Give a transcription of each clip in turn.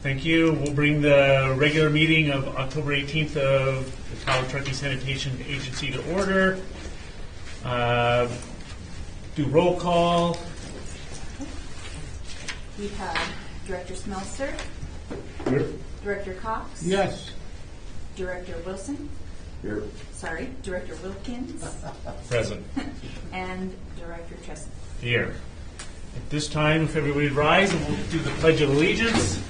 Thank you. We'll bring the regular meeting of October 18th of the Talbot Truckee Sanitation Agency to order. Do roll call. We have Director Smeltzer. Here. Director Cox. Yes. Director Wilson. Here. Sorry, Director Wilkins. Present. And Director Chesson. Here. At this time, if everybody would rise, and we'll do the Pledge of Allegiance.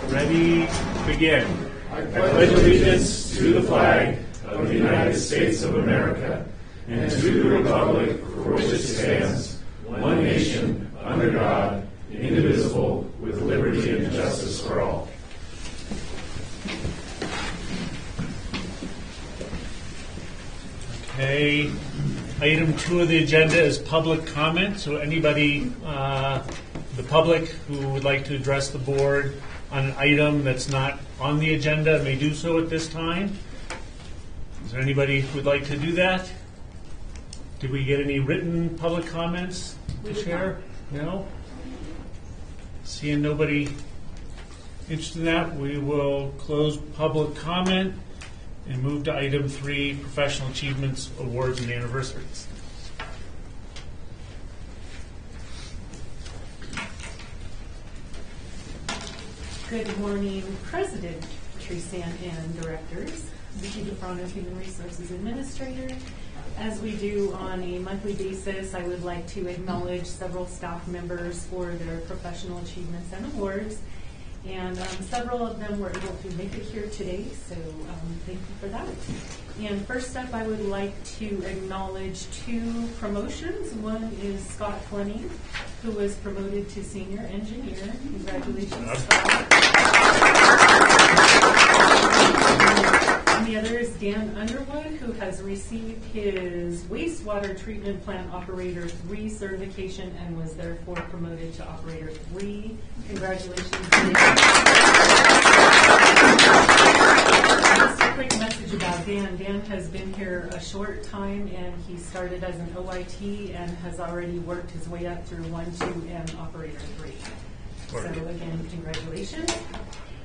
Ready, begin. I pledge allegiance to the flag of the United States of America and to the republic for which it stands, one nation, under God, indivisible, with liberty and justice for all. Okay. Item 2 of the agenda is public comment. So anybody, the public who would like to address the board on an item that's not on the agenda may do so at this time. Is there anybody who would like to do that? Did we get any written public comments to share? No? Seeing nobody interested in that, we will close public comment and move to item 3, professional achievements, awards, and anniversaries. Good morning, President Tresan and Directors. Vicki DeFrano, Human Resources Administrator. As we do on a monthly basis, I would like to acknowledge several staff members for their professional achievements and awards. And several of them were able to make it here today, so thank you for that. And first up, I would like to acknowledge 2 promotions. One is Scott Fleming, who was promoted to Senior Engineer. Congratulations, Scott. And the other is Dan Underwood, who has received his Wastewater Treatment Plant Operator 3 certification and was therefore promoted to Operator 3. Congratulations, Dan. Just a quick message about Dan. Dan has been here a short time, and he started as an OIT and has already worked his way up through 1, 2, and Operator 3. So again, congratulations.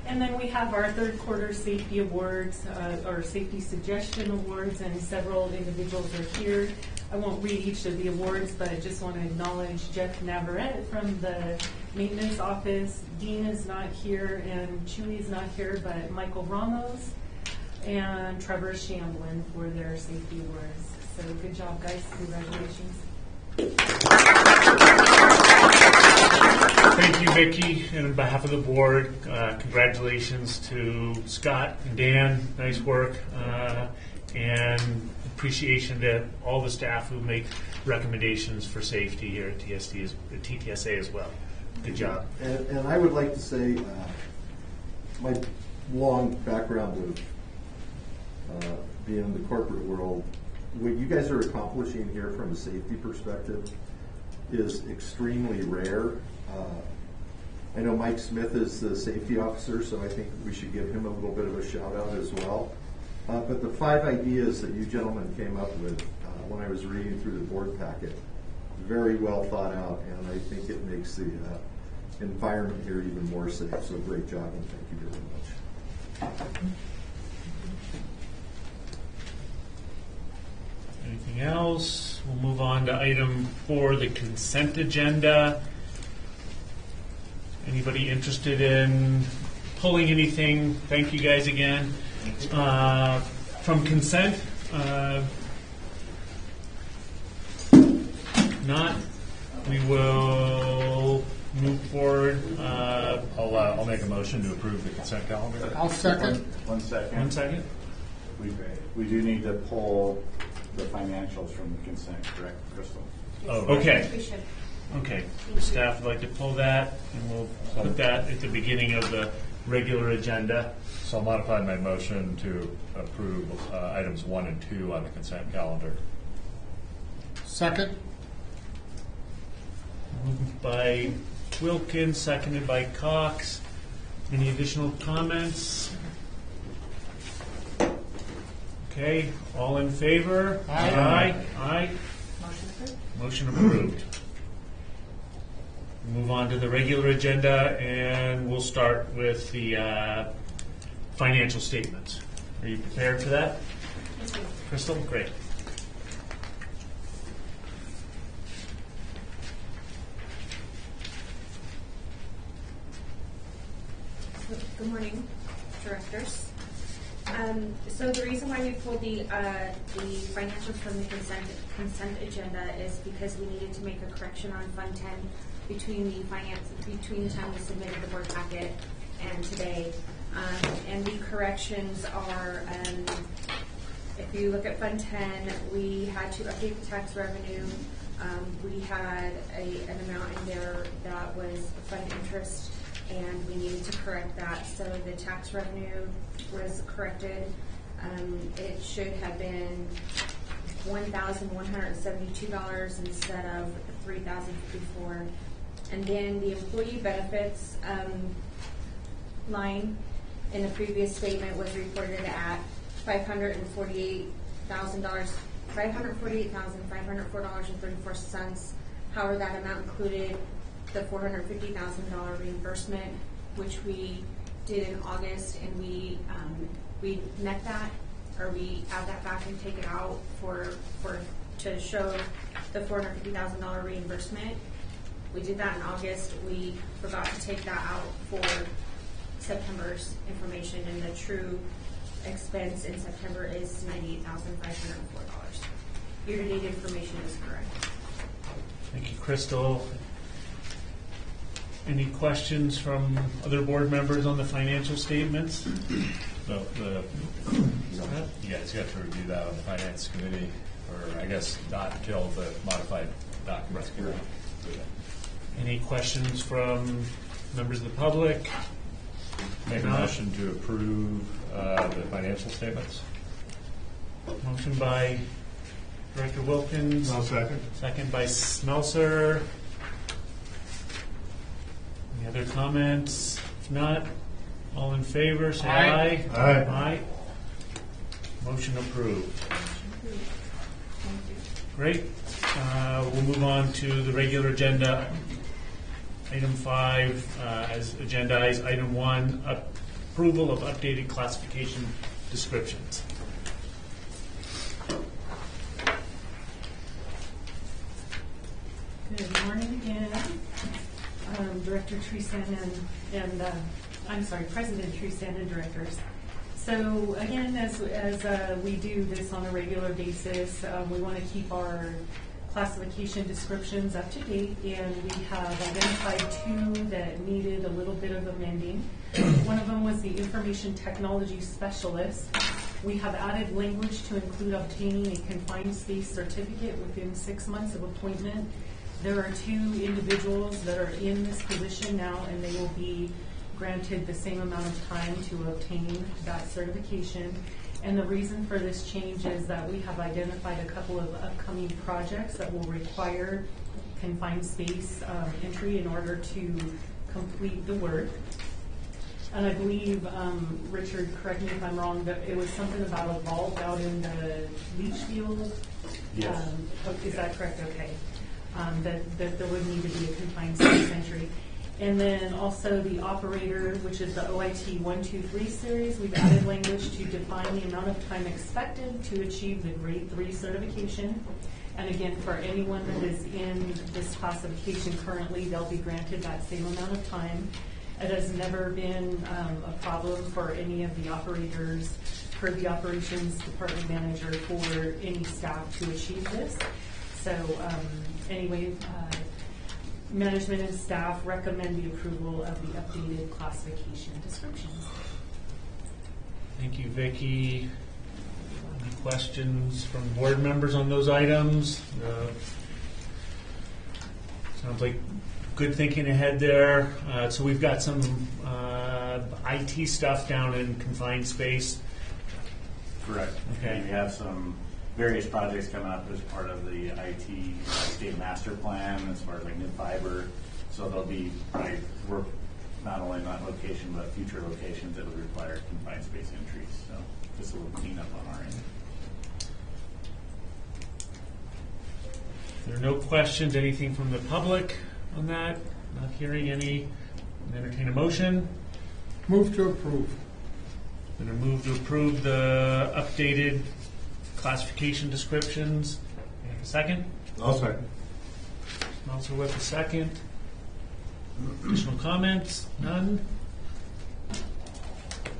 And then we have our third quarter safety awards, or safety suggestion awards, and several individuals are here. I won't read each of the awards, but I just want to acknowledge Jeff Navarrete from the maintenance office. Dean is not here, and Chewy is not here, but Michael Ramos and Trevor Shamblin for their safety awards. So good job, guys. Congratulations. Thank you, Vicki, and on behalf of the board, congratulations to Scott and Dan. Nice work, and appreciation to all the staff who make recommendations for safety here at TTSA as well. Good job. And I would like to say my long background of being in the corporate world, what you guys are accomplishing here from a safety perspective is extremely rare. I know Mike Smith is the safety officer, so I think we should give him a little bit of a shout out as well. But the 5 ideas that you gentlemen came up with when I was reading through the board packet, very well thought out, and I think it makes the environment here even more safe. So great job, and thank you very much. Anything else? We'll move on to item 4, the consent agenda. Anybody interested in pulling anything? Thank you guys again. From consent? Not. We will move forward. I'll make a motion to approve the consent calendar. I'll second. One second. 1 second. We do need to pull the financials from the consent, correct, Crystal? Oh, okay. Okay. Staff would like to pull that, and we'll put that at the beginning of the regular agenda. So I'll modify my motion to approve items 1 and 2 on the consent calendar. Second. Moved by Wilkins, seconded by Cox. Any additional comments? Okay, all in favor? Aye. Aye. Motion approved. Motion approved. Move on to the regular agenda, and we'll start with the financial statements. Are you prepared for that? Crystal, great. Good morning, directors. So the reason why we pulled the financials from the consent agenda is because we needed to make a correction on Fund 10 between the time we submitted the board packet and today. And the corrections are, if you look at Fund 10, we had to update the tax revenue. We had an amount in there that was fund interest, and we needed to correct that. So the tax revenue was corrected. It should have been $1,172 instead of $3,054. And then the employee benefits line in the previous statement was reported at $548,504.34. However, that amount included the $450,000 reimbursement, which we did in August, and we net that, or we add that back and take it out to show the $450,000 reimbursement. We did that in August. We forgot to take that out for September's information, and the true expense in September is $98,504. Year-to-date information is correct. Thank you, Crystal. Any questions from other board members on the financial statements? No, you guys got to review that on the finance committee, or I guess not until the modified documents. Right. Any questions from members of the public? Make a motion to approve the financial statements. Motion by Director Wilkins. I'll second. Second by Smelser. Any other comments? If not, all in favor, say aye. Aye. Aye. Motion approved. Great. We'll move on to the regular agenda. Item 5, as agendized. Item 1, approval of updated classification descriptions. Good morning again. Director Treesan and President Treesan and directors. So again, as we do this on a regular basis, we want to keep our classification descriptions up to date, and we have identified 2 that needed a little bit of amending. One of them was the information technology specialist. We have added language to include obtaining a confined space certificate within 6 months of appointment. There are 2 individuals that are in this position now, and they will be granted the same amount of time to obtain that certification. And the reason for this change is that we have identified a couple of upcoming projects that will require confined space entry in order to complete the work. And I believe, Richard, correct me if I'm wrong, but it was something about a vault out in the leach field? Yes. Is that correct? Okay. That there would need to be a confined space entry. And then also the operator, which is the OIT 123 series, we've added language to define the amount of time expected to achieve the grade 3 certification. And again, for anyone that is in this classification currently, they'll be granted that same amount of time. It has never been a problem for any of the operators, for the operations department manager, for any staff to achieve this. So anyway, management and staff recommend the approval of the updated classification descriptions. Thank you, Vicki. Any questions from board members on those items? Sounds like good thinking ahead there. So we've got some IT stuff down in confined space. Correct. Okay. We have some various projects coming up as part of the IT state master plan, as far as like new fiber. So there'll be probably work not only in that location, but future locations that would require confined space entries. So just a little cleanup on our end. If there are no questions, anything from the public on that? Not hearing any. Entertain a motion. Move to approve. Going to move to approve the updated classification descriptions. May I have a second? I'll second. Also with a second. Additional comments? None?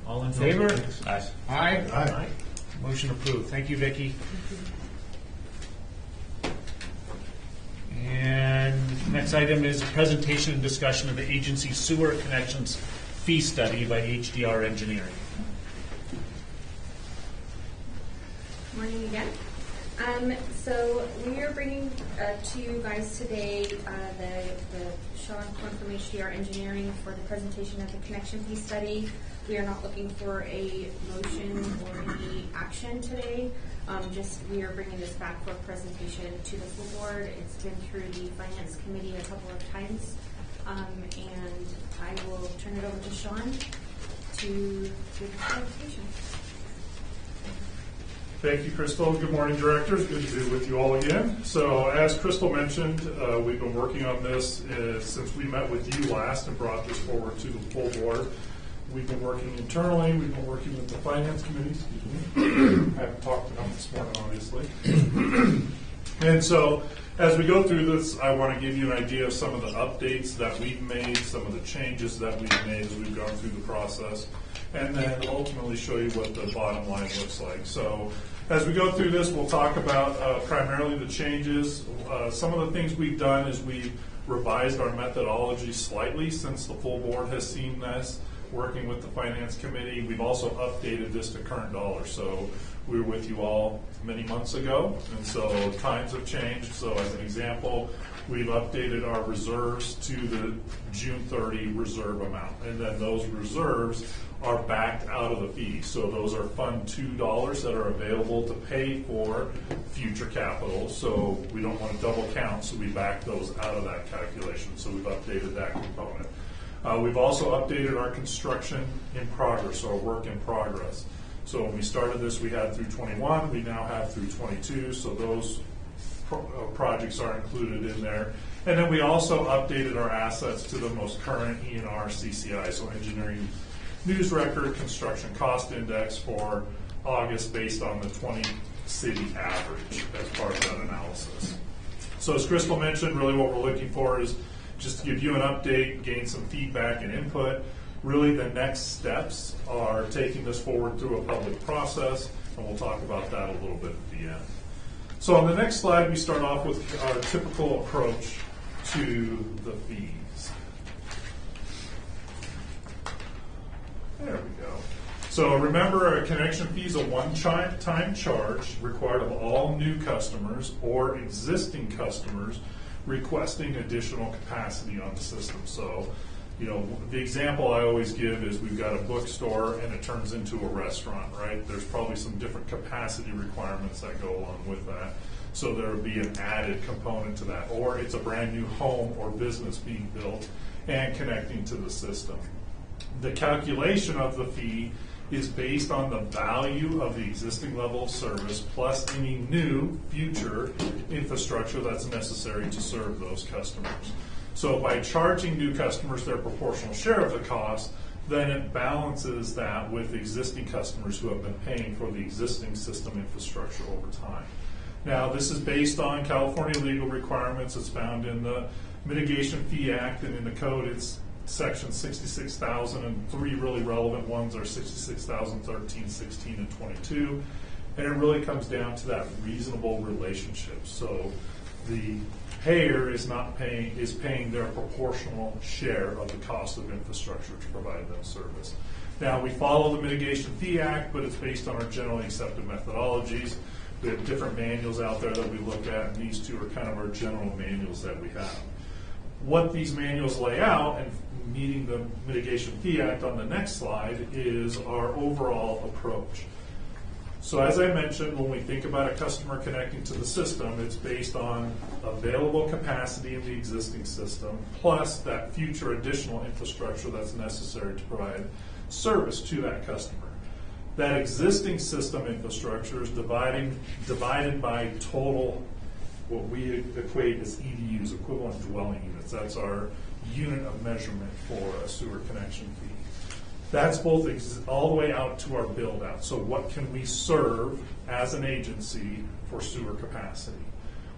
All in favor? Aye. Aye. Motion approved. Thank you, Vicki. And next item is a presentation and discussion of the agency sewer connections fee study by HDR Engineering. Morning again. So we are bringing to you guys today the Sean Korn from HDR Engineering for the presentation of the connection fee study. We are not looking for a motion or any action today. Just we are bringing this back for a presentation to the full board. It's been through the finance committee a couple of times, and I will turn it over to Sean to give the presentation. Thank you, Crystal. Good morning, directors. Good to be with you all again. So as Crystal mentioned, we've been working on this since we met with you last and brought this forward to the full board. We've been working internally. We've been working with the finance committee. Excuse me. I haven't talked enough this morning, obviously. And so as we go through this, I want to give you an idea of some of the updates that we've made, some of the changes that we've made as we've gone through the process, and then ultimately show you what the bottom line looks like. So as we go through this, we'll talk about primarily the changes. Some of the things we've done is we've revised our methodology slightly since the full board has seen this. Working with the finance committee, we've also updated this to current dollars. So we were with you all many months ago, and so times have changed. So as an example, we've updated our reserves to the June 30 reserve amount, and then those reserves are backed out of the fee. So those are Fund $2 that are available to pay for future capital. So we don't want to double count, so we back those out of that calculation. So we've updated that component. We've also updated our construction in progress, or work in progress. So when we started this, we had through 21, we now have through 22, so those projects are included in there. And then we also updated our assets to the most current ENR CCI, so Engineering News Record Construction Cost Index for August based on the 20 city average as part of that analysis. So as Crystal mentioned, really what we're looking for is just to give you an update, gain some feedback and input. Really the next steps are taking this forward through a public process, and we'll talk about that a little bit at the end. So on the next slide, we start off with our typical approach to the fees. There we go. So remember, a connection fee is a one-time charge required of all new customers or existing customers requesting additional capacity on the system. So, you know, the example I always give is we've got a bookstore and it turns into a restaurant, right? There's probably some different capacity requirements that go along with that. So there would be an added component to that. Or it's a brand new home or business being built and connecting to the system. The calculation of the fee is based on the value of the existing level of service plus any new future infrastructure that's necessary to serve those customers. So by charging new customers their proportional share of the cost, then it balances that with existing customers who have been paying for the existing system infrastructure over time. Now, this is based on California legal requirements. It's found in the Mitigation Fee Act, and in the code it's Section 66,000, and three really relevant ones are 66,013, 16, and 22. And it really comes down to that reasonable relationship. So the payer is paying their proportional share of the cost of infrastructure to provide them service. Now, we follow the Mitigation Fee Act, but it's based on our generally accepted methodologies. We have different manuals out there that we look at, and these two are kind of our general manuals that we have. What these manuals lay out, and meeting the Mitigation Fee Act on the next slide, is our overall approach. So as I mentioned, when we think about a customer connecting to the system, it's based on available capacity in the existing system, plus that future additional infrastructure that's necessary to provide service to that customer. That existing system infrastructure is divided by total, what we equate as EDUs, equivalent dwelling units. That's our unit of measurement for a sewer connection fee. That's both all the way out to our build out. So what can we serve as an agency for sewer capacity?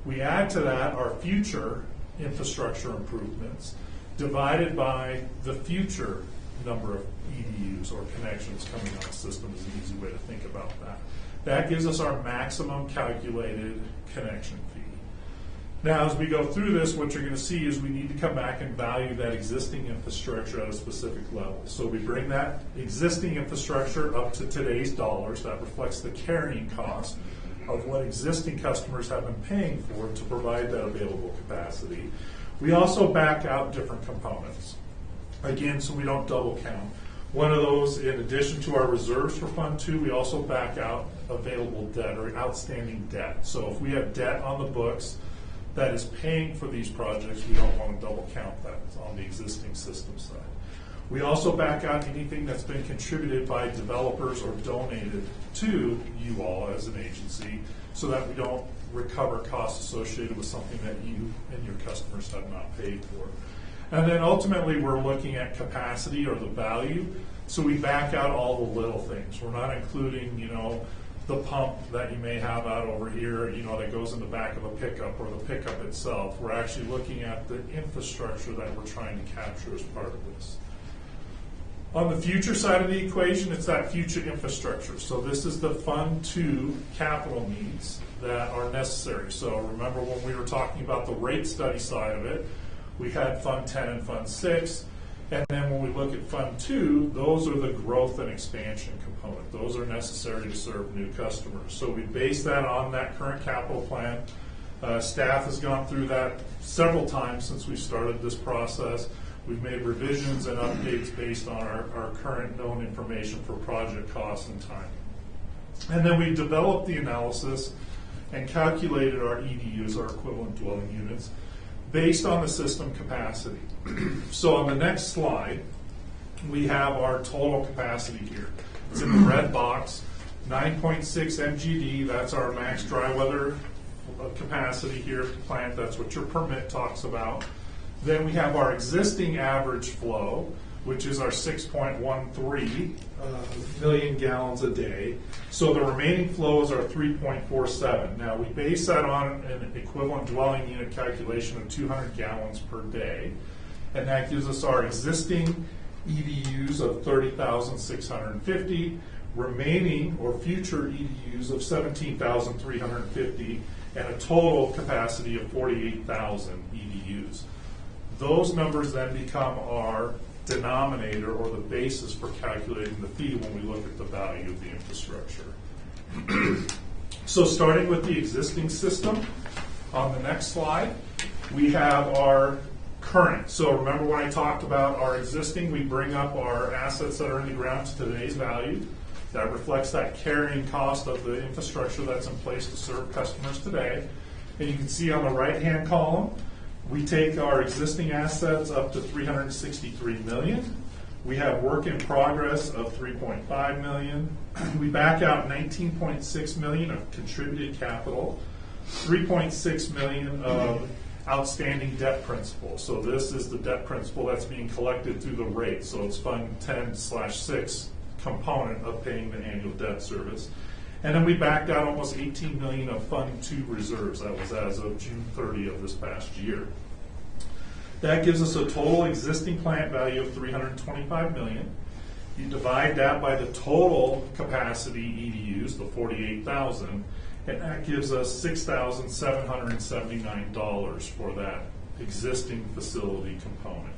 We add to that our future infrastructure improvements divided by the future number of EDUs or connections coming on the system is an easy way to think about that. That gives us our maximum calculated connection fee. Now, as we go through this, what you're going to see is we need to come back and value that existing infrastructure at a specific level. So we bring that existing infrastructure up to today's dollars. That reflects the carrying cost of what existing customers have been paying for to provide that available capacity. We also back out different components, again, so we don't double count. One of those, in addition to our reserves for Fund 2, we also back out available debt or outstanding debt. So if we have debt on the books that is paying for these projects, we don't want to double count that on the existing system side. We also back out anything that's been contributed by developers or donated to you all as an agency so that we don't recover costs associated with something that you and your customers have not paid for. And then ultimately we're looking at capacity or the value. So we back out all the little things. We're not including, the pump that you may have out over here, that goes in the back of a pickup or the pickup itself. We're actually looking at the infrastructure that we're trying to capture as part of this. On the future side of the equation, it's that future infrastructure. So this is the Fund 2 capital needs that are necessary. So remember when we were talking about the rate study side of it, we had Fund 10 and Fund 6. And then when we look at Fund 2, those are the growth and expansion component. Those are necessary to serve new customers. So we base that on that current capital plan. Staff has gone through that several times since we started this process. We've made revisions and updates based on our current known information for project costs and time. And then we developed the analysis and calculated our EDUs, our equivalent dwelling units, based on the system capacity. So on the next slide, we have our total capacity here. It's in the red box, 9.6 MGD, that's our max dry weather capacity here at the plant, that's what your permit talks about. Then we have our existing average flow, which is our 6.13 million gallons a day. So the remaining flow is our 3.47. Now we base that on an equivalent dwelling unit calculation of 200 gallons per day. And that gives us our existing EDUs of 30,650, remaining or future EDUs of 17,350, and a total capacity of 48,000 EDUs. Those numbers then become our denominator or the basis for calculating the fee when we look at the value of the infrastructure. So starting with the existing system, on the next slide, we have our current. So remember when I talked about our existing, we bring up our assets that are in the ground to today's value. That reflects that carrying cost of the infrastructure that's in place to serve customers today. And you can see on the right-hand column, we take our existing assets up to $363 million. We have work in progress of $3.5 million. We back out $19.6 million of contributed capital, $3.6 million of outstanding debt principal. So this is the debt principal that's being collected through the rate. So it's Fund 10/6 component of paying the annual debt service. And then we backed out almost $18 million of Fund 2 reserves. That was as of June 30 of this past year. That gives us a total existing plant value of $325 million. You divide that by the total capacity EDUs, the 48,000, and that gives us $6,779 for that existing facility component.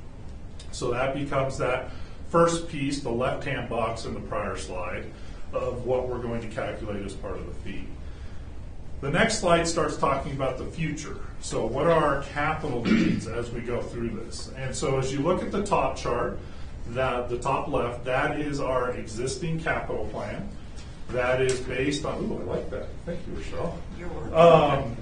So that becomes that first piece, the left-hand box in the prior slide, of what we're going to calculate as part of the fee. The next slide starts talking about the future. So what are our capital needs as we go through this? And so as you look at the top chart, the top left, that is our existing capital plan. That is based on, ooh, I like that. Thank you, Rochelle. You're welcome.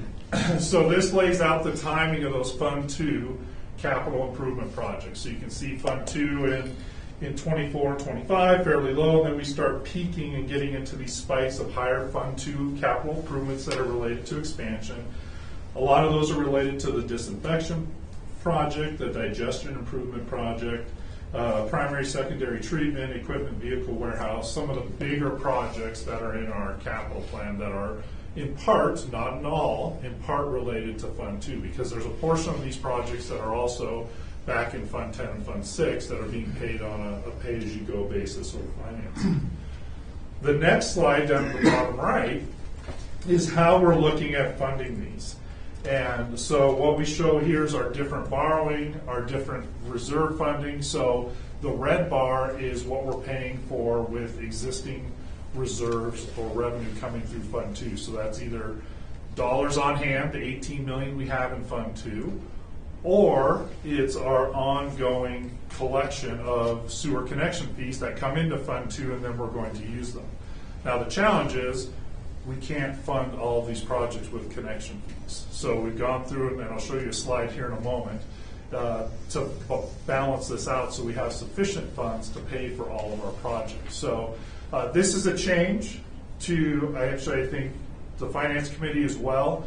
So this lays out the timing of those Fund 2 capital improvement projects. So you can see Fund 2 in 24 and 25, fairly low, and then we start peaking and getting into these spikes of higher Fund 2 capital improvements that are related to expansion. A lot of those are related to the disinfection project, the digestion improvement project, primary, secondary treatment, equipment, vehicle warehouse, some of the bigger projects that are in our capital plan that are in part, not in all, in part related to Fund 2, because there's a portion of these projects that are also back in Fund 10 and Fund 6 that are being paid on a pay-as-you-go basis or financing. The next slide down at the bottom right is how we're looking at funding these. And so what we show here is our different borrowing, our different reserve funding. So the red bar is what we're paying for with existing reserves or revenue coming through Fund 2. So that's either dollars on hand, the $18 million we have in Fund 2, or it's our ongoing collection of sewer connection fees that come into Fund 2 and then we're going to use them. Now the challenge is we can't fund all of these projects with connection fees. So we've gone through, and I'll show you a slide here in a moment, to balance this out so we have sufficient funds to pay for all of our projects. So this is a change to, I think, the Finance Committee as well.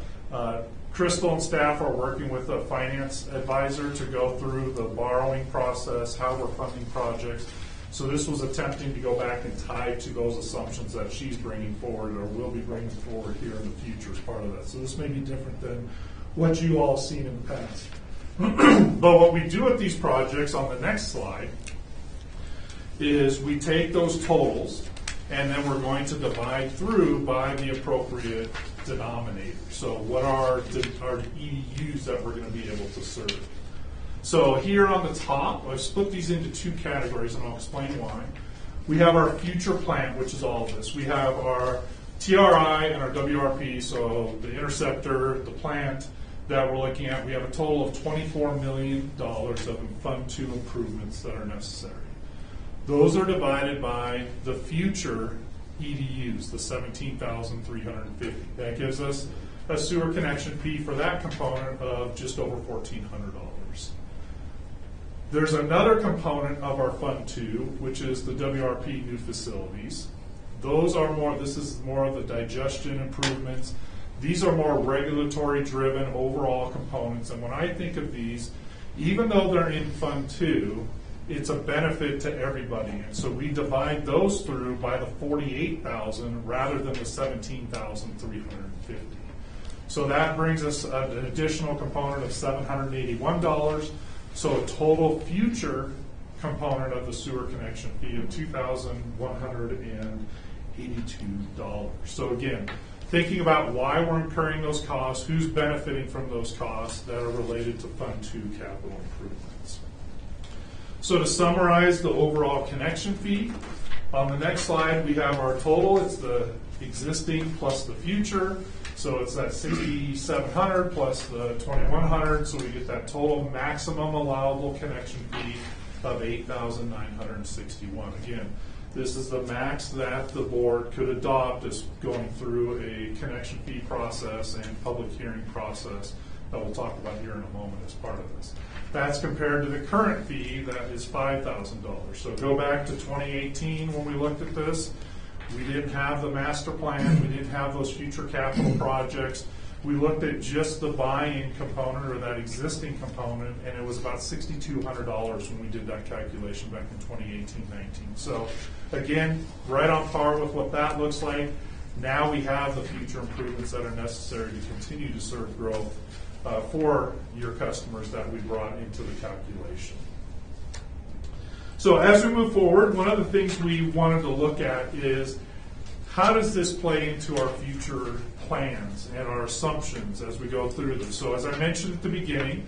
Crystal and staff are working with a finance advisor to go through the borrowing process, how we're funding projects. So this was attempting to go back and tie to those assumptions that she's bringing forward or will be bringing forward here in the future as part of that. So this may be different than what you all have seen in the past. But what we do with these projects on the next slide is we take those totals and then we're going to divide through by the appropriate denominator. So what are the EDUs that we're going to be able to serve? So here on the top, I've split these into two categories, and I'll explain why. We have our future plant, which is all of this. We have our TRI and our WRP, so the interceptor, the plant that we're looking at. We have a total of $24 million of Fund 2 improvements that are necessary. Those are divided by the future EDUs, the 17,350. That gives us a sewer connection fee for that component of just over $1,400. There's another component of our Fund 2, which is the WRP new facilities. Those are more, this is more of the digestion improvements. These are more regulatory driven overall components. And when I think of these, even though they're in Fund 2, it's a benefit to everybody. And so we divide those through by the 48,000 rather than the 17,350. So that brings us an additional component of $781. So a total future component of the sewer connection fee of $2,182. So again, thinking about why we're incurring those costs, who's benefiting from those costs that are related to Fund 2 capital improvements. So to summarize the overall connection fee, on the next slide we have our total. It's the existing plus the future. So it's that 6,700 plus the 2,100, so we get that total maximum allowable connection fee of 8,961. Again, this is the max that the board could adopt as going through a connection fee process and public hearing process that we'll talk about here in a moment as part of this. That's compared to the current fee that is $5,000. So go back to 2018 when we looked at this. We didn't have the master plan. We didn't have those future capital projects. We looked at just the buy-in component or that existing component, and it was about $6,200 when we did that calculation back in 2018-19. So again, right on par with what that looks like. Now we have the future improvements that are necessary to continue to serve growth for your customers that we brought into the calculation. So as we move forward, one of the things we wanted to look at is how does this play into our future plans and our assumptions as we go through this. So as I mentioned at the beginning,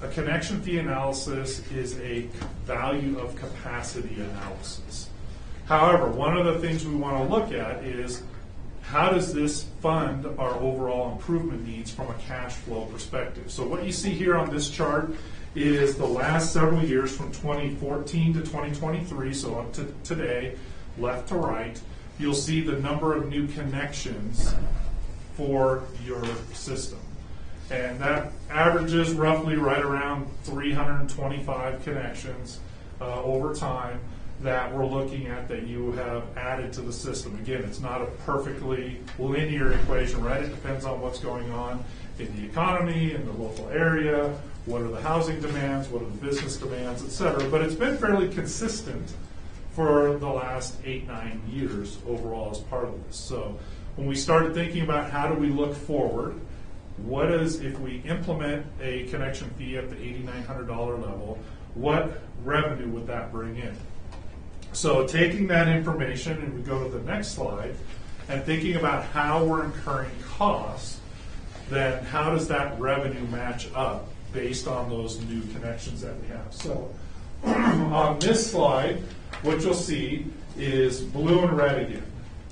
a connection fee analysis is a value of capacity analysis. However, one of the things we want to look at is how does this fund our overall improvement needs from a cash flow perspective. So what you see here on this chart is the last several years from 2014 to 2023, so up to today, left to right. You'll see the number of new connections for your system. And that averages roughly right around 325 connections over time that we're looking at that you have added to the system. Again, it's not a perfectly linear equation, right? It depends on what's going on in the economy, in the local area, what are the housing demands, what are the business demands, et cetera. But it's been fairly consistent for the last 8-9 years overall as part of this. So when we started thinking about how do we look forward, what is, if we implement a connection fee at the $8,900 level, what revenue would that bring in? So taking that information, and we go to the next slide, and thinking about how we're incurring costs, then how does that revenue match up based on those new connections that we have? So on this slide, what you'll see is blue and red again.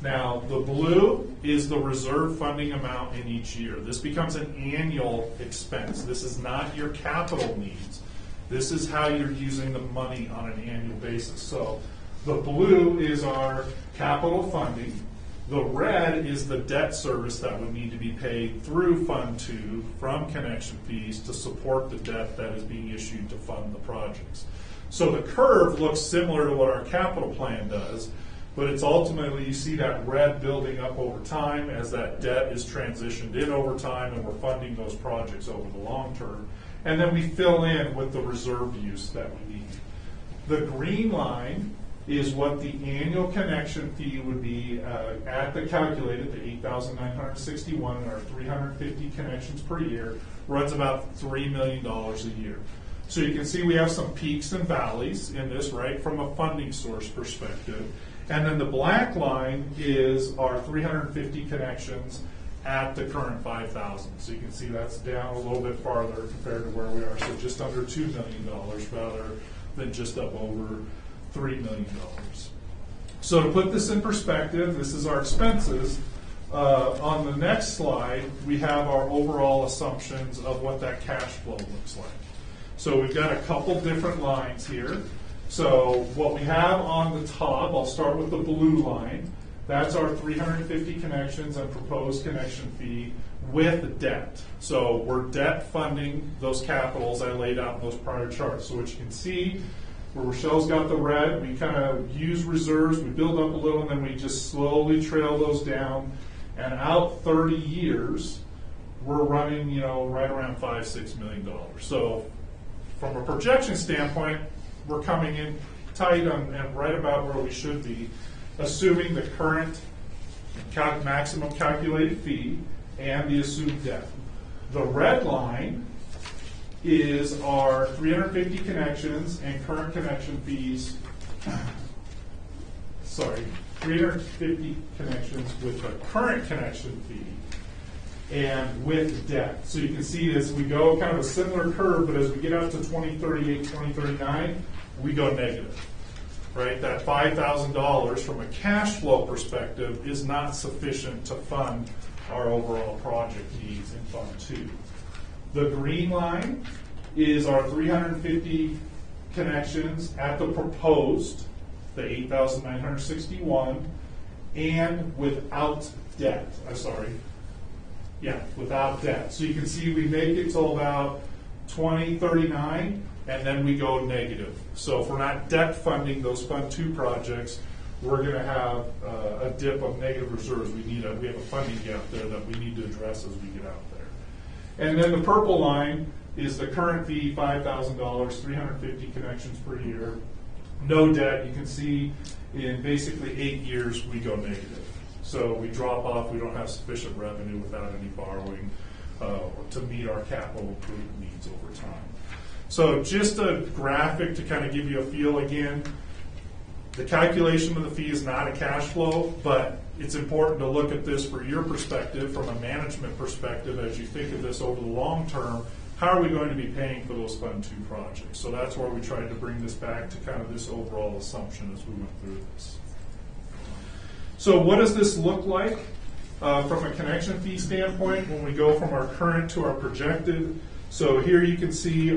Now, the blue is the reserve funding amount in each year. This becomes an annual expense. This is not your capital needs. This is how you're using the money on an annual basis. So the blue is our capital funding. The red is the debt service that would need to be paid through Fund 2 from connection fees to support the debt that is being issued to fund the projects. So the curve looks similar to what our capital plan does, but it's ultimately, you see that red building up over time as that debt is transitioned in over time, and we're funding those projects over the long term. And then we fill in with the reserve use that we need. The green line is what the annual connection fee would be at the calculated, the $8,961, and our 350 connections per year runs about $3 million a year. So you can see we have some peaks and valleys in this, right, from a funding source perspective. And then the black line is our 350 connections at the current 5,000. So you can see that's down a little bit farther compared to where we are. So just under $2 million rather than just up over $3 million. So to put this in perspective, this is our expenses. On the next slide, we have our overall assumptions of what that cash flow looks like. So we've got a couple different lines here. So what we have on the top, I'll start with the blue line. That's our 350 connections and proposed connection fee with debt. So we're debt funding those capitals I laid out in those prior charts. So what you can see, where Rochelle's got the red, we kind of use reserves, we build up a little, and then we just slowly trail those down. And out 30 years, we're running, right around $5-6 million. So from a projection standpoint, we're coming in tight and right about where we should be, assuming the current maximum calculated fee and the assumed debt. The red line is our 350 connections and current connection fees. 350 connections with a current connection fee and with debt. So you can see this, we go kind of a similar curve, but as we get out to 2038, 2039, we go negative, right? That $5,000 from a cash flow perspective is not sufficient to fund our overall project needs in Fund 2. The green line is our 350 connections at the proposed, the 8,961, and without debt. Without debt. So you can see we make it till about 2039, and then we go negative. So if we're not debt funding those Fund 2 projects, we're going to have a dip of negative reserves. We have a funding gap there that we need to address as we get out there. And then the purple line is the current fee, $5,000, 350 connections per year. No debt. You can see in basically 8 years we go negative. So we drop off, we don't have sufficient revenue without any borrowing to meet our capital improvement needs over time. So just a graphic to kind of give you a feel again. The calculation of the fee is not a cash flow, but it's important to look at this for your perspective, from a management perspective, as you think of this over the long term. How are we going to be paying for those Fund 2 projects? So that's where we tried to bring this back to kind of this overall assumption as we went through this. So what does this look like from a connection fee standpoint when we go from our current to our projected? So here you can see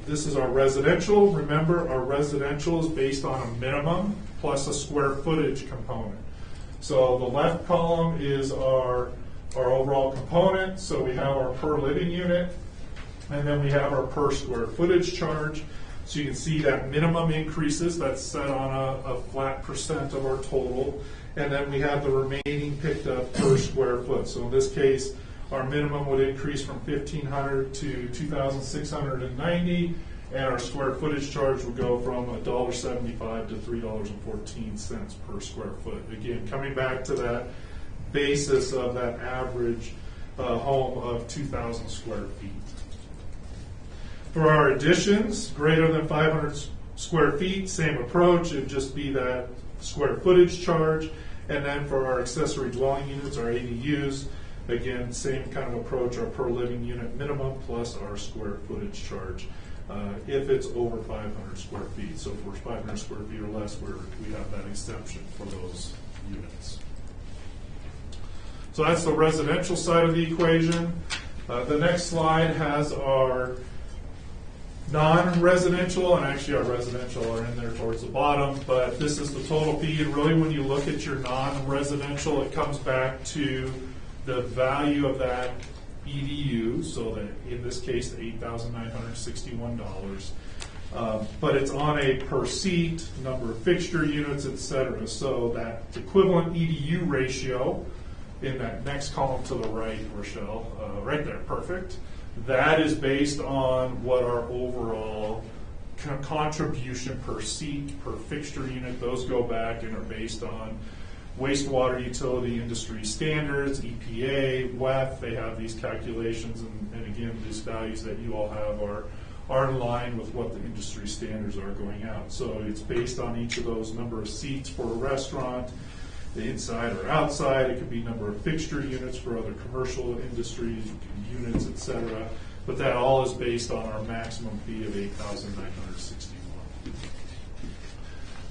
this is our residential. Remember, our residential is based on a minimum plus a square footage component. So the left column is our overall component. So we have our per living unit, and then we have our per square footage charge. So you can see that minimum increases, that's set on a flat percent of our total. And then we have the remaining picked up per square foot. So in this case, our minimum would increase from $1,500 to $2,690, and our square footage charge would go from $1.75 to $3.14 per square foot. Again, coming back to that basis of that average home of 2,000 square feet. For our additions, greater than 500 square feet, same approach, it'd just be that square footage charge. And then for our accessory dwelling units, our ADUs, again, same kind of approach, our per living unit minimum plus our square footage charge if it's over 500 square feet. So if we're 500 square feet or less, we have that exemption for those units. So that's the residential side of the equation. The next slide has our non-residential, and actually our residential are in there towards the bottom, but this is the total fee, and really when you look at your non-residential, it comes back to the value of that EDU, so that in this case, the $8,961, but it's on a per seat, number of fixture units, etc. So that equivalent EDU ratio in that next column to the right, Rochelle, right there, perfect. That is based on what our overall contribution per seat, per fixture unit, those go back and are based on wastewater utility industry standards, EPA, WEF, they have these calculations, and again, these values that you all have are in line with what the industry standards are going out. So it's based on each of those number of seats for a restaurant, the inside or outside. It could be number of fixture units for other commercial industries, units, etc. But that all is based on our maximum fee of $8,961.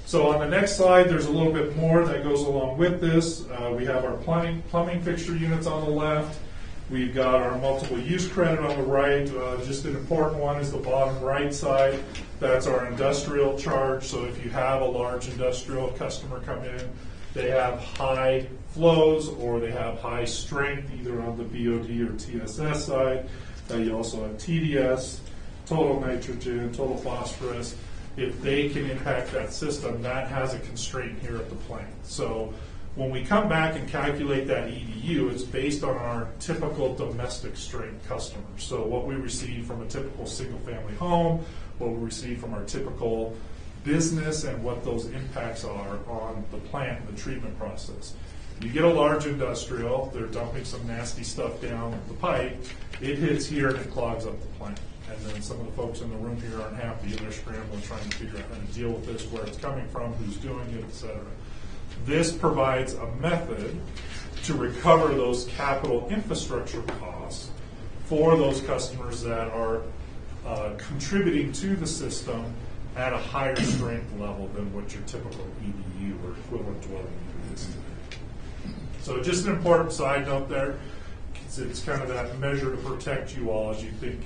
So on the next slide, there's a little bit more that goes along with this. We have our plumbing fixture units on the left. We've got our multiple use credit on the right. Just an important one is the bottom right side. That's our industrial charge. So if you have a large industrial customer come in, they have high flows or they have high strength either on the BOD or TSS side. You also have TDS, total nitrogen, total phosphorus. If they can impact that system, that has a constraint here at the plant. So when we come back and calculate that EDU, it's based on our typical domestic strength customers. So what we receive from a typical single-family home, what we receive from our typical business, and what those impacts are on the plant and the treatment process. You get a large industrial, they're dumping some nasty stuff down the pipe, it hits here and it clogs up the plant. And then some of the folks in the room here aren't happy and they're scrambling trying to figure out how to deal with this, where it's coming from, who's doing it, etc. This provides a method to recover those capital infrastructure costs for those customers that are contributing to the system at a higher strength level than what your typical EDU or equivalent dwelling unit is today. So just an important side note there. It's kind of that measure to protect you all as you think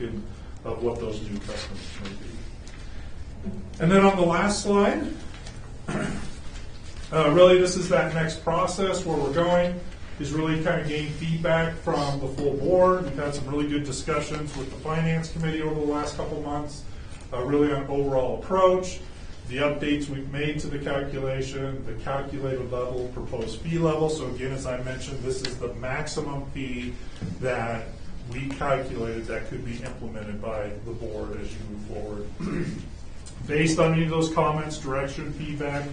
of what those new customers may be. And then on the last slide, really this is that next process where we're going, is really kind of gain feedback from the full board. We've had some really good discussions with the finance committee over the last couple months, really on overall approach, the updates we've made to the calculation, the calculated level, proposed fee level. So again, as I mentioned, this is the maximum fee that we calculated that could be implemented by the board as you move forward. Based on any of those comments, direction, feedback,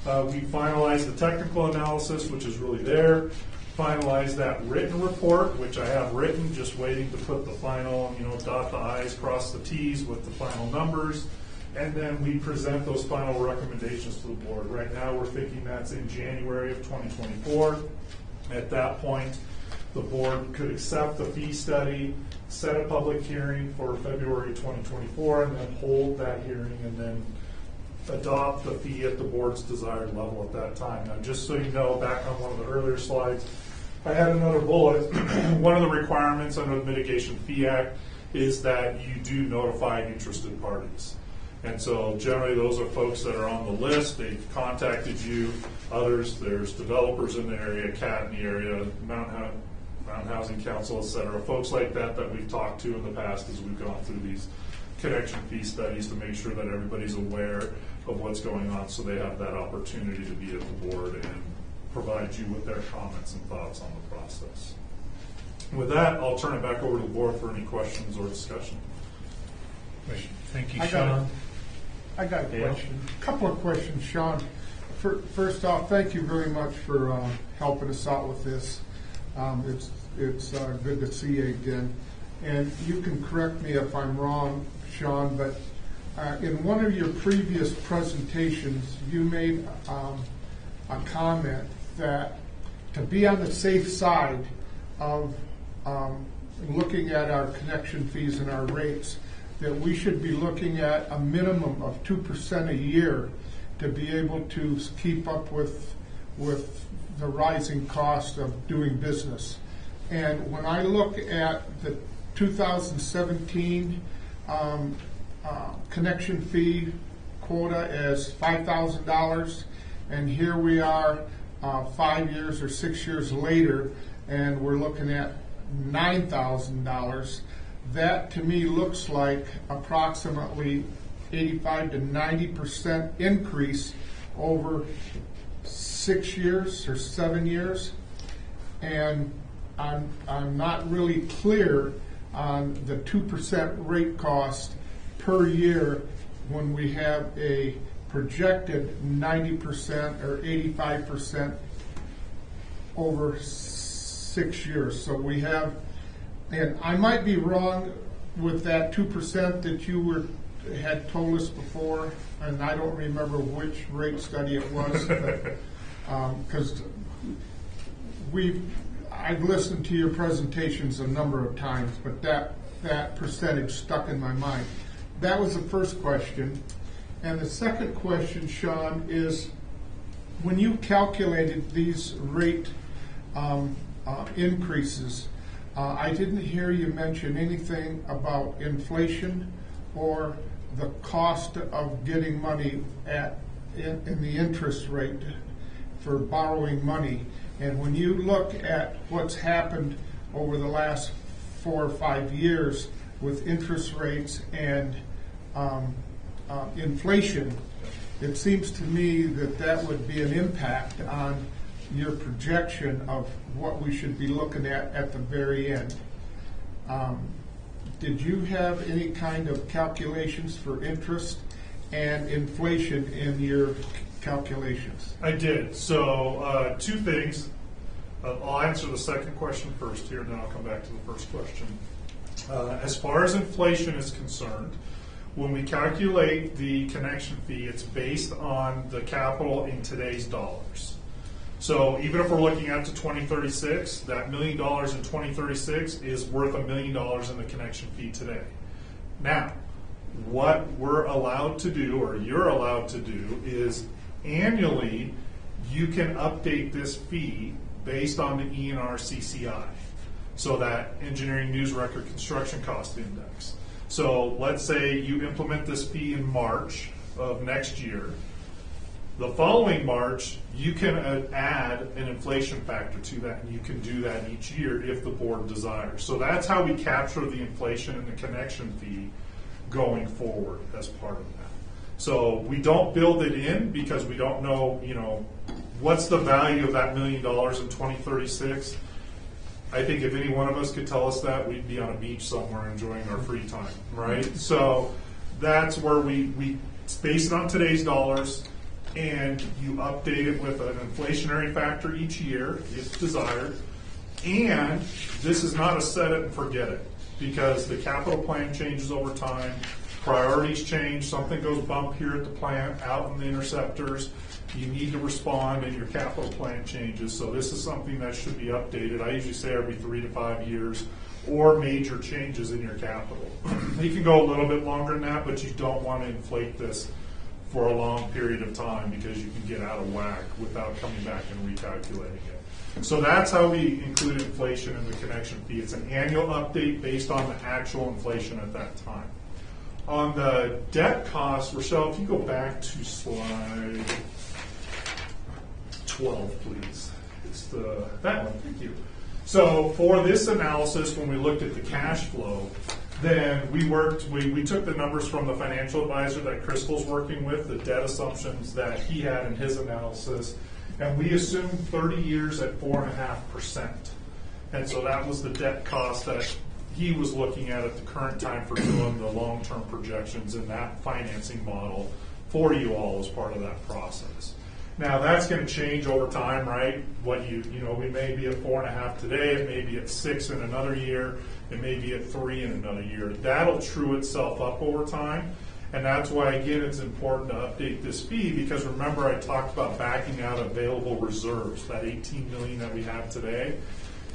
we finalized the technical analysis, which is really there. Finalized that written report, which I have written, just waiting to put the final, dot the I's, cross the T's with the final numbers. And then we present those final recommendations to the board. Right now, we're thinking that's in January of 2024. At that point, the board could accept the fee study, set a public hearing for February 2024, and then hold that hearing and then adopt the fee at the board's desired level at that time. Now, just so you know, back on one of the earlier slides, I had another bullet. One of the requirements under the Mitigation Fee Act is that you do notify interested parties. And so generally those are folks that are on the list. They've contacted you. Others, there's developers in the area, CAT in the area, Mountain Housing Council, et cetera. Folks like that we've talked to in the past as we've gone through these connection fee studies to make sure that everybody's aware of what's going on, so they have that opportunity to be at the board and provide you with their comments and thoughts on the process. With that, I'll turn it back over to the board for any questions or discussion. Great. Thank you, I got Sean. I got a Dale? question. Couple of questions, Sean. First off, thank you very much for helping us out with this. It's good to see you again. And you can correct me if I'm wrong, Sean, but in one of your previous presentations, you made a comment that to be on the safe side of looking at our connection fees and our rates, that we should be looking at a minimum of 2% a year to be able to keep up with the rising cost of doing business. And when I look at the 2017 connection fee quota as $5,000, and here we are 5 years or 6 years later, and we're looking at $9,000. That to me looks like approximately 85 to 90% increase over 6 years or 7 years. And I'm not really clear on the 2% rate cost per year when we have a projected 90% or 85% over 6 years. So we have, and I might be wrong with that 2% that you had told us before, and I don't remember which rate study it was, because I've listened to your presentations a number of times, but that percentage stuck in my mind. That was the first question. And the second question, Sean, is when you calculated these rate increases, I didn't hear you mention anything about inflation or the cost of getting money in the interest rate for borrowing money. And when you look at what's happened over the last 4 or 5 years with interest rates and inflation, it seems to me that would be an impact on your projection of what we should be looking at the very end. Did you have any kind of calculations for interest and inflation in your calculations? I did. So 2 things. I'll answer the second question first here, and then I'll come back to the first question. As far as inflation is concerned, when we calculate the connection fee, it's based on the capital in today's dollars. So even if we're looking out to 2036, that $1 million in 2036 is worth $1 million in the connection fee today. Now, what we're allowed to do, or you're allowed to do, is annually you can update this fee based on the ENR CCI, so that Engineering News Record Construction Cost Index. So let's say you implement this fee in March of next year. The following March, you can add an inflation factor to that, and you can do that each year if the board desires. So that's how we capture the inflation and the connection fee going forward as part of that. So we don't build it in because we don't know, what's the value of that $1 million in 2036. I think if any one of us could tell us that, we'd be on a beach somewhere enjoying our free time, right? So that's where we base it on today's dollars, and you update it with an inflationary factor each year, if desired. And this is not a set it and forget it, because the capital plan changes over time, priorities change, something goes bump here at the plant, out in the interceptors, you need to respond, and your capital plan changes. So this is something that should be updated. I usually say every 3 to 5 years, or major changes in your capital. You can go a little bit longer than that, but you don't want to inflate this for a long period of time because you can get out of whack without coming back and recalculating it. So that's how we include inflation in the connection fee. It's an annual update based on the actual inflation at that time. On the debt cost, Rochelle, if you go back to slide 12, please. It's that one, thank you. So for this analysis, when we looked at the cash flow, then we took the numbers from the financial advisor that Crystal's working with, the debt assumptions that he had in his analysis, and we assumed 30 years at 4.5%. And so that was the debt cost that he was looking at the current time for doing the long-term projections in that financing model for you all as part of that process. Now, that's going to change over time, right? We may be at 4.5 today, it may be at 6 in another year, it may be at 3 in another year. That'll true itself up over time. And that's why, again, it's important to update this fee, because remember I talked about backing out available reserves, that 18 million that we have today.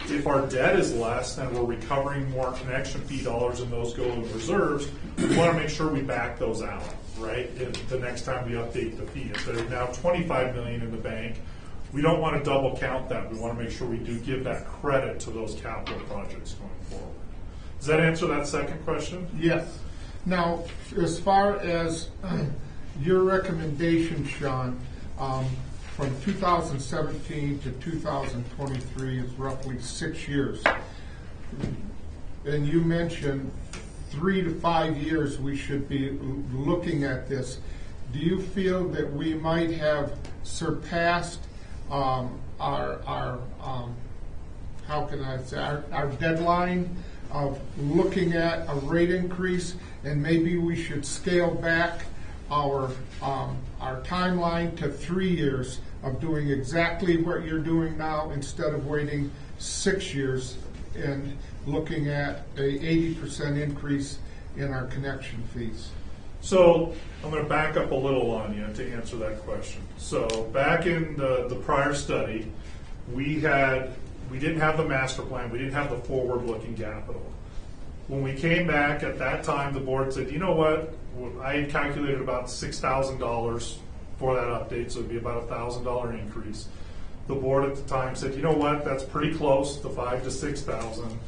If our debt is less and we're recovering more connection fee dollars and those go in reserves, we want to make sure we back those out, right? If the next time we update the fee. If there's now 25 million in the bank, we don't want to double count that. We want to make sure we do give that credit to those capital projects going forward. Does that answer that second question? Yes. Now, as far as your recommendation, Sean, from 2017 to 2023 is roughly 6 years. And you mentioned 3 to 5 years we should be looking at this. Do you feel that we might have surpassed our deadline of looking at a rate increase, and maybe we should scale back our timeline to 3 years of doing exactly what you're doing now instead of waiting 6 years and looking at a 80% increase in our connection fees? So I'm going to back up a little on you to answer that question. So back in the prior study, we didn't have the master plan, we didn't have the forward-looking capital. When we came back at that time, the board said, you know what, I had calculated about $6,000 for that update, so it'd be about a $1,000 increase. The board at the time said, you know what, that's pretty close, the 5 to 6,000.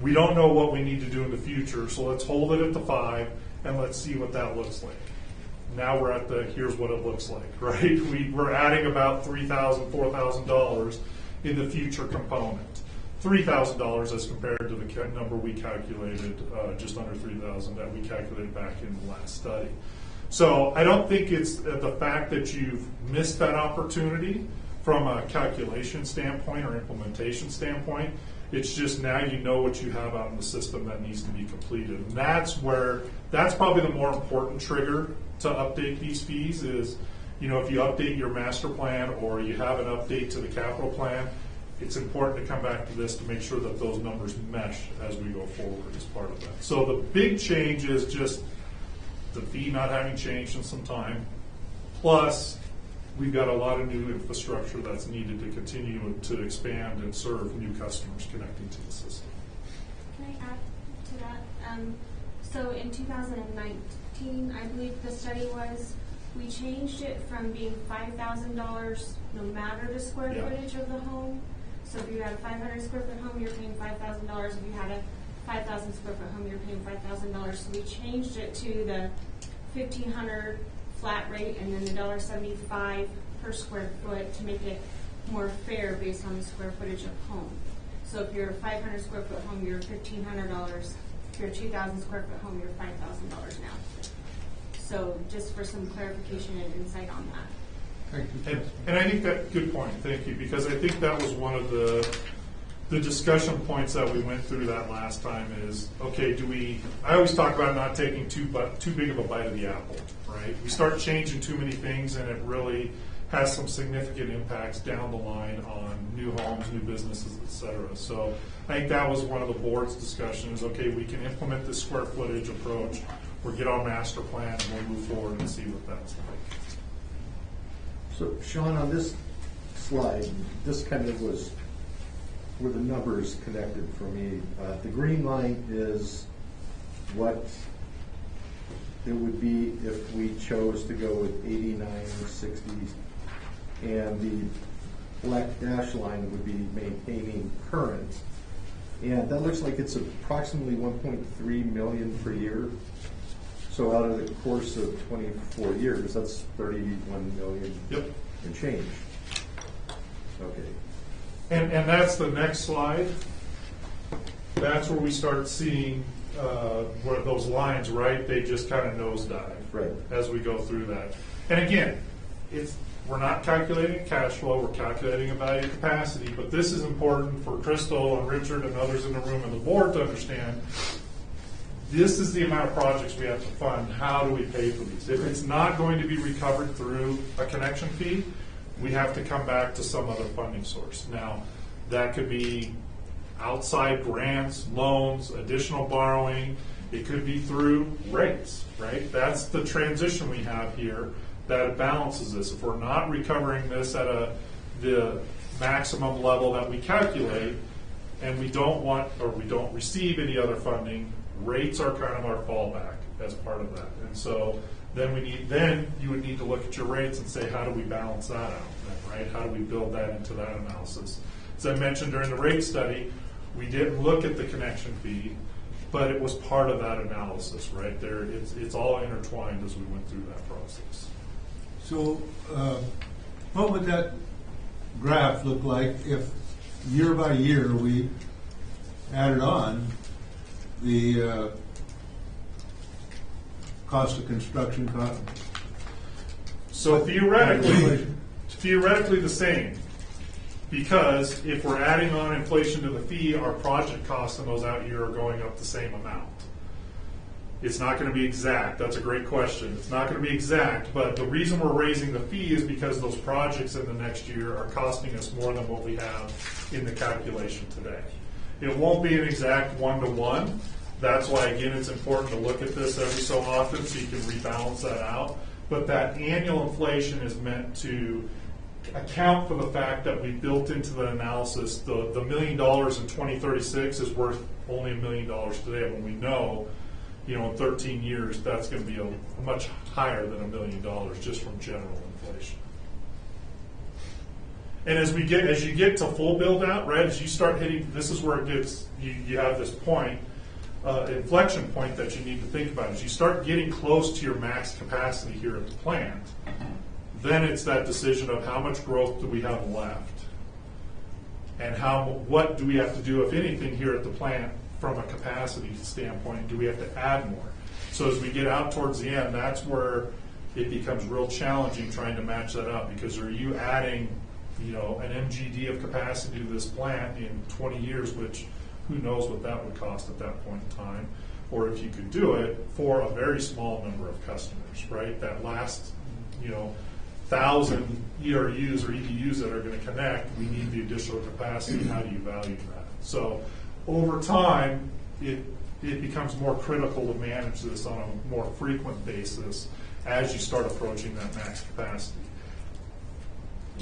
We don't know what we need to do in the future, so let's hold it at the 5 and let's see what that looks like. Now we're at here's what it looks like, right? We're adding about $3,000, $4,000 in the future component. $3,000 as compared to the number we calculated, just under $3,000 that we calculated back in the last study. So I don't think it's the fact that you've missed that opportunity from a calculation standpoint or implementation standpoint. It's just now you know what you have out in the system that needs to be completed. And that's probably the more important trigger to update these fees is, if you update your master plan or you have an update to the capital plan, it's important to come back to this to make sure that those numbers mesh as we go forward as part of that. So the big change is just the fee not having changed in some time, plus we've got a lot of new infrastructure that's needed to continue to expand and serve new customers connecting to the system. Can I add to that? So in 2019, I believe the study was, we changed it from being $5,000 no matter the square footage of the home. So if you had a 500 square foot home, you're paying $5,000. If you had a 5,000 square foot home, you're paying $5,000. So we changed it to the $1,500 flat rate and then the $1.75 per square foot to make it more fair based on the square footage of home. So if you're a 500 square foot home, you're $1,500. If you're a 2,000 square foot home, you're $5,000 now. So just for some clarification and insight on that. Thank you. And I think good point, thank you, because I think that was one of the discussion points that we went through that last time is, okay, I always talk about not taking too big of a bite of the apple, right? We start changing too many things and it really has some significant impacts down the line on new homes, new businesses, et cetera. So I think that was one of the board's discussions, okay, we can implement this square footage approach or get our master plan and we'll move forward and see what that's like. So, Sean, on this slide, this kind of was where the numbers connected for me. The green line is what it would be if we chose to go with 89, 60, and the black dash line would be maintaining current. And that looks like it's approximately 1.3 million per year. So out of the course of 24 years, that's 31 million and change. Okay. And that's the next slide. That's where we start seeing where those lines, right? They just kind of nosedive Right. as we go through that. And again, we're not calculating cash flow, we're calculating a value of capacity, but this is important for Crystal and Richard and others in the room and the board to understand. This is the amount of projects we have to fund. How do we pay for these? If it's not going to be recovered through a connection fee, we have to come back to some other funding source. Now, that could be outside grants, loans, additional borrowing. It could be through rates, right? That's the transition we have here that balances this. If we're not recovering this at the maximum level that we calculate, and we don't want, or we don't receive any other funding, rates are kind of our fallback as part of that. And so then you would need to look at your rates and say, how do we balance that out, then, right? How do we build that into that analysis? As I mentioned during the rate study, we didn't look at the connection fee, but it was part of that analysis, right? There, it's all intertwined as we went through that process. So, what would that graph look like if year by year we added on the cost of construction cost? So theoretically the same, because if we're adding on inflation to the fee, our project costs in those out years are going up the same amount. It's not going to be exact. That's a great question. It's not going to be exact, but the reason we're raising the fee is because those projects in the next year are costing us more than what we have in the calculation today. It won't be an exact one-to-one. That's why, again, it's important to look at this every so often so you can rebalance that out. But that annual inflation is meant to account for the fact that we built into the analysis the $1 million in 2036 is worth only $1 million today, when we know, in 13 years that's going to be a much higher than $1 million just from general inflation. And as you get to full build out, right, as you start hitting, this is where it gets, you have this point, inflection point that you need to think about. As you start getting close to your max capacity here at the plant, then it's that decision of how much growth do we have left, and what do we have to do, if anything, here at the plant from a capacity standpoint. Do we have to add more? So as we get out towards the end, that's where it becomes real challenging trying to match that up, because are you adding an MGD of capacity to this plant in 20 years, which who knows what that would cost at that point in time, or if you could do it for a very small number of customers, right? That last 1,000 ERUs or EDUs that are going to connect, we need the additional capacity. How do you value that? So over time, it becomes more critical to manage this on a more frequent basis as you start approaching that max capacity.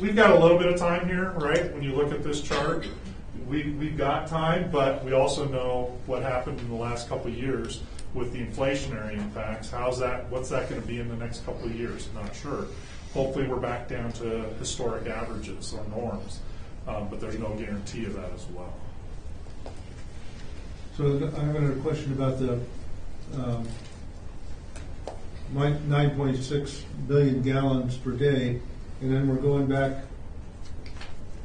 We've got a little bit of time here, right? When you look at this chart, we've got time, but we also know what happened in the last couple of years with the inflationary impacts. What's that going to be in the next couple of years? Not sure. Hopefully we're back down to historic averages or norms, but there's no guarantee of that as well. So I have another question about the 9.6 billion gallons per day, and then we're going back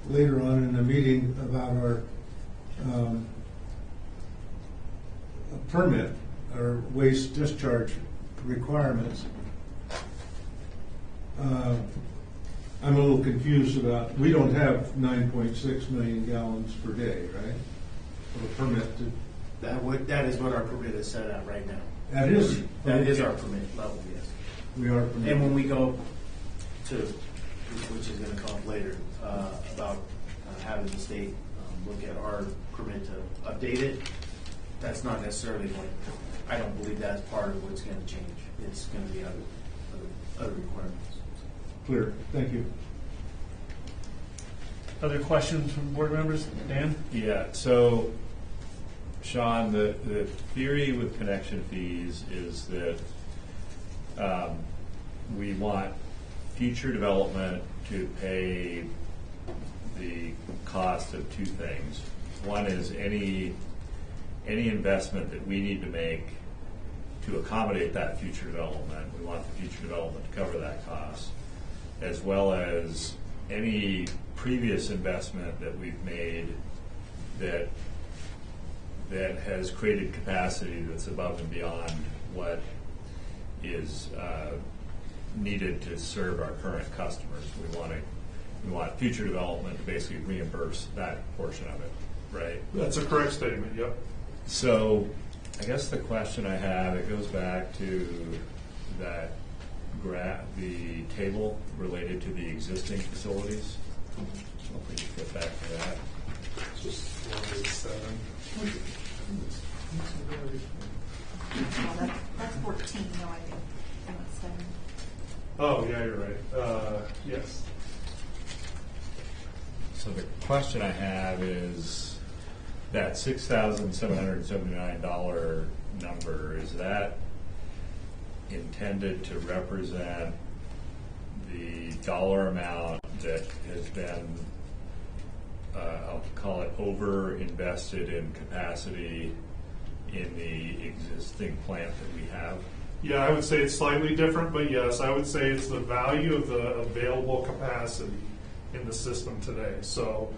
later on in the meeting about our permit, our waste discharge requirements. I'm a little confused about, we don't have 9.6 million gallons per day, right? Of a permit to. That is what our permit is set at right now. That is our permit level, yes. We are permitted. And when we go to, which is going to come up later, about having the state look at our permit to update it, that's not necessarily I don't believe that's part of what's going to change. It's going to be other requirements. Clear. Thank you. Other questions from board members? Dan? Yeah, so Sean, the theory with connection fees is that we want future development to pay the cost of two things. One is any investment that we need to make to accommodate that future development. We want the future development to cover that cost, as well as any previous investment that we've made that has created capacity that's above and beyond what is needed to serve our current customers. We want future development to basically reimburse that portion of it, right? That's a correct statement, yep. So I guess the question I have, it goes back to that the table related to the existing facilities. So if we just get back to that. Just 187. Oh, that's 14, no, I think. I'm at 7. Oh, yeah, you're right. Yes. So the question I have is that $6,779 number, is that intended to represent the dollar amount that has been, I'll call it, over invested in capacity in the existing plant that we have? Yeah, I would say it's slightly different, but yes, I would say it's the value of the available capacity in the system today. So,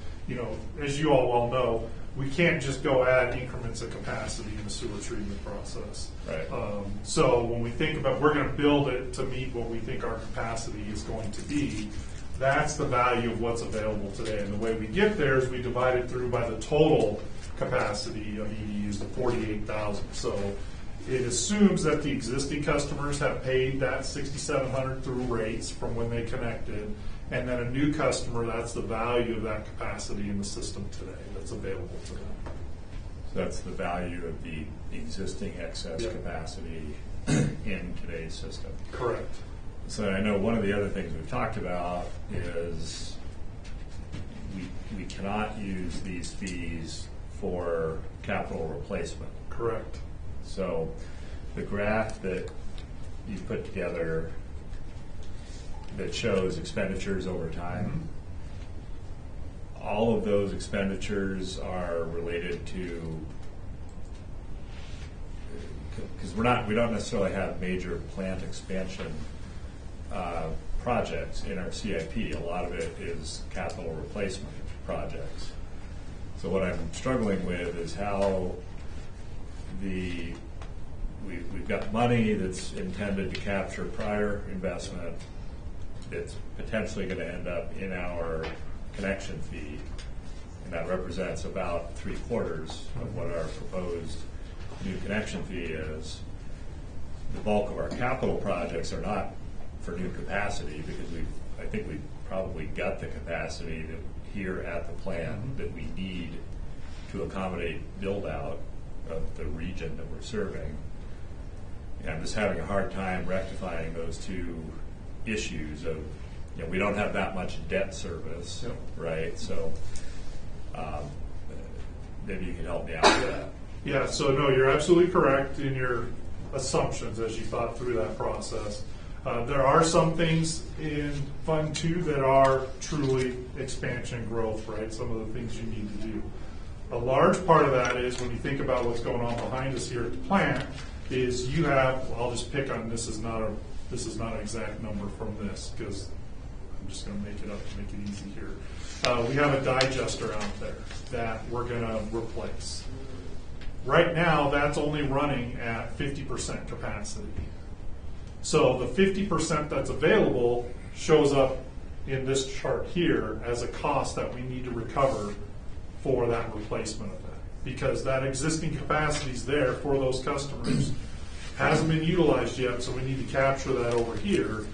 as you all well know, we can't just go add increments of capacity in the sewer treatment process. Right. So when we think about, we're going to build it to meet what we think our capacity is going to be, that's the value of what's available today. And the way we get there is we divide it through by the total capacity of EDUs, the 48,000. So it assumes that the existing customers have paid that $6,700 through rates from when they connected, and then a new customer, that's the value of that capacity in the system today that's available to them. So that's the value of the existing excess Yep. capacity in today's system. Correct. So I know one of the other things we've talked about is we cannot use these fees for capital replacement. Correct. So the graph that you put together that shows expenditures over time, all of those expenditures are related to, because we don't necessarily have major plant expansion projects in our CIP. A lot of it is capital replacement projects. So what I'm struggling with is how we've got money that's intended to capture prior investment that's potentially going to end up in our connection fee, and that represents about 3/4 of what our proposed new connection fee is. The bulk of our capital projects are not for new capacity because I think we've probably got the capacity that here at the plant that we need to accommodate build out of the region that we're serving. And I'm just having a hard time rectifying those two issues of, we don't have that much debt service, Yep. right? So maybe you can help me out with that. Yeah, so no, you're absolutely correct in your assumptions as you thought through that process. There are some things in Fund 2 that are truly expansion growth, right? Some of the things you need to do. A large part of that is when you think about what's going on behind us here at the plant, is you have, I'll just pick on, this is not an exact number from this, because I'm just going to make it up to make it easy here. We have a digester out there that we're going to replace. Right now, that's only running at 50% capacity. So the 50% that's available shows up in this chart here as a cost that we need to recover for that replacement of that. Because that existing capacity is there for those customers. Hasn't been utilized yet, so we need to capture that over here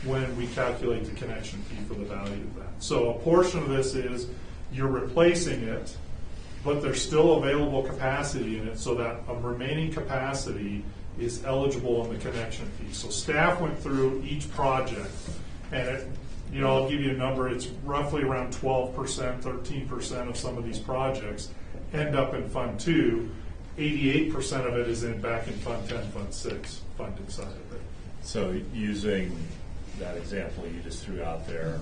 when we calculate the connection fee for the value of that. So a portion of this is you're replacing it, but there's still available capacity in it, so that a remaining capacity is eligible in the connection fee. So staff went through each project, and I'll give you a number, it's roughly around 12%, 13% of some of these projects end up in Fund 2. 88% of it is back in Fund 10, Fund 6, funded side of it. So using that example you just threw out there,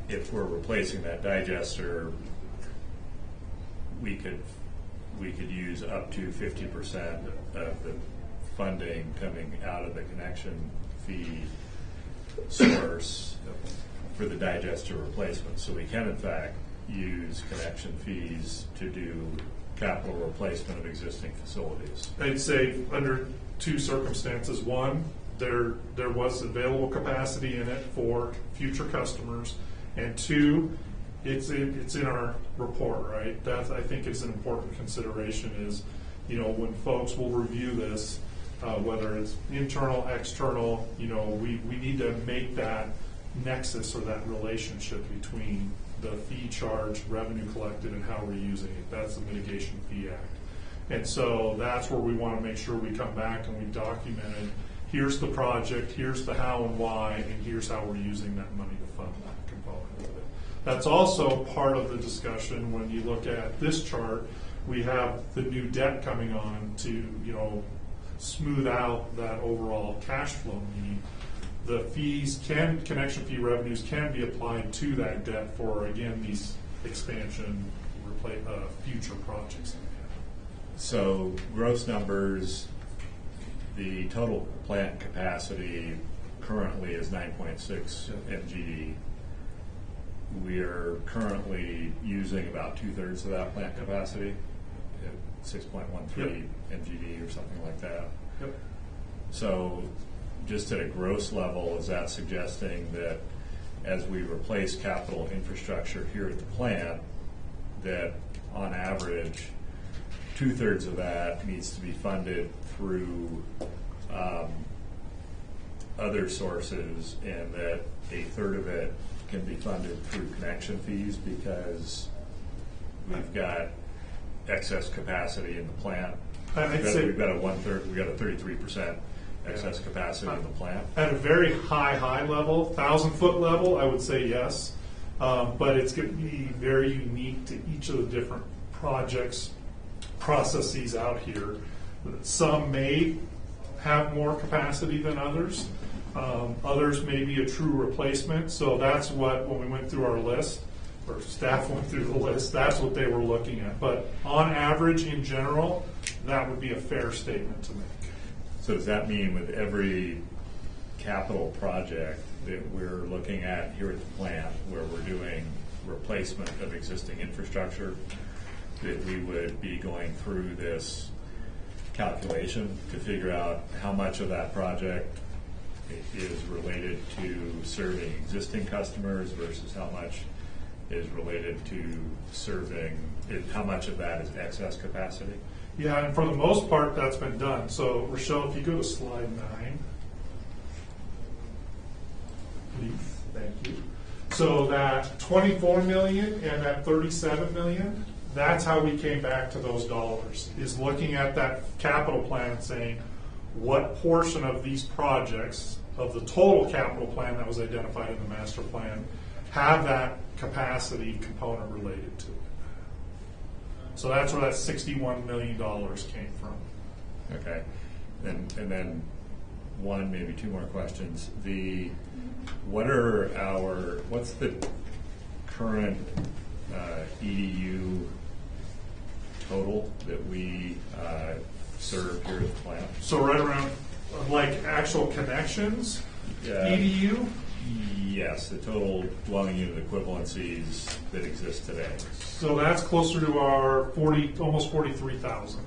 if we're replacing that digester, we could use up to 50% of the funding coming out of the connection fee source for the digester replacement. So we can in fact use connection fees to do capital replacement of existing facilities. I'd say under two circumstances. One, there was available capacity in it for future customers, and two, it's in our report, right? That I think is an important consideration. Is, you know, when folks will review this, whether it's internal, external, you know, we need to make that nexus or that relationship between the fee charge, revenue collected, and how we're using it. That's the Mitigation Fee Act. And so that's where we want to make sure we come back and we documented, here's the project, here's the how and why, and here's how we're using that money to fund that component of it. That's also part of the discussion when you look at this chart. We have the new debt coming on to, you know, smooth out that overall cash flow need. The fees connection fee revenues can be applied to that debt for, again, these expansion, future projects. So gross numbers, the total plant capacity currently is 9.6 MGD. We are currently using about 2/3 of that plant capacity, at 6.13 MGD or something like that. Yep. So just at a gross level, is that suggesting that as we replace capital infrastructure here at the plant, that on average, 2/3 of that needs to be funded through other sources, and that 1/3 of it can be funded through connection fees because we've got excess capacity in the plant? We've got a 1/3, we've got a 33% excess capacity in the plant. At a very high level, 1,000-foot level, I would say yes, but it's going to be very unique to each of the different projects, processes out here. Some may have more capacity than others. Others may be a true replacement. So that's what, when we went through our list, or staff went through the list, that's what they were looking at. But on average, in general, that would be a fair statement to make. So does that mean with every capital project that we're looking at here at the plant, where we're doing replacement of existing infrastructure, that we would be going through this calculation to figure out how much of that project is related to serving existing customers versus how much is related to serving, how much of that is excess capacity? Yeah, and for the most part, that's been done. So, Rochelle, if you go to slide 9, please, thank you. So that 24 million and that 37 million, that's how we came back to those dollars, is looking at that capital plan and saying, what portion of these projects, of the total capital plan that was identified in the master plan, have that capacity component related to it. So that's where that $61 million came from. Okay, and then one, maybe two more questions. What's the current EDU total that we serve here at the plant? So right around, like actual connections, EDU? Yes, the total dwelling unit equivalencies that exist today. So that's closer to our almost 43,000.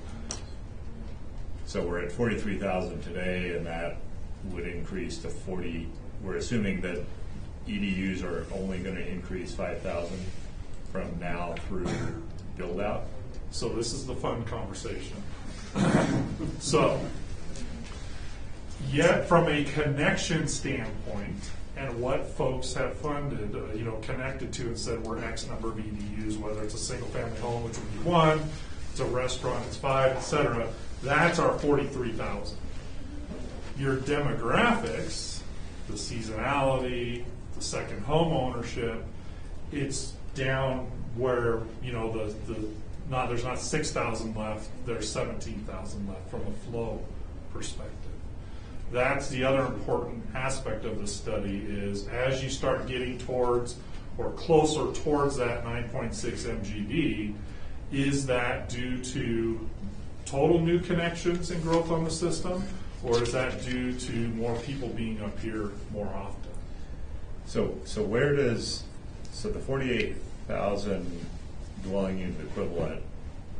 So we're at 43,000 today, and that would increase to 40. We're assuming that EDUs are only going to increase 5,000 from now through build out. So this is the fun conversation. So, yet from a connection standpoint, and what folks have funded, connected to and said we're X number of EDUs, whether it's a single family home, which would be 1, it's a restaurant, it's 5, etc. That's our 43,000. Your demographics, the seasonality, the second home ownership, it's down where there's not 6,000 left, there's 17,000 left from a flow perspective. That's the other important aspect of the study, is as you start getting towards or closer towards that 9.6 MGD, is that due to total new connections and growth on the system, or is that due to more people being up here more often? So the 48,000 dwelling unit equivalent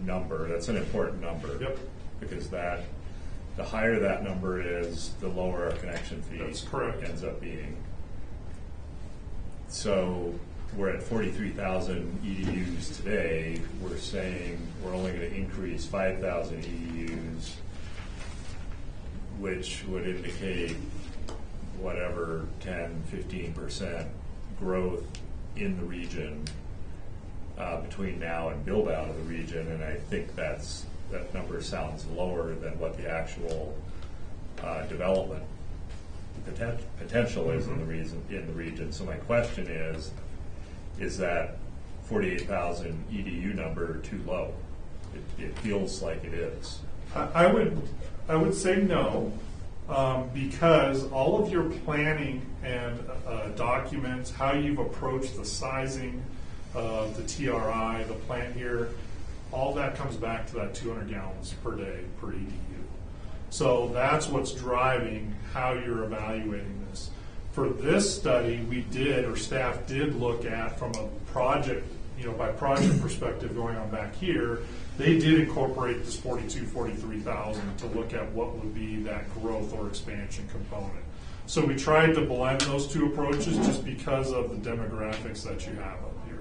number, that's an important number. Yep. Because that the higher that number is, the lower our connection fee That's correct. ends up being. So we're at 43,000 EDUs today. We're saying we're only going to increase 5,000 EDUs, which would indicate whatever 10, 15% growth in the region between now and build out of the region. And I think that number sounds lower than what the actual development potential is in the region. So my question is that 48,000 EDU number too low? It feels like it is. I would say no, because all of your planning and documents, how you've approached the sizing of the TRI, the plant here, all that comes back to that 200 gallons per day per EDU. So that's what's driving how you're evaluating this. For this study, we did, or staff did look at from a project, by project perspective going on back here, they did incorporate this 43,000 to look at what would be that growth or expansion component. So we tried to blend those two approaches just because of the demographics that you have up here.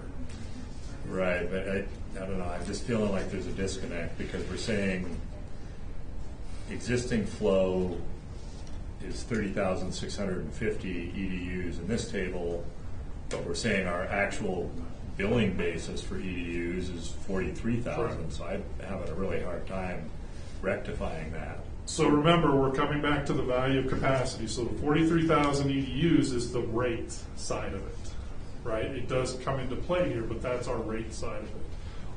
Right, but I don't know, I'm just feeling like there's a disconnect because we're saying existing flow is 30,650 EDUs in this table, but we're saying our actual billing basis for EDUs is 43,000. So I'm having a really hard time rectifying that. So remember, we're coming back to the value of capacity. So the 43,000 EDUs is the rate side of it, right? It does come into play here, but that's our rate side of it.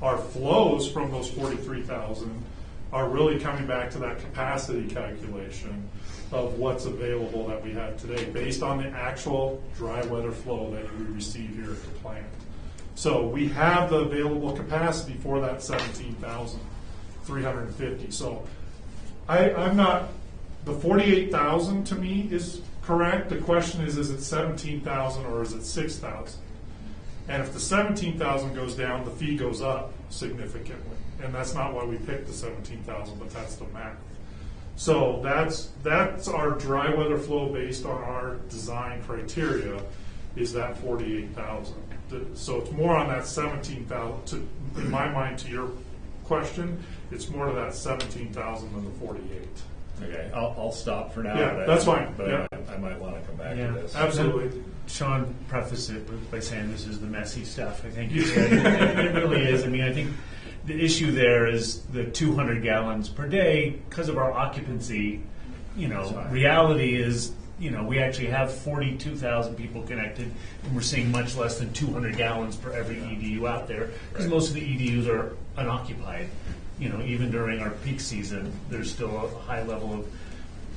Our flows from those 43,000 are really coming back to that capacity calculation of what's available that we have today based on the actual dry weather flow that you receive here at the plant. So we have the available capacity for that 17,350. So I'm not, the 48,000 to me is correct. The question is it 17,000 or is it 6,000? And if the 17,000 goes down, the fee goes up significantly. And that's not why we picked the 17,000, but that's the math. So that's our dry weather flow based on our design criteria is that 48,000. So it's more on that 17,000. In my mind, to your question, it's more to that 17,000 than the 48. Okay, I'll stop for now. Yeah, that's fine. But Yeah. I might want to come back Yeah, to this. Absolutely. Sean prefaced it by saying this is the messy stuff. I think you said it really is. I mean, I think the issue there is the 200 gallons per day because of our occupancy. Reality is, we actually have 42,000 people connected, and we're seeing much less than 200 gallons per every EDU out there because most of the EDUs are unoccupied. Even during our peak season, there's still a high level of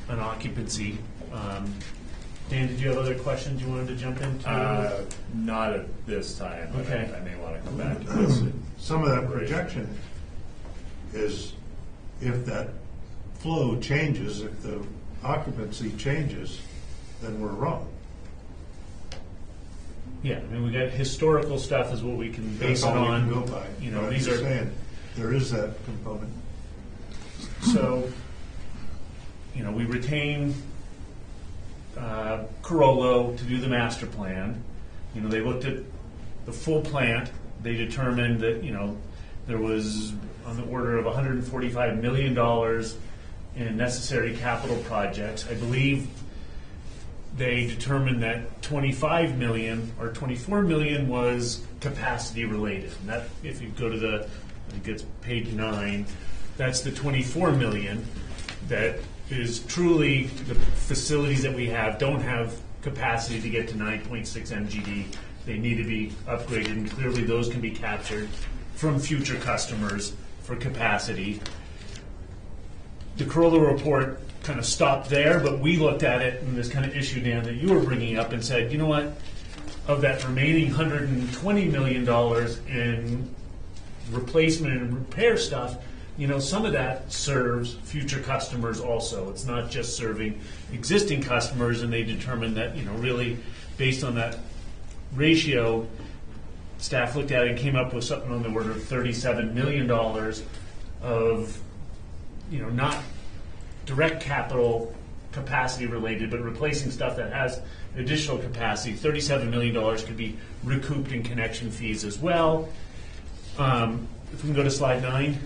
unoccupancy. Dan, did you have other questions you wanted to jump into? Not at this time, but Okay. I may want to come back to this. Some of that projection is if that flow changes, if the occupancy changes, then we're wrong. Yeah, I mean, we got historical stuff is what we can base That's it all we on. can go by. You know, But I'm these just are saying, there is that component. so. We retain Carollo to do the master plan. They looked at the full plant. They determined that there was on the order of $145 million in necessary capital projects. I believe they determined that 25 million or 24 million was capacity related. And that, if you go to I think it's page 9, that's the 24 million that is truly the facilities that we have don't have capacity to get to 9.6 MGD. They need to be upgraded, and clearly those can be captured from future customers for capacity. The Carollo report kind of stopped there, but we looked at it in this kind of issue, Dan, that you were bringing up and said, you know what, of that remaining $120 million in replacement and repair stuff, some of that serves future customers also. It's not just serving existing customers, and they determined that, really based on that ratio, staff looked at it and came up with something on the order of $37 million of, not direct capital capacity related, but replacing stuff that has additional capacity. $37 million could be recouped in connection fees as well. If we can go to slide 9.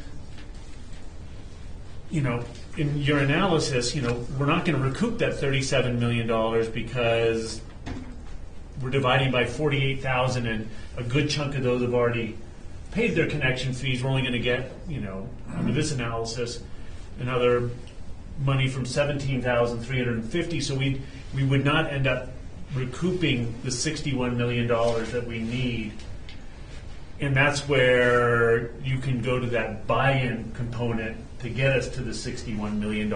In your analysis, we're not going to recoup that $37 million because we're dividing by 48,000, and a good chunk of those have already paid their connection fees. We're only going to get, under this analysis, another money from 17,350. So we would not end up recouping the $61 million that we need. And that's where you can go to that buy-in component to get us to the $61 million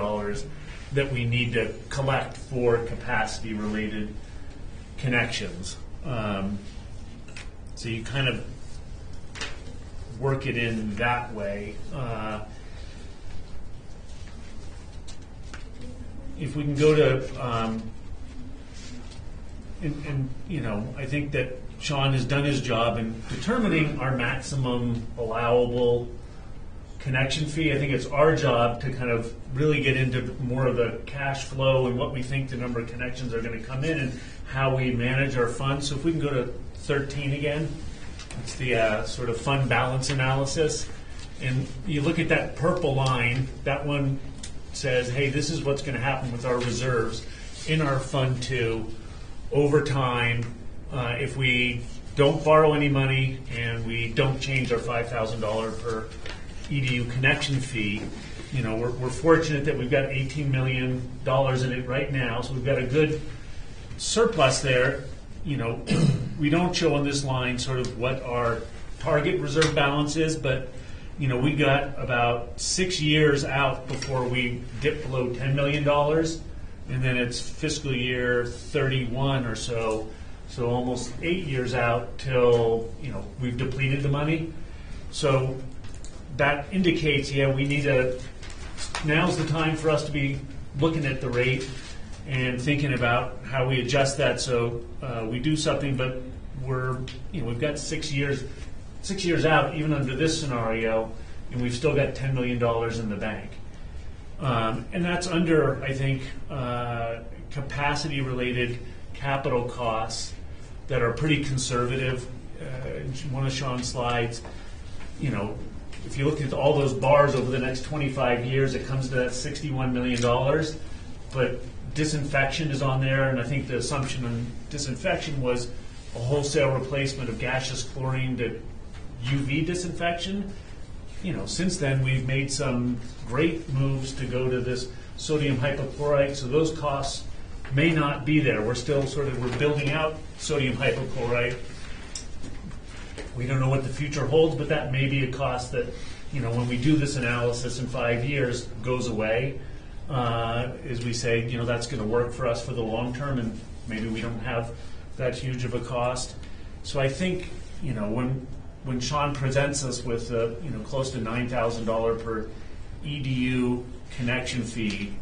that we need to collect for capacity-related connections. So you kind of work it in that way. If we can go to, I think that Sean has done his job in determining our maximum allowable connection fee. I think it's our job to kind of really get into more of the cash flow and what we think the number of connections are going to come in and how we manage our funds. So if we can go to 13 again, it's the sort of fund balance analysis. And you look at that purple line, that one says, hey, this is what's going to happen with our reserves in our Fund 2 over time if we don't borrow any money and we don't change our $5,000 per EDU connection fee. We're fortunate that we've got $18 million in it right now, so we've got a good surplus there. We don't show on this line sort of what our target reserve balance is, but we got about 6 years out before we dip below $10 million, and then it's fiscal year 31 or so. So almost 8 years out till we've depleted the money. So that indicates, we need now's the time for us to be looking at the rate and thinking about how we adjust that. So we do something, but we've got 6 years out, even under this scenario, and we've still got $10 million in the bank. And that's under, I think, capacity-related capital costs that are pretty conservative. One of Sean's slides, if you look at all those bars over the next 25 years, it comes to that $61 million. But disinfection is on there, and I think the assumption on disinfection was a wholesale replacement of gaseous chlorine to UV disinfection. Since then we've made some great moves to go to this sodium hypochlorite, so those costs may not be there. We're still we're building out sodium hypochlorite. We don't know what the future holds, but that may be a cost that, when we do this analysis in 5 years, goes away. As we say, that's going to work for us for the long term, and maybe we don't have that huge of a cost. So I think, when Sean presents us with close to $9,000 per EDU connection fee,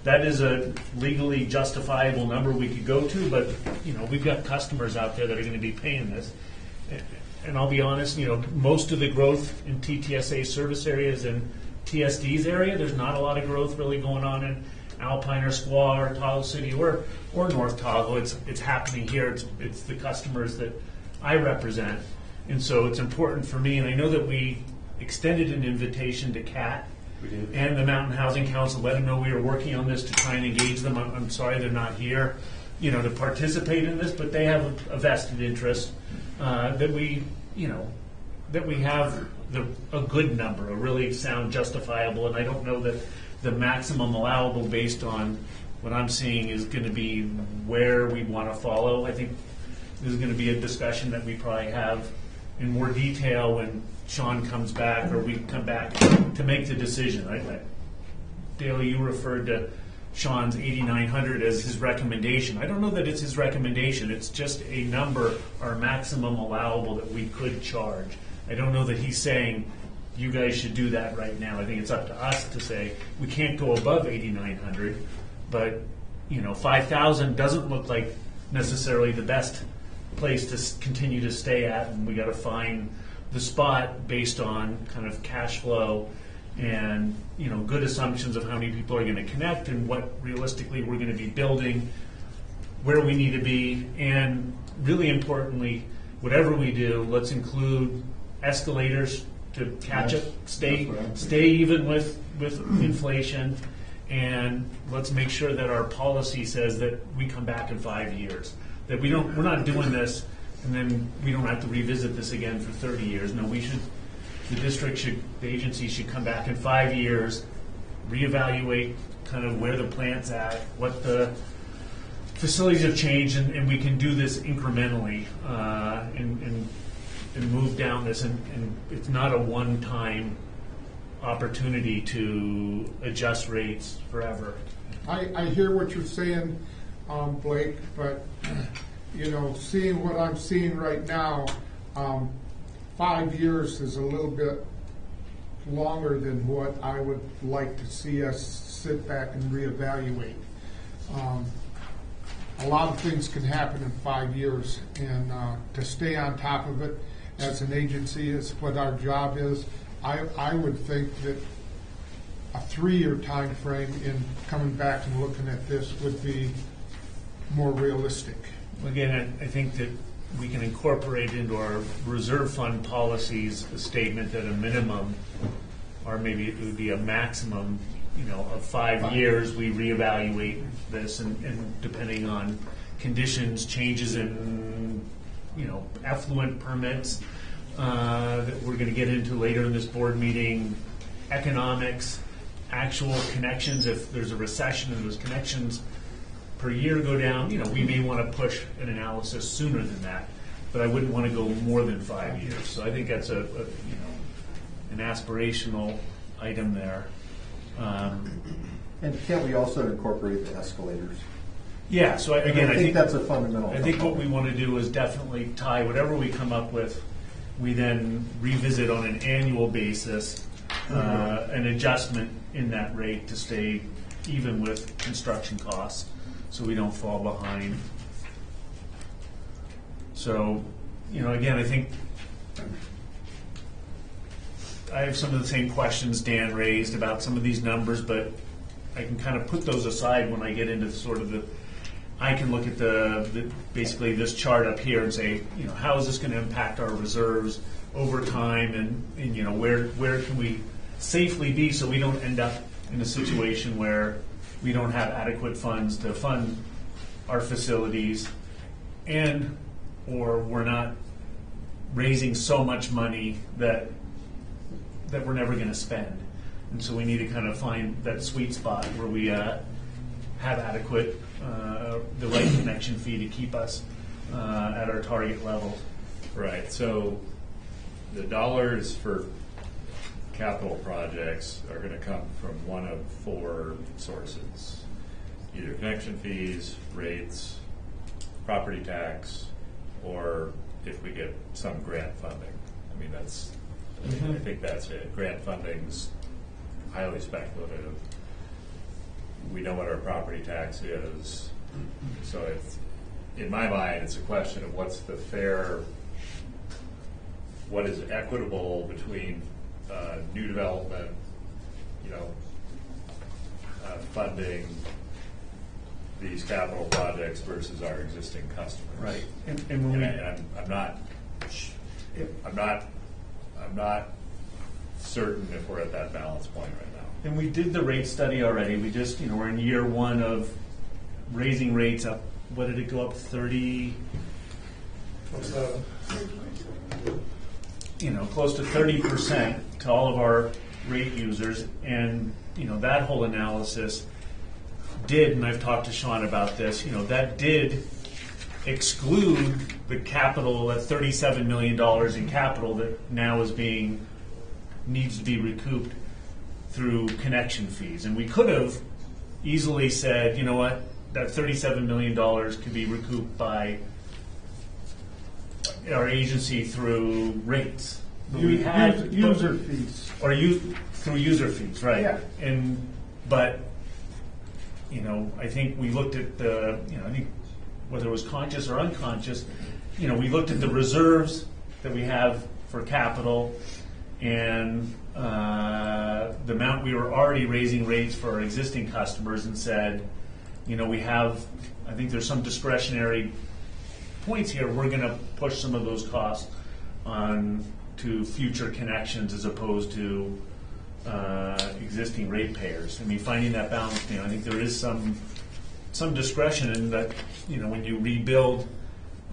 that is a legally justifiable number we could go to, but we've got customers out there that are going to be paying this. And I'll be honest, most of the growth in TTSA service areas and TSD's area, there's not a lot of growth really going on in Alpine or Squaw or Tahoe City or North Tahoe. It's happening here. It's the customers that I represent. And so it's important for me, and I know that we extended an invitation to CAT and the Mountain Housing Council, let them know we were working on this to try and engage them. I'm sorry they're not here, to participate in this, but they have a vested interest that we have a good number, a really sound, justifiable, and I don't know that the maximum allowable based on what I'm seeing is going to be where we want to follow. I think this is going to be a discussion that we probably have in more detail when Sean comes back or we come back to make the decision. Dale, you referred to Sean's 8,900 as his recommendation. I don't know that it's his recommendation. It's just a number, our maximum allowable that we could charge. I don't know that he's saying you guys should do that right now. I think it's up to us to say we can't go above 8,900, but 5,000 doesn't look like necessarily the best place to continue to stay at, and we got to find the spot based on kind of cash flow and, you know, good assumptions of how many people are gonna connect and what realistically we're gonna be building, where we need to be, and really importantly, whatever we do, let's include escalators to catch up, stay even with inflation, and let's make sure that our policy says that we come back in 5 years. That we're not doing this and then we don't have to revisit this again for 30 years. No, the agency should come back in 5 years, reevaluate kind of where the plant's at, what the facilities have changed, and we can do this incrementally and move down this. And it's not a one-time opportunity to adjust rates forever. I hear what you're saying, Blake, but, you know, seeing what I'm seeing right now, 5 years is a little bit longer than what I would like to see us sit back and reevaluate. A lot of things can happen in 5 years, and to stay on top of it as an agency is what our job is. I would think that a 3-year time frame in coming back and looking at this would be more realistic. Again, I think that we can incorporate into our reserve fund policies a statement that a minimum, or maybe it would be a maximum, you know, of 5 years, we reevaluate this, and depending on conditions, changes in, you know, effluent permits that we're going to get into later in this board meeting, economics, actual connections. If there's a recession and those connections per year go down, you know, we may want to push an analysis sooner than that, but I wouldn't want to go more than 5 years. So I think that's an aspirational item there. And can't we also incorporate the escalators? Yeah, so I think that's a fundamental. I think what we want to do is definitely tie whatever we come up with, we then revisit on an annual basis, an adjustment in that rate to stay even with construction costs, so we don't fall behind. So, you know, again, I think I have some of the same questions Dan raised about some of these numbers, but I can kind of put those aside when I get into sort of I can look at basically this chart up here and say, you know, how is this going to impact our reserves over time, and you know, where can we safely be so we don't end up in a situation where we don't have adequate funds to fund our facilities, and or we're not raising so much money that we're never going to spend. And so we need to kind of find that sweet spot where we have adequate, the right connection fee to keep us at our target level. Right, so the dollars for capital projects are going to come from one of 4 sources. Either connection fees, rates, property tax, or if we get some grant funding. I mean, I think that's it. Grant funding's highly speculative. We know what our property tax is. So it's, in my mind, it's a question of what is equitable between new development, you know, funding these capital projects versus our existing customers. Right. And when I'm not certain if we're at that balance point right now. And we did the rate study already. We just, you know, we're in year 1 of raising rates up. What did it go up? 30? What's that? You know, close to 30% to all of our rate users. And, you know, that whole analysis did, and I've talked to Sean about this, you know, that did exclude the capital, that $37 million in capital that now needs to be recouped through connection fees. And we could have easily said, you know what, that $37 million could be recouped by our agency through rates. But we had user fees. Or through user fees, right? Yeah. But you know, I think we looked at I think whether it was conscious or unconscious, you know, we looked at the reserves that we have for capital, and the amount we were already raising rates for our existing customers, and said, we have, I think there's some discretionary points here. We're going to push some of those costs on to future connections as opposed to existing ratepayers. Finding that balance, I think there is some discretion in that, when you rebuild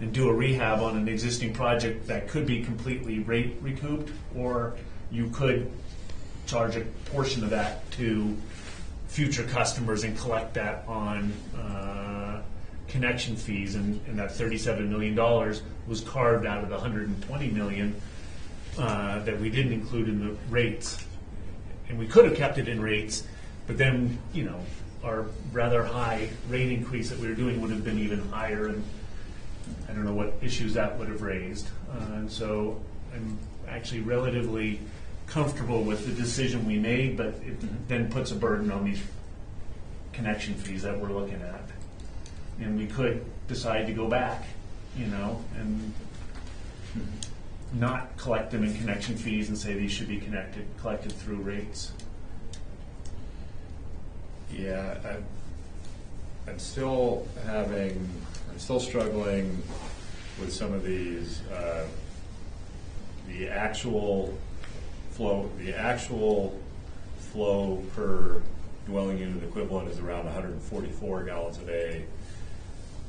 and do a rehab on an existing project, that could be completely rate recouped, or you could charge a portion of that to future customers and collect that on connection fees, and that $37 million was carved out of the $120 million that we didn't include in the rates. And we could have kept it in rates, but then, our rather high rate increase that we were doing would have been even higher, and I don't know what issues that would have raised. And so I'm actually relatively comfortable with the decision we made, but it then puts a burden on these connection fees that we're looking at. And we could decide to go back, and not collect them in connection fees and say these should be collected through rates. Yeah, I'm still struggling with some of these. The actual flow per dwelling unit equivalent is around 144 gallons a day,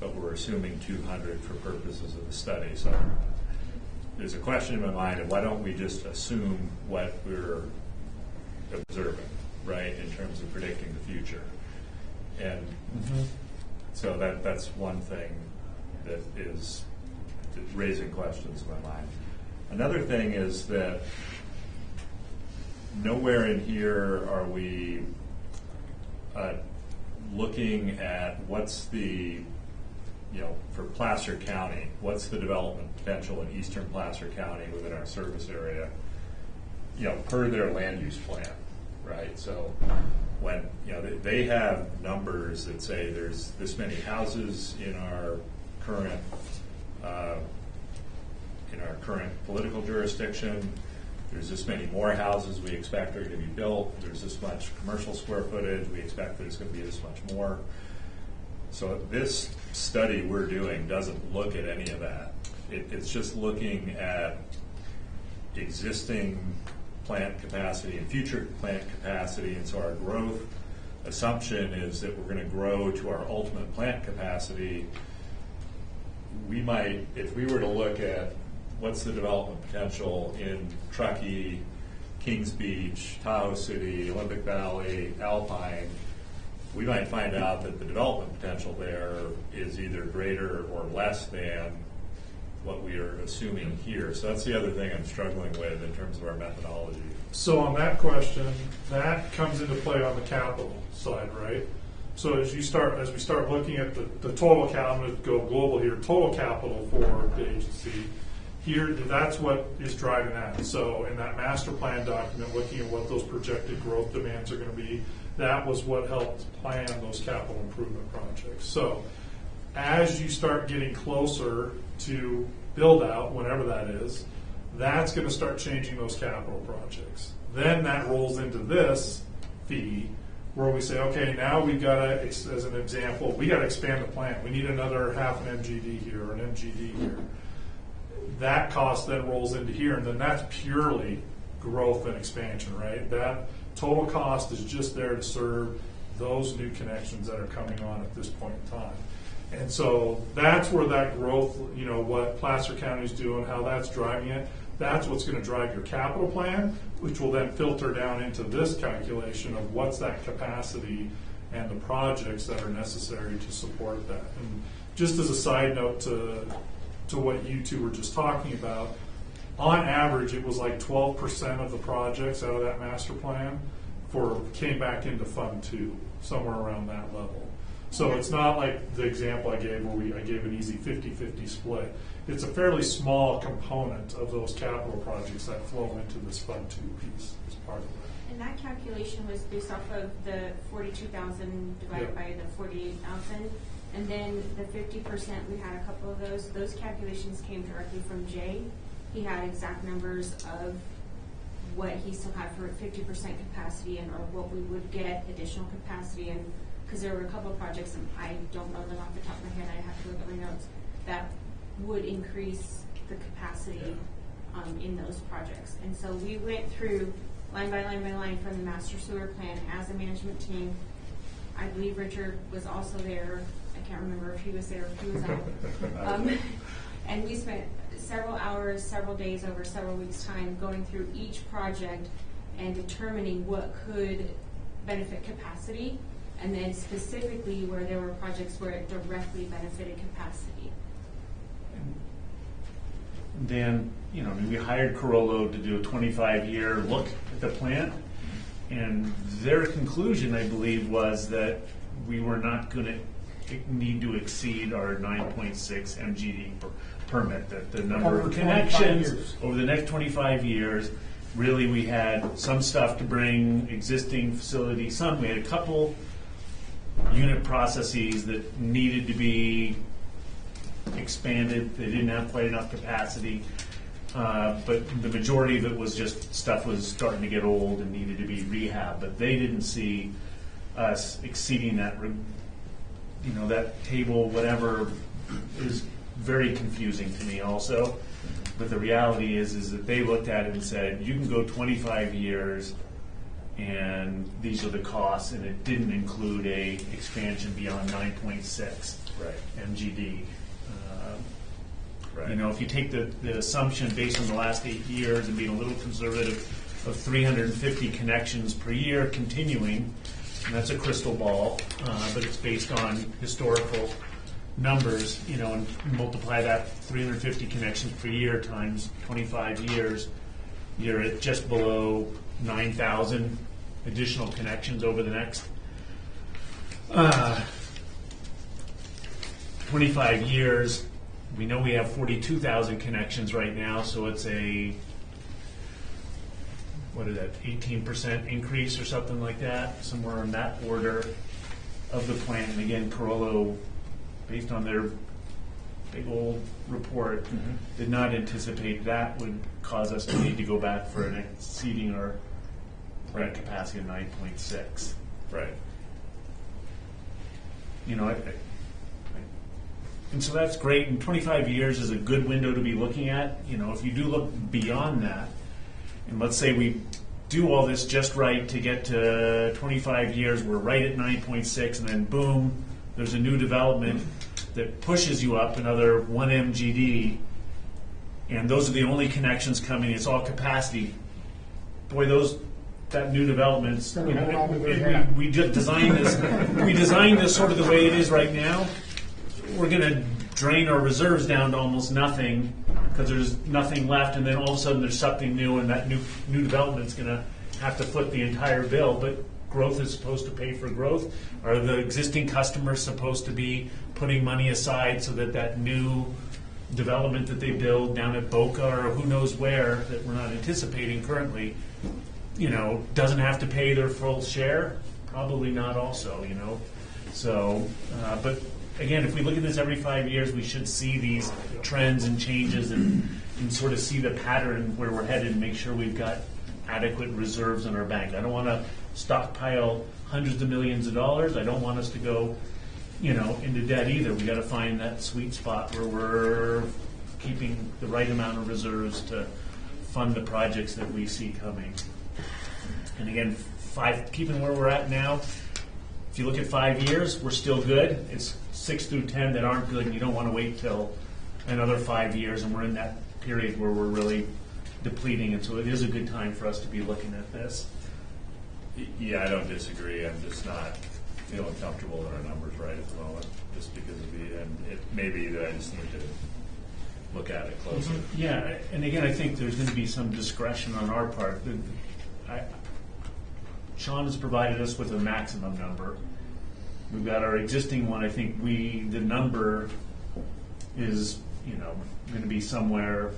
but we're assuming 200 for purposes of the study. So there's a question in my mind of why don't we just assume what we're observing, right, in terms of predicting the future. And so that's one thing that is raising questions in my mind. Another thing is that nowhere in here are we looking at what's the, for Placer County, what's the development potential in eastern Placer County within our service area, per their land use plan, right? So when, they have numbers that say there's this many houses in our current political jurisdiction, there's this many more houses we expect are going to be built, there's this much commercial square footage, we expect there's going to be this much more. So this study we're doing doesn't look at any of that. It's just looking at existing plant capacity and future plant capacity, and so our growth assumption is that we're going to grow to our ultimate plant capacity. We might, if we were to look at what's the development potential in Truckee, Kings Beach, Tahoe City, Olympic Valley, Alpine, we might find out that the development potential there is either greater or less than what we are assuming here. So that's the other thing I'm struggling with in terms of our methodology. So on that question, that comes into play on the capital side, right? So as we start looking at the total capital, I'm going to go global here, total capital for the agency, here, that's what is driving that. So in that master plan document, looking at what those projected growth demands are going to be, that was what helped plan those capital improvement projects. So as you start getting closer to build out, whenever that is, that's going to start changing those capital projects. Then that rolls into this fee where we say, okay, now we've got to, as an example, we got to expand the plant. We need another half an MGD here or an MGD here. That cost then rolls into here, and then that's purely growth and expansion, right? That total cost is just there to serve those new connections that are coming on at this point in time. And so that's where that growth, what Placer County is doing, how that's driving it, that's what's going to drive your capital plan, which will then filter down into this calculation of what's that capacity and the projects that are necessary to support that. And just as a side note to what you two were just talking about, on average, it was like 12% of the projects out of that master plan came back into Fund 2, somewhere around that level. So it's not like the example I gave where I gave an easy 50-50 split. It's a fairly small component of those capital projects that flow into this Fund 2 piece as part of that. And that calculation was based off of the 42,000 divided by the 48,000. And then the 50%, we had a couple of those. Those calculations came directly from Jay. He had exact numbers of what he still had for 50% capacity and or what we would get additional capacity in, because there were a couple of projects, and I don't know them off the top of my head, I have to look at my notes, that would increase the capacity in those projects. And so we went through line by line by line from the master sewer plan as a management team. I believe Richard was also there. I can't remember if he was there, if he was out. And we spent several hours, several days, over several weeks' time going through each project and determining what could benefit capacity, and then specifically where there were projects where it directly benefited capacity. Dan, you know, I mean, we hired Carollo to do a 25-year look at the plant, and their conclusion, I believe, was that we were not going to need to exceed our 9.6 MGD permit, that the number Over of 25 connections years. over the next 25 years, really we had some stuff to bring, existing facilities, we had a couple unit processes that needed to be expanded. They didn't have quite enough capacity, but the majority of it was just stuff was starting to get old and needed to be rehabbed. But they didn't see us exceeding that, you know, that table, whatever, is very confusing to me also. But the reality is that they looked at it and said, you can go 25 years and these are the costs, and it didn't include a expansion beyond 9.6 MGD. Right. You know, if you take the assumption based on the last 8 years and being a little conservative of 350 connections per year continuing, and that's a crystal ball, but it's based on historical numbers, you know, and multiply that 350 connections per year times 25 years, you're at just below 9,000 additional connections over the next 25 years. We know we have 42,000 connections right now, so it's a, what is that, 18% increase or something like that, somewhere in that order of the plan. And again, Carollo, based on their big old report, did not anticipate that would cause us to need to go back for an exceeding our capacity of 9.6. Right. You know, and so that's great, and 25 years is a good window to be looking at. You know, if you do look beyond that, and let's say we do all this just right to get to 25 years, we're right at 9.6, and then boom, there's a new development that pushes you up another 1 MGD, and those are the only connections coming, it's all capacity. Boy, that new development's, you know, we just designed this sort of the way it is right now. We're going to drain our reserves down to almost nothing because there's nothing left, and then all of a sudden there's something new, and that new development's going to have to foot the entire bill. But growth is supposed to pay for growth. Are the existing customers supposed to be putting money aside so that that new development that they build down at Boca or who knows where that we're not anticipating currently, you know, doesn't have to pay their full share? Probably not also, you know. So, but again, if we look at this every 5 years, we should see these trends and changes and sort of see the pattern where we're headed and make sure we've got adequate reserves in our bank. I don't want to stockpile hundreds of millions of dollars. I don't want us to go, you know, into debt either. We got to find that sweet spot where we're keeping the right amount of reserves to fund the projects that we see coming. And again, keeping where we're at now, if you look at 5 years, we're still good. It's 6 through 10 that aren't good, and you don't want to wait till another 5 years, and we're in that period where we're really depleting, and so it is a good time for us to be looking at this. Yeah, I don't disagree. I'm just not feeling comfortable that our numbers right at the moment, just because of and it may be that I just need to look at it closer. Yeah, and again, I think there's going to be some discretion on our part. Sean has provided us with a maximum number. We've got our existing one. I think the number is, you know, going to be somewhere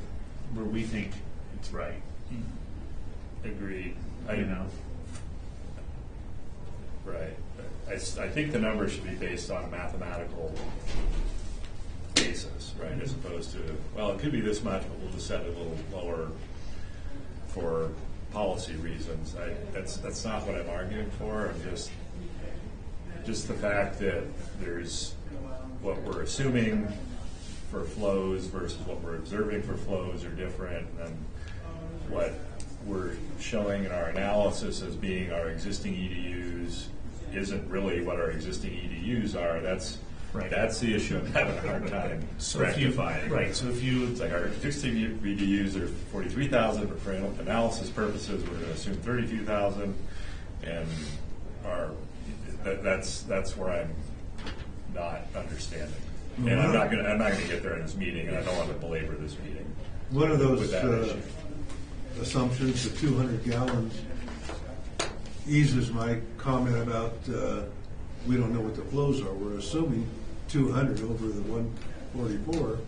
where we think it's right. Agreed. You know. Right. I think the number should be based on a mathematical basis, right? As opposed to, well, it could be this much, but we'll just set it a little lower for policy reasons. That's not what I'm arguing for. I'm just the fact that there's what we're assuming for flows versus what we're observing for flows are different, and what we're showing in our analysis as being our existing EDUs isn't really what our existing EDUs are. That's the issue I'm having a hard time rectifying. So if you It's like our existing EDUs are 43,000, but for analysis purposes, we're going to assume 32,000, and that's where I'm not understanding. And I'm not going to get there in this meeting, and I don't want to belabor this meeting. One of with those that issue. assumptions, the 200 gallons, eases my comment about we don't know what the flows are. We're assuming 200 over the 144.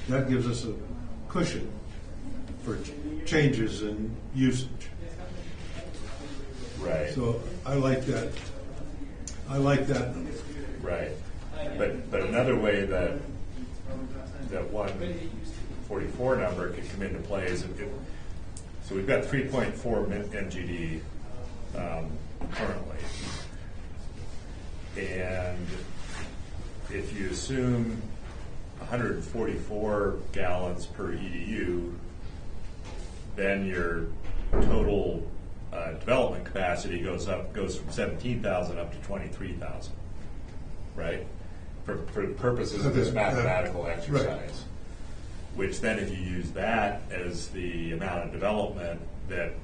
That gives us a cushion for changes in usage. Right. So I like that. I like that. Right. But another way that 144 number could come into play is so we've got 3.4 MGD currently, and if you assume 144 gallons per EDU, then your total development capacity goes from 17,000 up to 23,000, right? For the purposes of this mathematical exercise. Right. Which then, if you use that as the amount of development that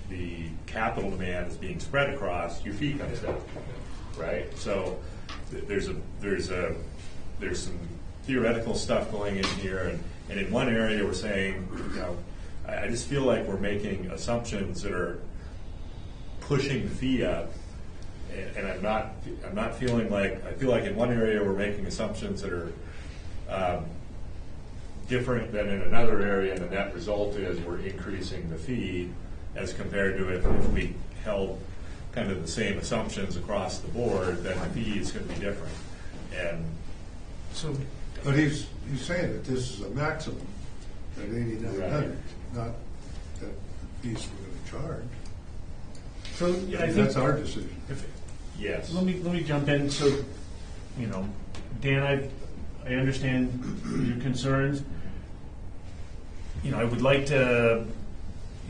the capital demand is being spread across, your fee comes down, right? So there's some theoretical stuff going in here, and in one area we're saying, I just feel like we're making assumptions that are pushing the fee up, and I'm not feeling like, I feel like in one area we're making assumptions that are different than in another area, and the net result is we're increasing the fee as compared to if we held kind of the same assumptions across the board, then the fee is going to be different. And so But he's saying that this is a maximum at 8,900, not that fees we're going to charge. So I think That's our decision. yes, Let me jump in. So, Dan, I understand your concerns. I would like to.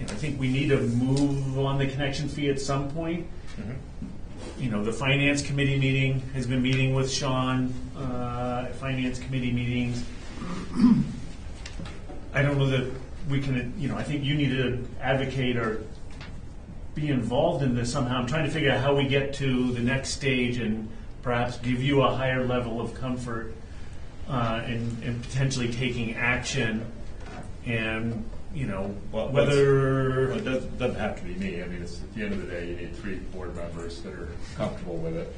I think we need to move on the connection fee at some point. Mm-hmm. The finance committee meeting has been meeting with Sean at finance committee meetings. I don't know that we can. I think you need to advocate or be involved in this somehow. I'm trying to figure out how we get to the next stage and perhaps give you a higher level of comfort in potentially taking action. And whether it doesn't have to be me. I mean, it's at the end of the day, you need 3 board members that are comfortable with it.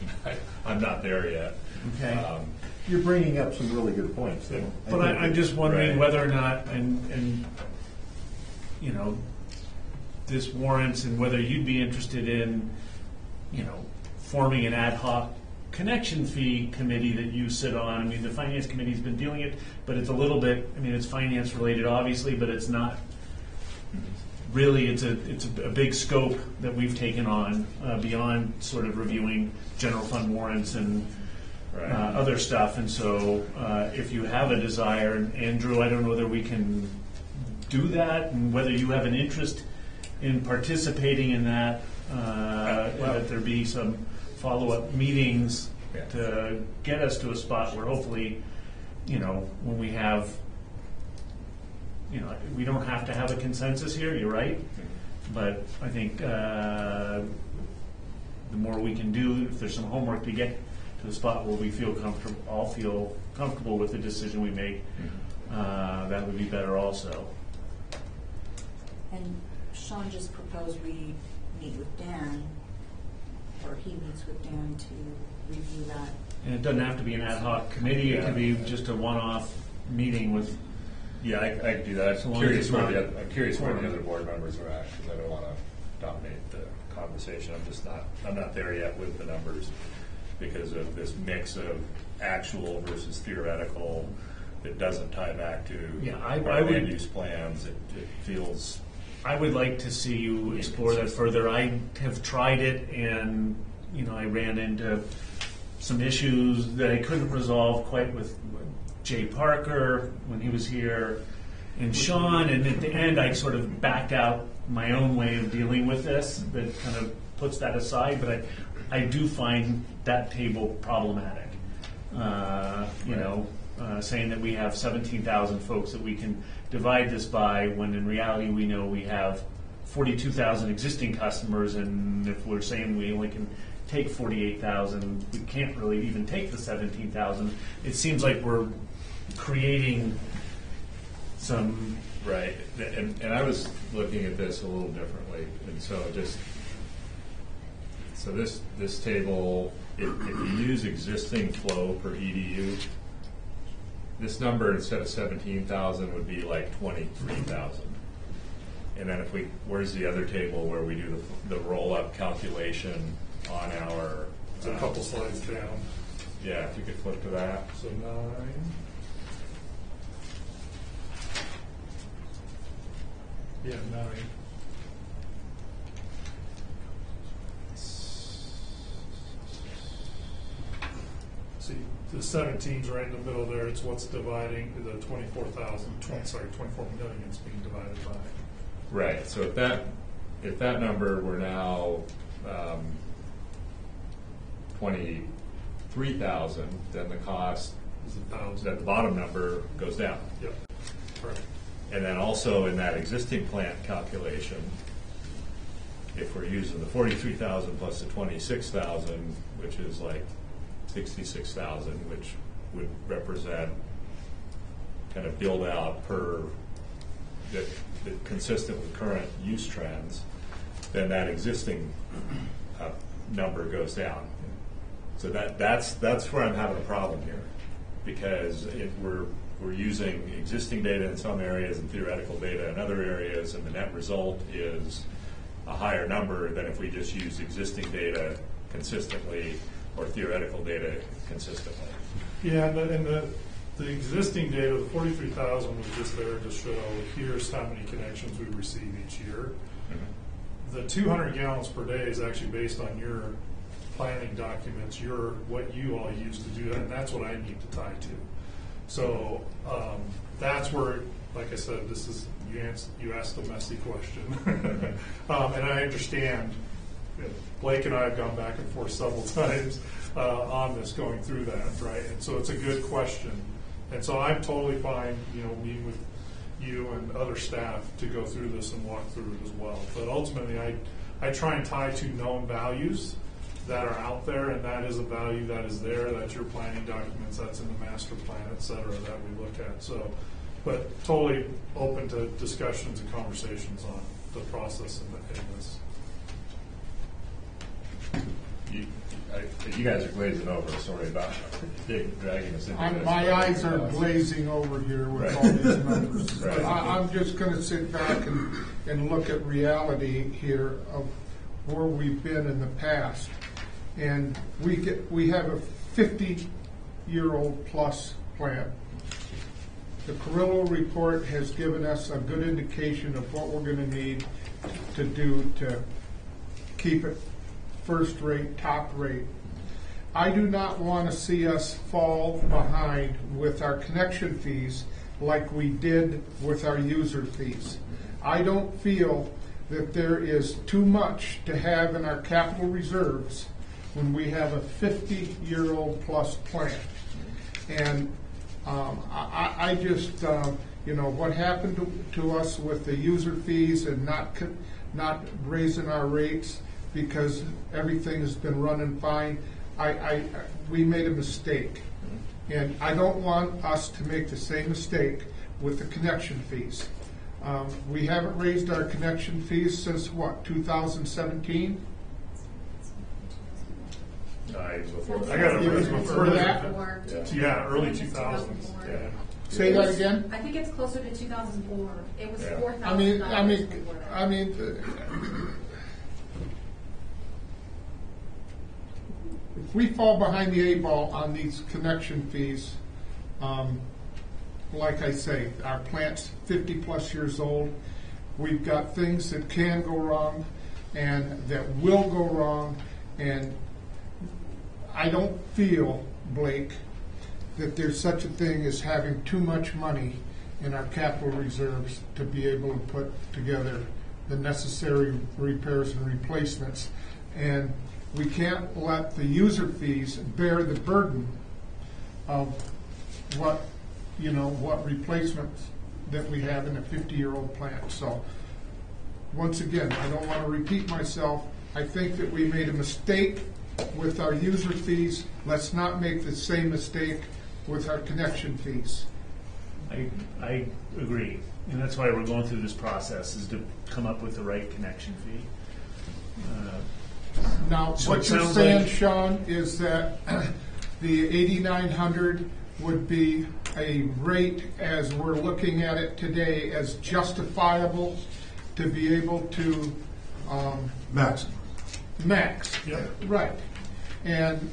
I'm not there yet. Okay. You're bringing up some really good points, though. But I'm just wondering Right. whether or not, and this warrants, and whether you'd be interested in, forming an ad hoc connection fee committee that you sit on. I mean, the finance committee's been dealing it, but it's a little bit. I mean, it's finance related, obviously, but it's not really. It's a big scope that we've taken on beyond sort of reviewing general fund warrants and. Other stuff, and so if you have a desire, and Andrew, I don't know whether we can do that, and whether you have an interest in participating in that, that there be some follow-up meetings to get us to a spot where hopefully, when we have, we don't have to have a consensus here, you're right, but I think the more we can do, if there's some homework to get to the spot where we feel comfortable, all feel comfortable with the decision we make, that would be better also. And Sean just proposed we meet with Dan, or he meets with Dan to review that. And it doesn't have to be an ad hoc committee, it could be just a one-off meeting with. Yeah, I can do that. So I'm long as it's not curious where the forum. other board members are at, because I don't want to dominate the conversation. I'm not there yet with the numbers because of this mix of actual versus theoretical that doesn't tie back to Yeah, I our would- land use plans. It feels I would like to see you explore that further. I have tried it, and I ran into some issues that I couldn't resolve quite with Jay Parker when he was here, and Sean. And at the end, I sort of backed out my own way of dealing with this. That kind of puts that aside. But I do find that table problematic. Saying that we have 17,000 folks that we can divide this by, when in reality we know we have 42,000 existing customers, and if we're saying we only can take 48,000, we can't really even take the 17,000. It seems like we're creating some... Right, and I was looking at this a little differently, and so this table, if you use existing flow per EDU, this number instead of 17,000 would be like 23,000. And then where's the other table where we do the roll-up calculation on our... It's a couple slides down. Yeah, if you could flip to that. So 9. Yeah, 9. See, the 17's right in the middle there. It's what's dividing the 24 million is being divided by. Right. So if that number were now 23,000, then the cost Is 1,000. at the bottom number goes down. Yep. Right. And then also in that existing plant calculation, if we're using the 43,000 plus the 26,000, which is like 66,000, which would represent kind of build out per that consistent with current use trends, then that existing number goes down. So that's where I'm having a problem here, because we're using existing data in some areas and theoretical data in other areas, and the net result is a higher number than if we just use existing data consistently or theoretical data consistently. Yeah, and the existing data, the 43,000 was just there to show here's how many connections we receive each year. Mm-hmm. The 200 gallons per day is actually based on your planning documents, what you all use to do that, and that's what I need to tie to. So that's where, like I said, this is you asked a messy question, and I understand. Blake and I have gone back and forth several times on this, going through that, right? And so it's a good question, and so I'm totally fine, meeting with you and other staff to go through this and walk through it as well. But ultimately, I try and tie to known values that are out there, and that is a value that is there. That's your planning documents. That's in the master plan, et cetera, that we look at. So, but totally open to discussions and conversations on the process in this. You guys are glazing over. Sorry about dragging us into this. My eyes are glazing over here with all these numbers. Right. I'm just going to sit back and look at reality here of where we've been in the past. And we have a 50-year-old plus plant. The Carrillo report has given us a good indication of what we're going to need to do to keep it first rate, top rate. I do not want to see us fall behind with our connection fees like we did with our user fees. I don't feel that there is too much to have in our capital reserves when we have a 50-year-old plus plant. And I just, what happened to us with the user fees and not raising our rates because everything has been running fine, we made a mistake. And I don't want us to make the same mistake with the connection fees. We haven't raised our connection fees since 2017? I got it before that. Yeah, early 2000s. Yeah. Say that again? I think it's closer to 2004. It was $4,000. I mean, if we fall behind the 8 ball on these connection fees, like I say, our plant's 50 plus years old. We've got things that can go wrong and that will go wrong, and I don't feel, Blake, that there's such a thing as having too much money in our capital reserves to be able to put together the necessary repairs and replacements. And we can't let the user fees bear the burden of what replacements that we have in a 50-year-old plant. So once again, I don't want to repeat myself. I think that we made a mistake with our user fees. Let's not make the same mistake with our connection fees. I agree, and that's why we're going through this process, is to come up with the right connection fee. Now, So what it you're sounds saying, like- Sean, is that the 8,900 would be a rate, as we're looking at it today, as justifiable to be able to Maximum. max. Yep. Right. And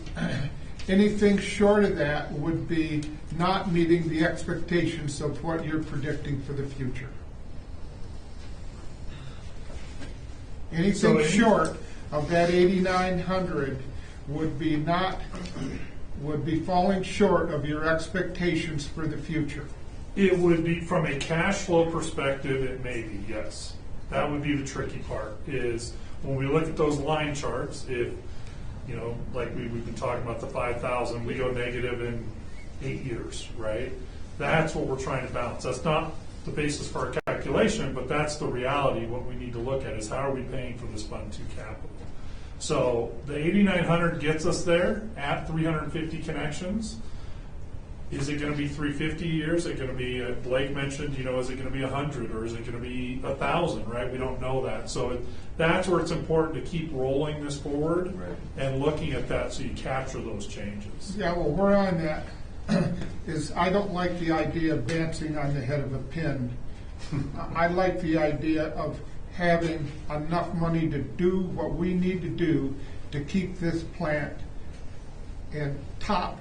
anything short of that would be not meeting the expectations of what you're predicting for the future. Anything short of that 8,900 would be falling short of your expectations for the future. It would be, from a cash flow perspective, it may be, yes. That would be the tricky part, is when we look at those line charts, if, like we've been talking about the 5,000, we go negative in 8 years, right? That's what we're trying to balance. That's not the basis for our calculation, but that's the reality. What we need to look at is how are we paying for this Fund 2 capital? So the 8,900 gets us there at 350 connections. Is it going to be 350 years? Is it going to be, Blake mentioned, is it going to be 100 or is it going to be 1,000, right? We don't know that. So that's where it's important to keep rolling this forward and looking at that so you capture those changes. Yeah, well, where I'm at is I don't like the idea of dancing on the head of a pin. I like the idea of having enough money to do what we need to do to keep this plant in top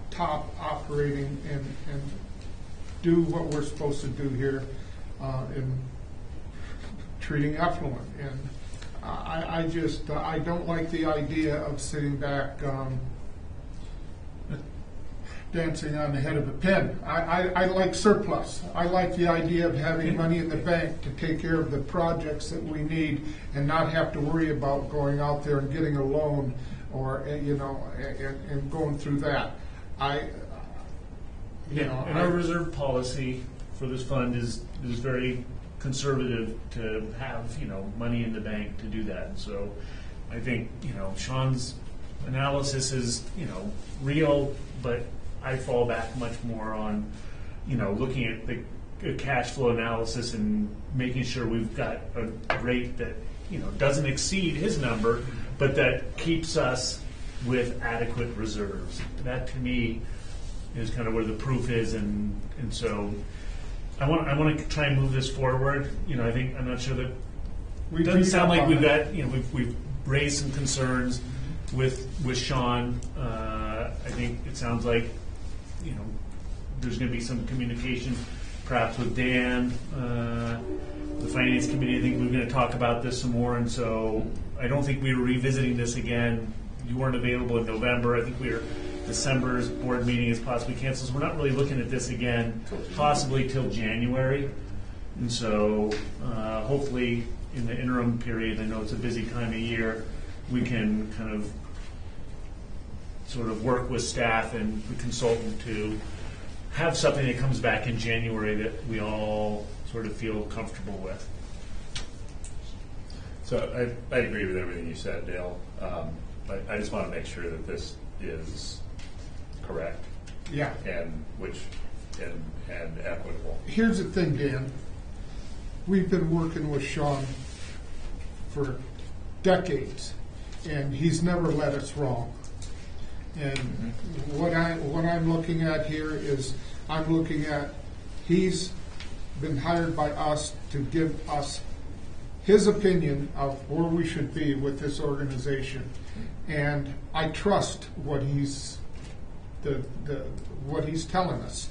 operating and do what we're supposed to do here in treating effluent. And I don't like the idea of sitting back dancing on the head of a pin. I like surplus. I like the idea of having money in the bank to take care of the projects that we need and not have to worry about going out there and getting a loan or, and going through that. And our reserve policy for this fund is very conservative to have, money in the bank to do that. So I think, Sean's analysis is, real, but I fall back much more on, looking at the cash flow analysis and making sure we've got a rate that, doesn't exceed his number, but that keeps us with adequate reserves. That to me is kind of where the proof is, and so I want to try and move this forward. I think, I'm not sure that it doesn't sound like we've got, we've raised some concerns with Sean. I think it sounds like, there's going to be some communication perhaps with Dan, the Finance Committee. I think we're going to talk about this some more, and so I don't think we were revisiting this again. You weren't available in November. I think December's board meeting is possibly canceled, so we're not really looking at this again, possibly till January. And so hopefully in the interim period, I know it's a busy time of year, we can kind of sort of work with staff and the consultant to have something that comes back in January that we all sort of feel comfortable with. So I agree with everything you said, Dale. I just want to make sure that this is correct. Yeah. And equitable. Here's the thing, Dan. We've been working with Sean for decades, and he's never led us wrong. And what I'm looking at here is I'm looking at he's been hired by us to give us his opinion of where we should be with this organization, and I trust what he's what he's telling us,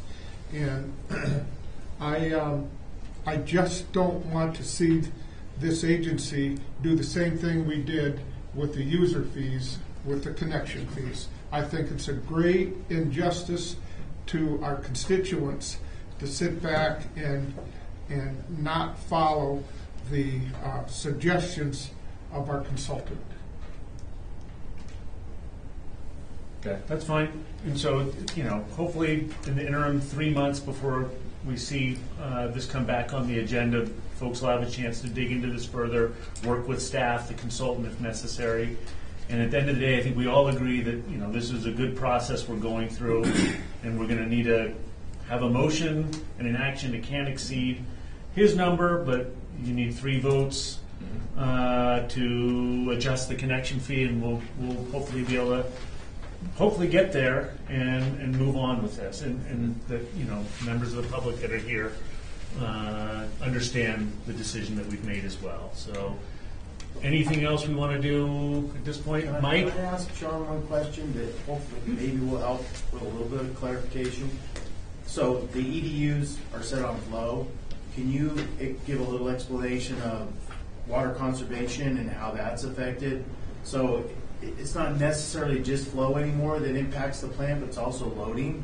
and I just don't want to see this agency do the same thing we did with the user fees, with the connection fees. I think it's a great injustice to our constituents to sit back and not follow the suggestions of our consultant. Okay, that's fine. And so, hopefully in the interim 3 months before we see this come back on the agenda, folks will have a chance to dig into this further, work with staff, the consultant if necessary. And at the end of the day, I think we all agree that, this is a good process we're going through, and we're going to need to have a motion and an action that can't exceed his number, but you need 3 votes to adjust the connection fee, and we'll hopefully be able to get there and move on with this, and the members of the public that are here understand the decision that we've made as well. So, anything else we want to do at this point, Mike? Can I ask Sean one question that hopefully maybe will help with a little bit of clarification? So the EDUs are set on flow. Can you give a little explanation of water conservation and how that's affected? So it's not necessarily just flow anymore that impacts the plant, but it's also loading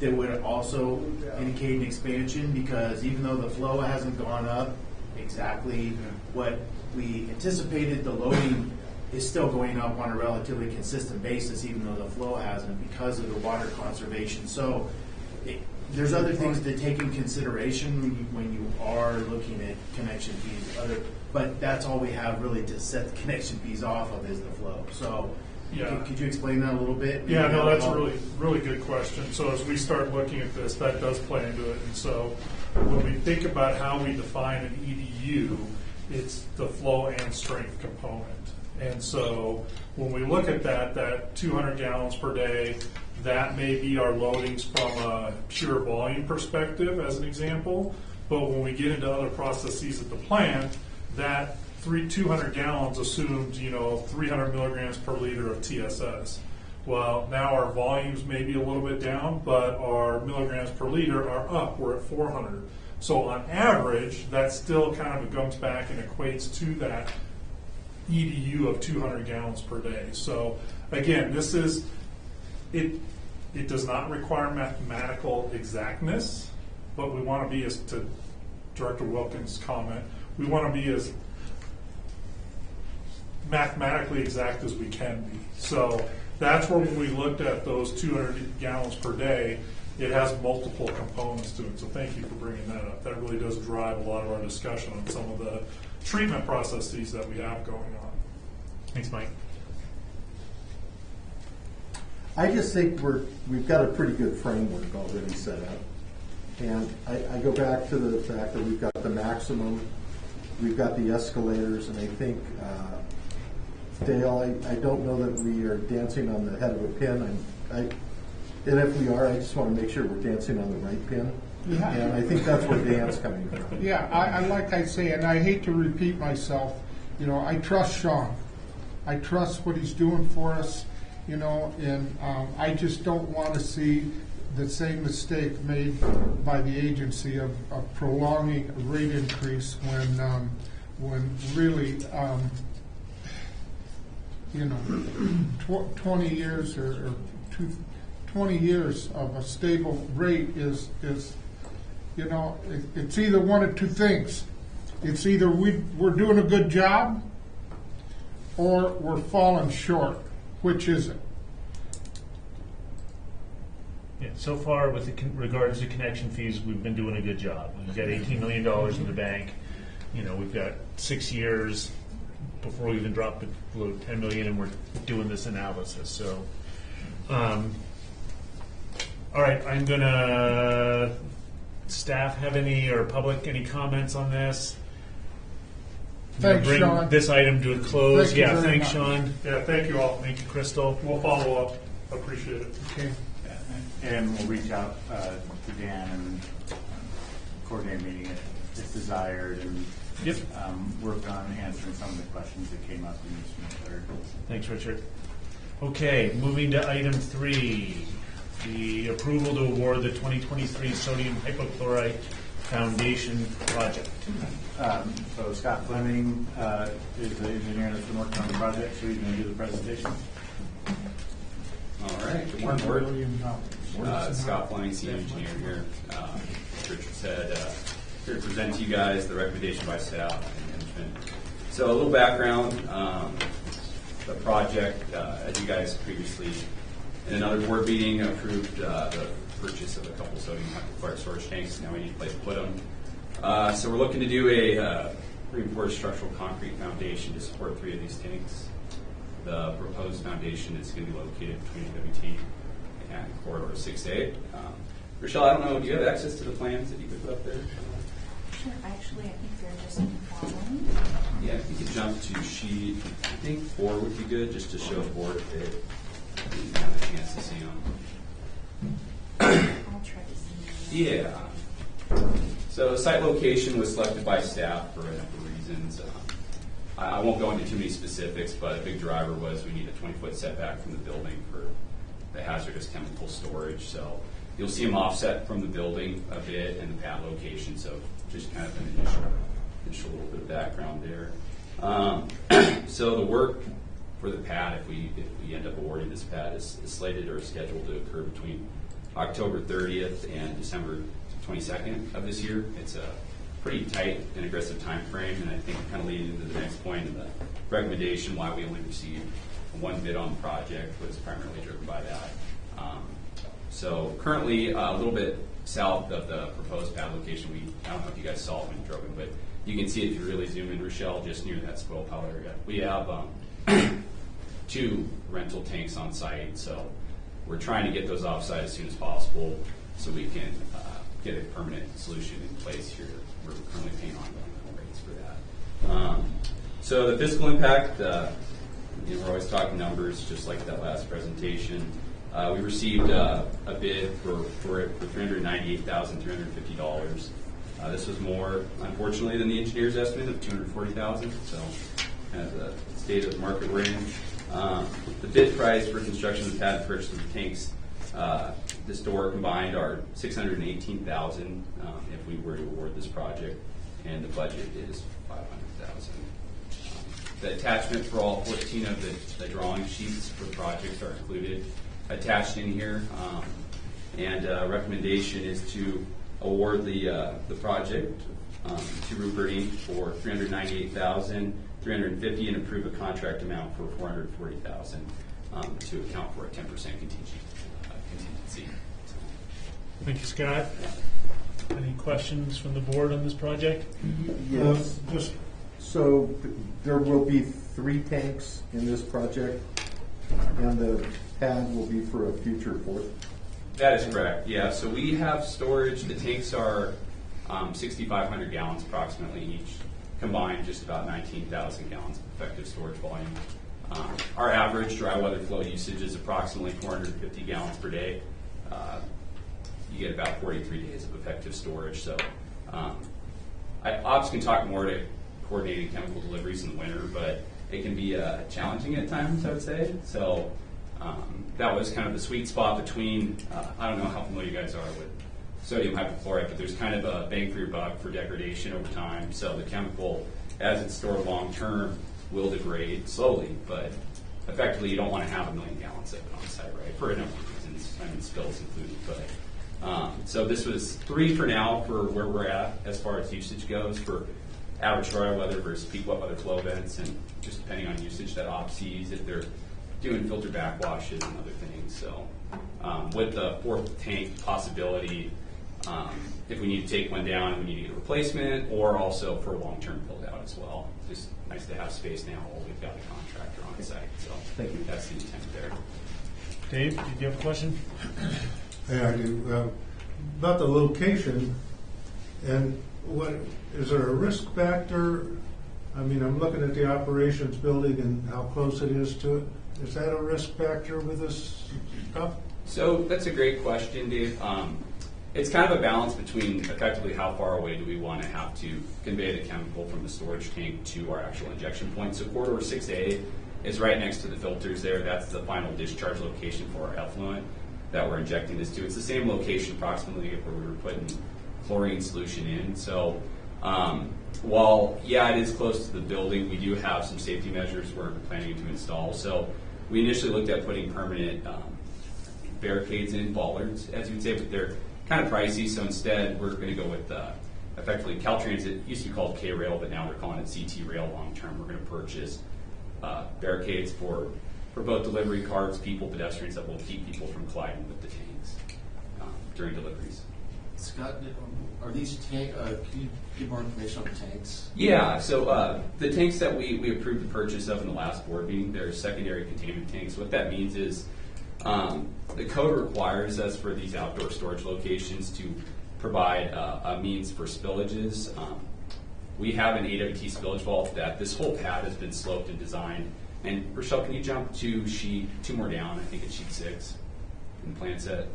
that would also indicate an expansion, because even though the flow hasn't gone up exactly what we anticipated, the loading is still going up on a relatively consistent basis, even though the flow hasn't, because of the water conservation. So there's other things to take in consideration when you are looking at connection fees, but that's all we have really to set the connection fees off of is the flow. So could you explain that a little bit? Yeah, no, that's a really good question. So as we start looking at this, that does play into it. And so when we think about how we define an EDU, it's the flow and strength component. And so when we look at that 200 gallons per day, that may be our loadings from a pure volume perspective, as an example. But when we get into other processes at the plant, that 200 gallons assumed 300 milligrams per liter of TSS. Well, now our volumes may be a little bit down, but our milligrams per liter are up. We're at 400. So on average, that still kind of comes back and equates to that EDU of 200 gallons per day. So again, this is it does not require mathematical exactness, but we want to be, as to Director Wilkins' comment, we want to be as mathematically exact as we can be. So that's where, when we looked at those 200 gallons per day, it has multiple components to it. So thank you for bringing that up. That really does drive a lot of our discussion on some of the treatment processes that we have going on. Thanks, Mike. I just think we've got a pretty good framework already set up. And I go back to the fact that we've got the maximum, we've got the escalators, and I think, Dale, I don't know that we are dancing on the head of a pin. And if we are, I just want to make sure we're dancing on the right pin. Yeah. And I think that's where Dan's coming from. Yeah, I like I say, and I hate to repeat myself, I trust Sean. I trust what he's doing for us, and I just don't want to see the same mistake made by the agency of prolonging a rate increase when really, 20 years or 20 years of a stable rate is it's either one of two things. It's either we're doing a good job or we're falling short. Which is it? Yeah, so far, with regards to connection fees, we've been doing a good job. We've got $18 million in the bank. We've got 6 years before we even drop below $10 million, and we're doing this analysis. So, all right, I'm gonna. Staff have any, or public any comments on this? Thanks, bring Sean. this item to a close. Thank you Yeah, very thanks, much. Sean. Yeah, thank you all. Thank you, Crystal. We'll follow up. Appreciate it. Okay. And we'll reach out to Dan and coordinate a meeting if desired, and Yep. work on answering some of the questions that came up in this third. Thanks, Richard. Okay, moving to item 3, the approval to award the 2023 sodium hypochlorite Foundation project. So Scott Fleming is the engineer that's been working on the project, so he's going to do the presentation. All right, good morning, board. Scott Fleming, senior engineer here. As Richard said, here to present to you guys the recommendation by staff and management. So a little background, the project, as you guys previously in another board meeting approved the purchase of a couple sodium hypochlorite storage tanks. Now we need a place to put them. So we're looking to do a reinforced structural concrete foundation to support 3 of these tanks. The proposed foundation is going to be located between WT and corridor 6A. Rochelle, I don't know, do you have access to the plans that you could put up there? Sure, actually, I think they're just following. Yeah, if you could jump to sheet, I think 4 would be good, just to show board if they didn't have a chance to see them. I'll try to see. Yeah. So site location was selected by staff for a number of reasons. I won't go into too many specifics, but a big driver was we need a 20-foot setback from the building for the hazardous chemical storage. So you'll see them offset from the building a bit and the pad location. So just kind of an initial little bit of background there. So the work for the pad, if we end up awarding this pad, is slated or scheduled to occur between October 30th and December 22nd of this year. It's a pretty tight and aggressive time frame, and I think kind of leading into the next point in the recommendation why we only received 1 bid on the project was primarily driven by that. So currently a little bit south of the proposed pad location, I don't know if you guys saw it when you drove in, but you can see it if you really zoom in, Rochelle, just near that spoil pile area. We have 2 rental tanks on site, so we're trying to get those offsite as soon as possible so we can get a permanent solution in place here. We're currently paying ongoing rates for that. So the fiscal impact, we're always talking numbers, just like that last presentation. We received a bid for it for $398,350. This was more, unfortunately, than the engineer's estimate of $240,000. So kind of the state of the market we're in. The bid price for construction of the pad and purchase of the tanks, the store combined are $618,000 if we were to award this project, and the budget is $500,000. The attachment for all 14 of the drawing sheets for the project are included, attached in here, and recommendation is to award the project to Rupert Inc. for $398,350 and approve a contract amount for $440,000 to account for a 10% contingency. Thank you, Scott. Any questions from the board on this project? Yes. So there will be 3 tanks in this project, and the pad will be for a future 4th? That is correct, yeah. So we have storage. The tanks are 6,500 gallons approximately each, combined just about 19,000 gallons of effective storage volume. Our average dry weather flow usage is approximately 450 gallons per day. You get about 43 days of effective storage. So ops can talk more to coordinating chemical deliveries in the winter, but it can be challenging at times, I would say. So that was kind of the sweet spot between, I don't know how familiar you guys are with sodium hypochlorite, but there's kind of a bang for your buck for degradation over time. So the chemical, as it's stored long term, will degrade slowly, but effectively you don't want to have 1 million gallons of it on site, right? For a number of reasons, I mean spills included. But so this was 3 for now for where we're at as far as usage goes for average dry weather versus peak wet weather flow events, and just depending on usage that ops sees if they're doing filter backwashes and other things. So with the 4th tank possibility, if we need to take one down and we need to get a replacement, or also for long-term build out as well. Just nice to have space now while we've got a contractor on site. So Thank you. That's the intent there. Dave, did you have a question? Yeah, I do. About the location, and what is there a risk factor? I mean, I'm looking at the operations building and how close it is to it. Is that a risk factor with this stuff? So that's a great question, Dave. It's kind of a balance between effectively how far away do we want to have to convey the chemical from the storage tank to our actual injection point. So corridor 6A is right next to the filters there. That's the final discharge location for our effluent that we're injecting this to. It's the same location approximately if we were putting chlorine solution in. So while, yeah, it is close to the building, we do have some safety measures we're planning to install. So we initially looked at putting permanent barricades in, bollards, as you would say, but they're kind of pricey. So instead, we're going to go with effectively Caltrans. It used to be called K-Rail, but now they're calling it CT Rail long term. We're going to purchase barricades for both delivery cars, people, pedestrians, that will keep people from colliding with the tanks during deliveries. Scott, are these can you give more information on the tanks? Yeah, so the tanks that we approved the purchase of in the last board meeting, they're secondary containment tanks. What that means is the code requires us for these outdoor storage locations to provide a means for spillages. We have an AWT spillage vault that this whole pad has been sloped and designed. And Rochelle, can you jump to sheet 2 more down? I think it's sheet 6 in the plan set.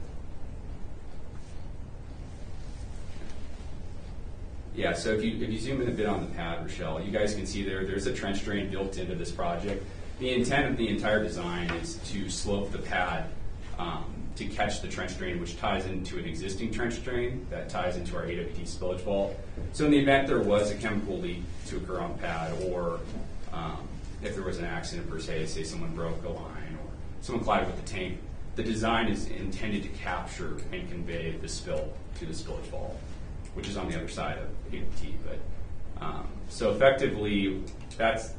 Yeah, so if you zoom in a bit on the pad, Rochelle, you guys can see there's a trench drain built into this project. The intent of the entire design is to slope the pad to catch the trench drain, which ties into an existing trench drain that ties into our AWT spillage vault. So in the event there was a chemical leak to occur on the pad, or if there was an accident per se, say someone broke a line or someone collided with the tank, the design is intended to capture and convey the spill to the spillage vault, which is on the other side of AWT. But so effectively, that's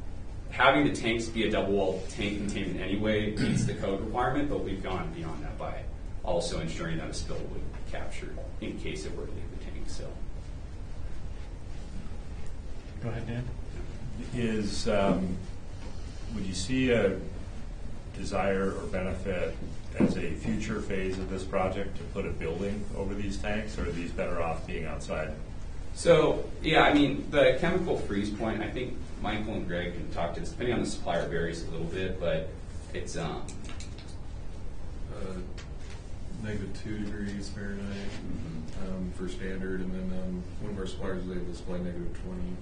having the tanks be a double wall tank containment anyway meets the code requirement, but we've gone beyond that by also ensuring that a spill would be captured in case it were to leave the tank. So, Go ahead, Dan. Would you see a desire or benefit as a future phase of this project to put a building over these tanks, or are these better off being outside? So yeah, I mean, the chemical freeze point, I think Michael and Greg can talk to this, depending on the supplier varies a little bit, but it's -2 degrees Fahrenheit for standard, and then one of our suppliers was able to supply -20.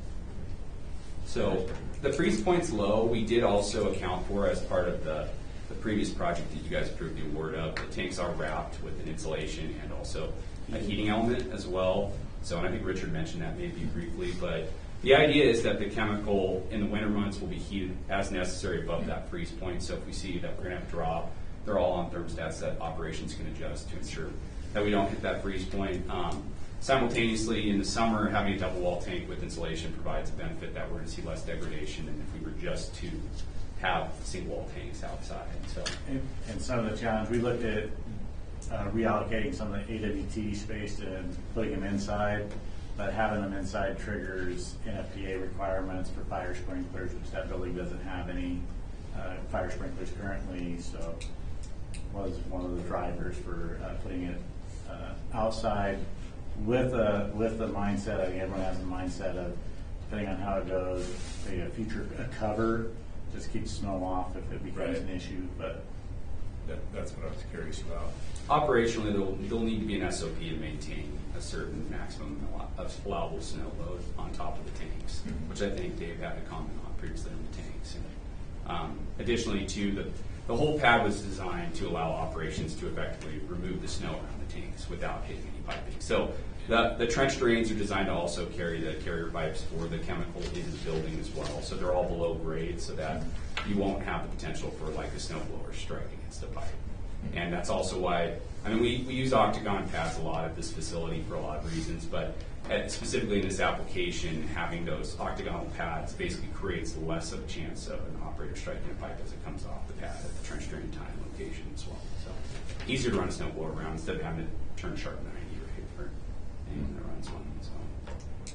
So the freeze point's low. We did also account for, as part of the previous project that you guys approved the award of, the tanks are wrapped with an insulation and also a heating element as well. So, and I think Richard mentioned that maybe briefly, but the idea is that the chemical in the winter months will be heated as necessary above that freeze point. So if we see that we're going to have to drop, they're all on thermostats that operations can adjust to ensure that we don't hit that freeze point. Simultaneously, in the summer, having a double wall tank with insulation provides a benefit that we're going to see less degradation than if we were just to have single wall tanks outside. So, and some of the challenge, we looked at reallocating some of the AWT space and putting them inside, but having them inside triggers NFPA requirements for fire sprinklers, which that building doesn't have any fire sprinklers currently, so was one of the drivers for putting it outside with the mindset. I think everyone has the mindset of, depending on how it goes, a future cover just keeps snow off if it becomes an issue. But that's what I was curious about. Operationally, there'll need to be an SOP to maintain a certain maximum of allowable snow load on top of the tanks, which I think Dave had a comment on previously on the tanks. And, additionally, too, the whole pad was designed to allow operations to effectively remove the snow around the tanks without hitting any piping. So the trench drains are designed to also carry the carrier pipes for the chemical into the building as well. So they're all below grade so that you won't have the potential for like a snowblower strike against the pipe. And that's also why, I mean, we use octagon pads a lot at this facility for a lot of reasons, but specifically in this application, having those octagonal pads basically creates less of a chance of an operator striking a pipe as it comes off the pad at the trench drain time location as well. So easier to run a snowblower around instead of having to turn sharp 90 right for anyone that runs one. So,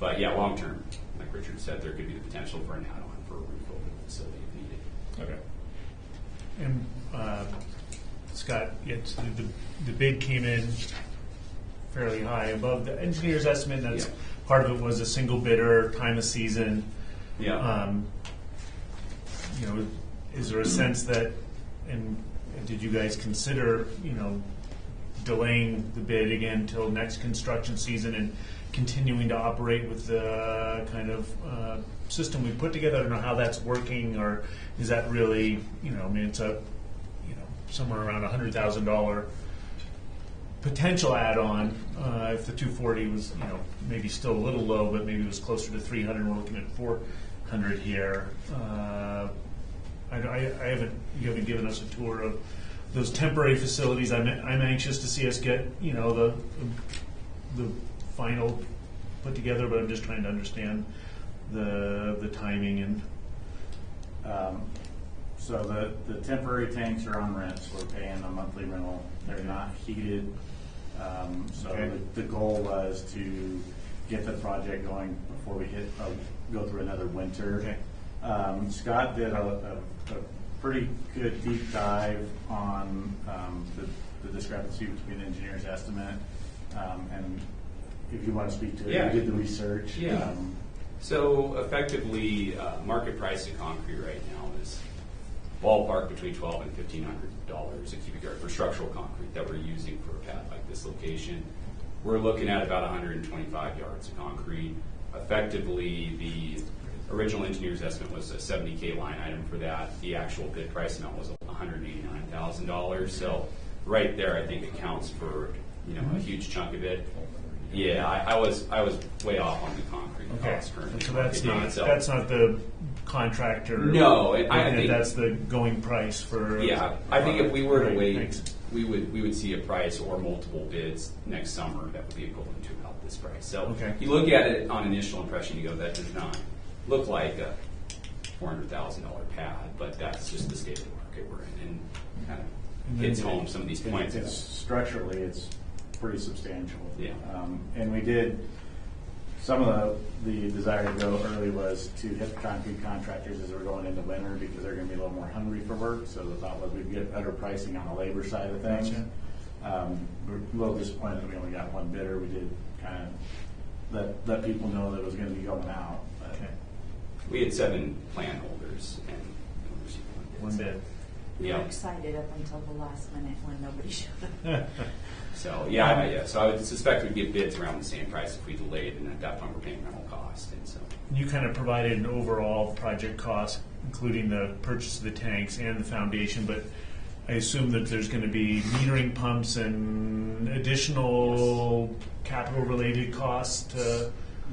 but yeah, long term, like Richard said, there could be the potential for an add-on for a roof over the facility if needed. Okay. And Scott, the bid came in fairly high above the engineer's estimate. That's part of it was a single bidder, time of season. Yeah. You know, is there a sense that, and did you guys consider, you know, delaying the bid again till next construction season and continuing to operate with the kind of system we put together? I don't know how that's working, or is that really, you know, I mean, it's a, you know, somewhere around $100,000 potential add-on, if the 240 was, maybe still a little low, but maybe it was closer to 300, we're looking at 400 here. You haven't given us a tour of those temporary facilities. I'm anxious to see us get, the final put together, but I'm just trying to understand the timing and. So the temporary tanks are on rent, so we're paying a monthly rental. They're not heated. So the goal was to get the project going before we go through another winter. Scott did a pretty good deep dive on the discrepancy between the engineer's estimate and if you want to speak to it, you did the research. So effectively, market price of concrete right now is ballpark between $1,200 and $1,500 a cubic yard for structural concrete that we're using for a pad like this location. We're looking at about 125 yards of concrete. Effectively, the original engineer's estimate was a $70K line item for that. The actual bid price amount was $189,000. So right there, I think accounts for a huge chunk of it. Yeah, I was way off on the concrete cost currently. So that's not the contractor. No, I think that's the going price for. Yeah, I think if we were to wait, we would see a price or multiple bids next summer that would be equivalent to about this price. So you look at it on initial impression, you go, that does not look like a $400,000 pad, but that's just the state of the market we're in, and kind of hits home some of these points. Structurally, it's pretty substantial. Yeah. And we did, some of the desire to go early was to hit the concrete contractors as we're going into winter because they're going to be a little more hungry for work. So the thought was we'd get better pricing on the labor side of things. We're a little disappointed that we only got one bidder. We did kind of let people know that it was going to be going out. But we had 7 plan holders and we received one bid. We were excited up until the last minute when nobody showed up. So so I would suspect we'd get bids around the same price if we delayed, and at that point we're paying rental cost. And so you kind of provided an overall project cost, including the purchase of the tanks and the foundation, but I assume that there's going to be metering pumps and additional capital-related costs.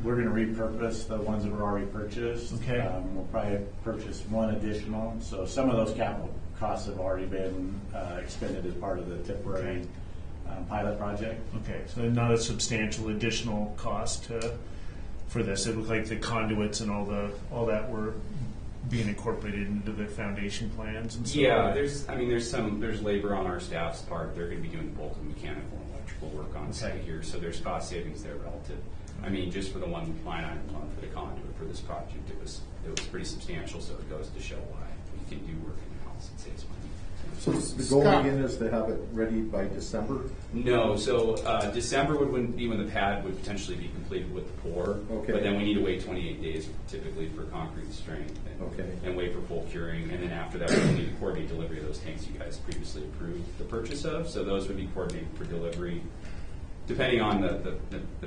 We're going to repurpose the ones that were already purchased. We'll probably purchase one additional. So some of those capital costs have already been expended as part of the temporary pilot project. So not a substantial additional cost for this. It looked like the conduits and all that were being incorporated into the foundation plans and so on. There's labor on our staff's part. They're going to be doing both the mechanical and electrical work on site here, so there's cost savings there relative. Just for the one line item alone for the conduit for this project, it was pretty substantial, so it goes to show why we can do work in-house and saves money. So the goal again is to have it ready by December? No, so December would be when the pad would potentially be completed with the pour. But then we need to wait 28 days typically for concrete strength and wait for full curing. And then after that, we need to coordinate delivery of those tanks you guys previously approved the purchase of. So those would be coordinated for delivery. Depending on the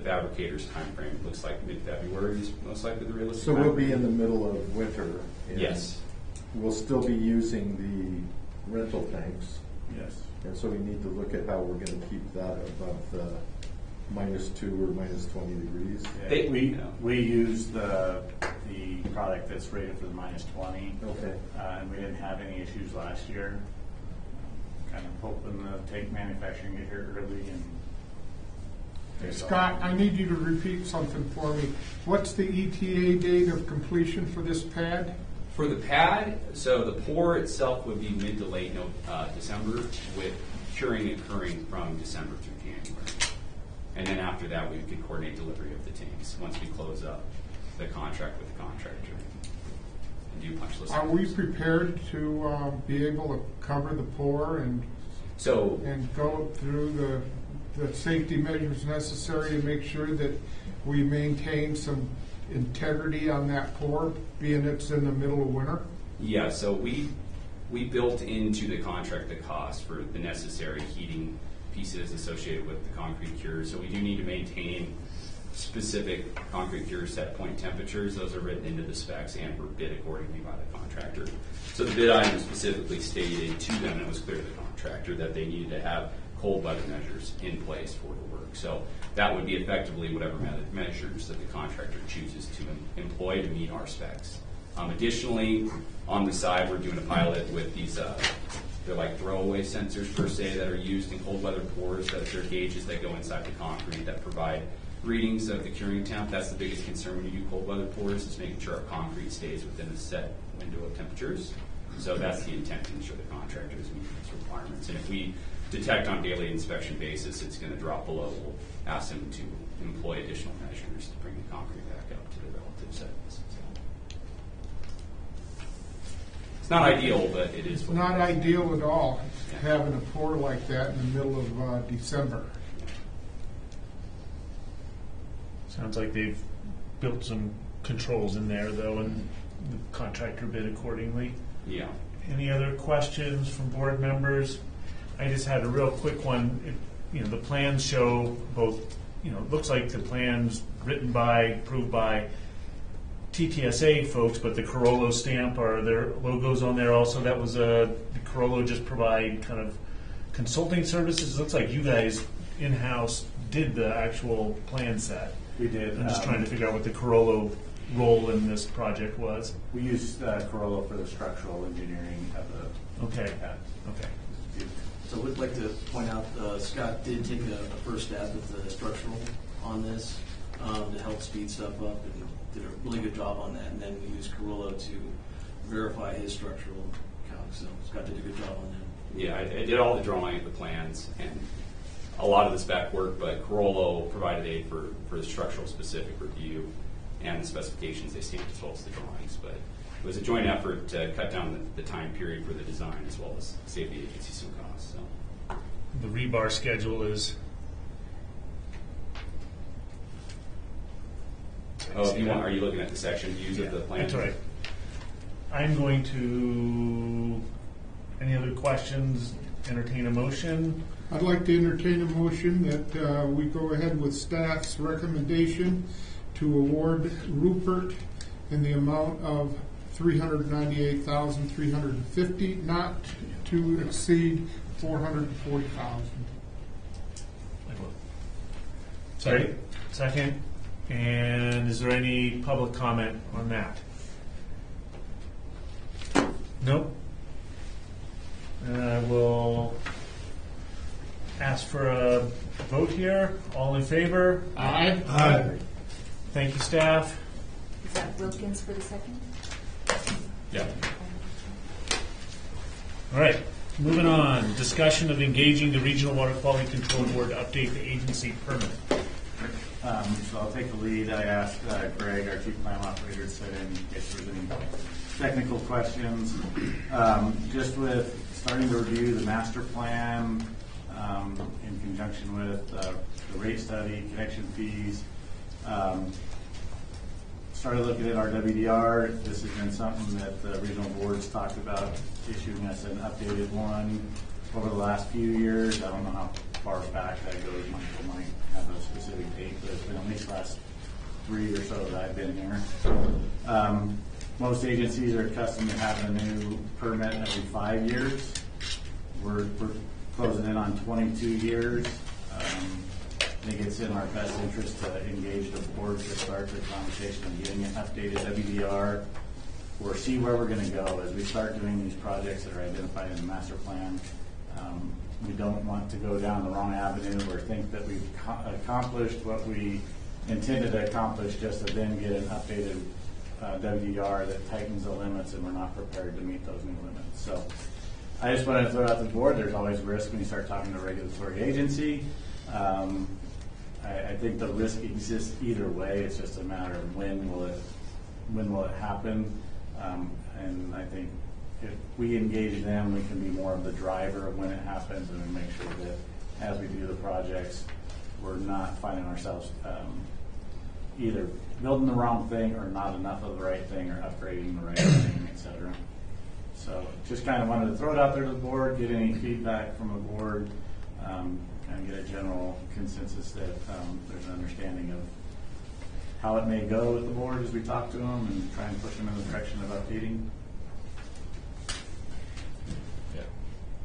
fabricator's time frame, it looks like mid-February is most likely the realistic time. So we'll frame. be in the middle of winter. Yes. We'll still be using the rental tanks. Yes. And so we need to look at how we're going to keep that above the -2 or -20 degrees. We use the product that's rated for the -20. And we didn't have any issues last year. Kind of hoping the tank manufacturing get here early and. Scott, I need you to repeat something for me. What's the ETA date of completion for this pad? For the pad, so the pour itself would be mid to late December, with curing occurring from December through January. And then after that, we could coordinate delivery of the tanks once we close up the contract with the contractor and do punch list. Are we prepared to be able to cover the pour and go through the safety measures necessary to make sure that we maintain some integrity on that pour, being it's in the middle of winter? Yeah, so we built into the contract the cost for the necessary heating pieces associated with the concrete cure. So we do need to maintain specific concrete cure set point temperatures. Those are written into the specs and were bid accordingly by the contractor. So the bid item specifically stated to them, and it was clear to the contractor, that they needed to have cold weather measures in place for the work. So that would be effectively whatever measures that the contractor chooses to employ to meet our specs. Additionally, on the side, we're doing a pilot with these, they're like throwaway sensors per se that are used in cold weather pours. They're gauges that go inside the concrete that provide readings of the curing temp. That's the biggest concern when you do cold weather pours, is making sure our concrete stays within a set window of temperatures. So that's the intent, to ensure the contractors meet these requirements. And if we detect on daily inspection basis it's going to drop below, we'll ask them to employ additional measures to bring the concrete back up to the relative settings. So it's not ideal, but it is. It's not ideal at all, Yeah. having a pour like that in the middle of December. Sounds like they've built some controls in there, though, and the contractor bid accordingly. Yeah. Any other questions from board members? I just had a real quick one. The plans show both, it looks like the plans written by, approved by TTSA folks, but the Carollo stamp, are their logos on there also? That was did Carollo just provide kind of consulting services? Looks like you guys in-house did the actual plan set. We did. I'm just trying to figure out what the Carollo role in this project was. We used Carollo for the structural engineering of the. Okay. Okay. So I would like to point out, Scott did take a first stab with the structural on this to help speed stuff up, and did a really good job on that. And then we used Carollo to verify his structural calc. So Scott did a good job on that. Yeah, I did all the drawing of the plans and a lot of the spec work, but Carollo provided aid for the structural specific review and the specifications they stamped, as well as the drawings. But it was a joint effort to cut down the time period for the design, as well as save the agency some costs. So. The rebar schedule is. Oh, if you want, are you looking at the section views of the plan? That's right. I'm going to. Any other questions? Entertain a motion. I'd like to entertain a motion that we go ahead with staff's recommendation to award Rupert in the amount of $398,350, not to exceed $440,000. Sorry. Second. And is there any public comment on that? Nope. And I will ask for a vote here. All in favor? Aye. Aye. Thank you, staff. Is that Wilkins for the second? Yeah. All right, moving on. Discussion of engaging the Regional Water Quality Control Board to update the agency permit. So I'll take the lead. I asked Greg, our chief plan operator, to sit in case there's any technical questions. Just with starting to review the master plan in conjunction with the rate study, connection fees. Started looking at our WDR. This has been something that the regional board's talked about issuing us an updated one over the last few years. I don't know how far back that goes. Michael might have a specific date, but it's been at least the last 3 or so that I've been here. Most agencies are accustomed to having a new permit every 5 years. We're closing in on 22 years. I think it's in our best interest to engage the board to start the conversation of getting an updated WDR or see where we're going to go as we start doing these projects that are identified in the master plan. We don't want to go down the wrong avenue or think that we've accomplished what we intended to accomplish just to then get an updated WDR that tightens the limits and we're not prepared to meet those new limits. So I just wanted to throw out to the board, there's always risk when you start talking to a regulatory agency. I think the risk exists either way. It's just a matter of when will it happen. And I think if we engage them, we can be more of the driver of when it happens, and we make sure that as we do the projects, we're not finding ourselves either building the wrong thing or not enough of the right thing or upgrading the right thing, et cetera. So just kind of wanted to throw it out there to the board, get any feedback from the board, and get a general consensus that there's an understanding of how it may go with the board as we talk to them and try and push them in the direction of updating. Yeah.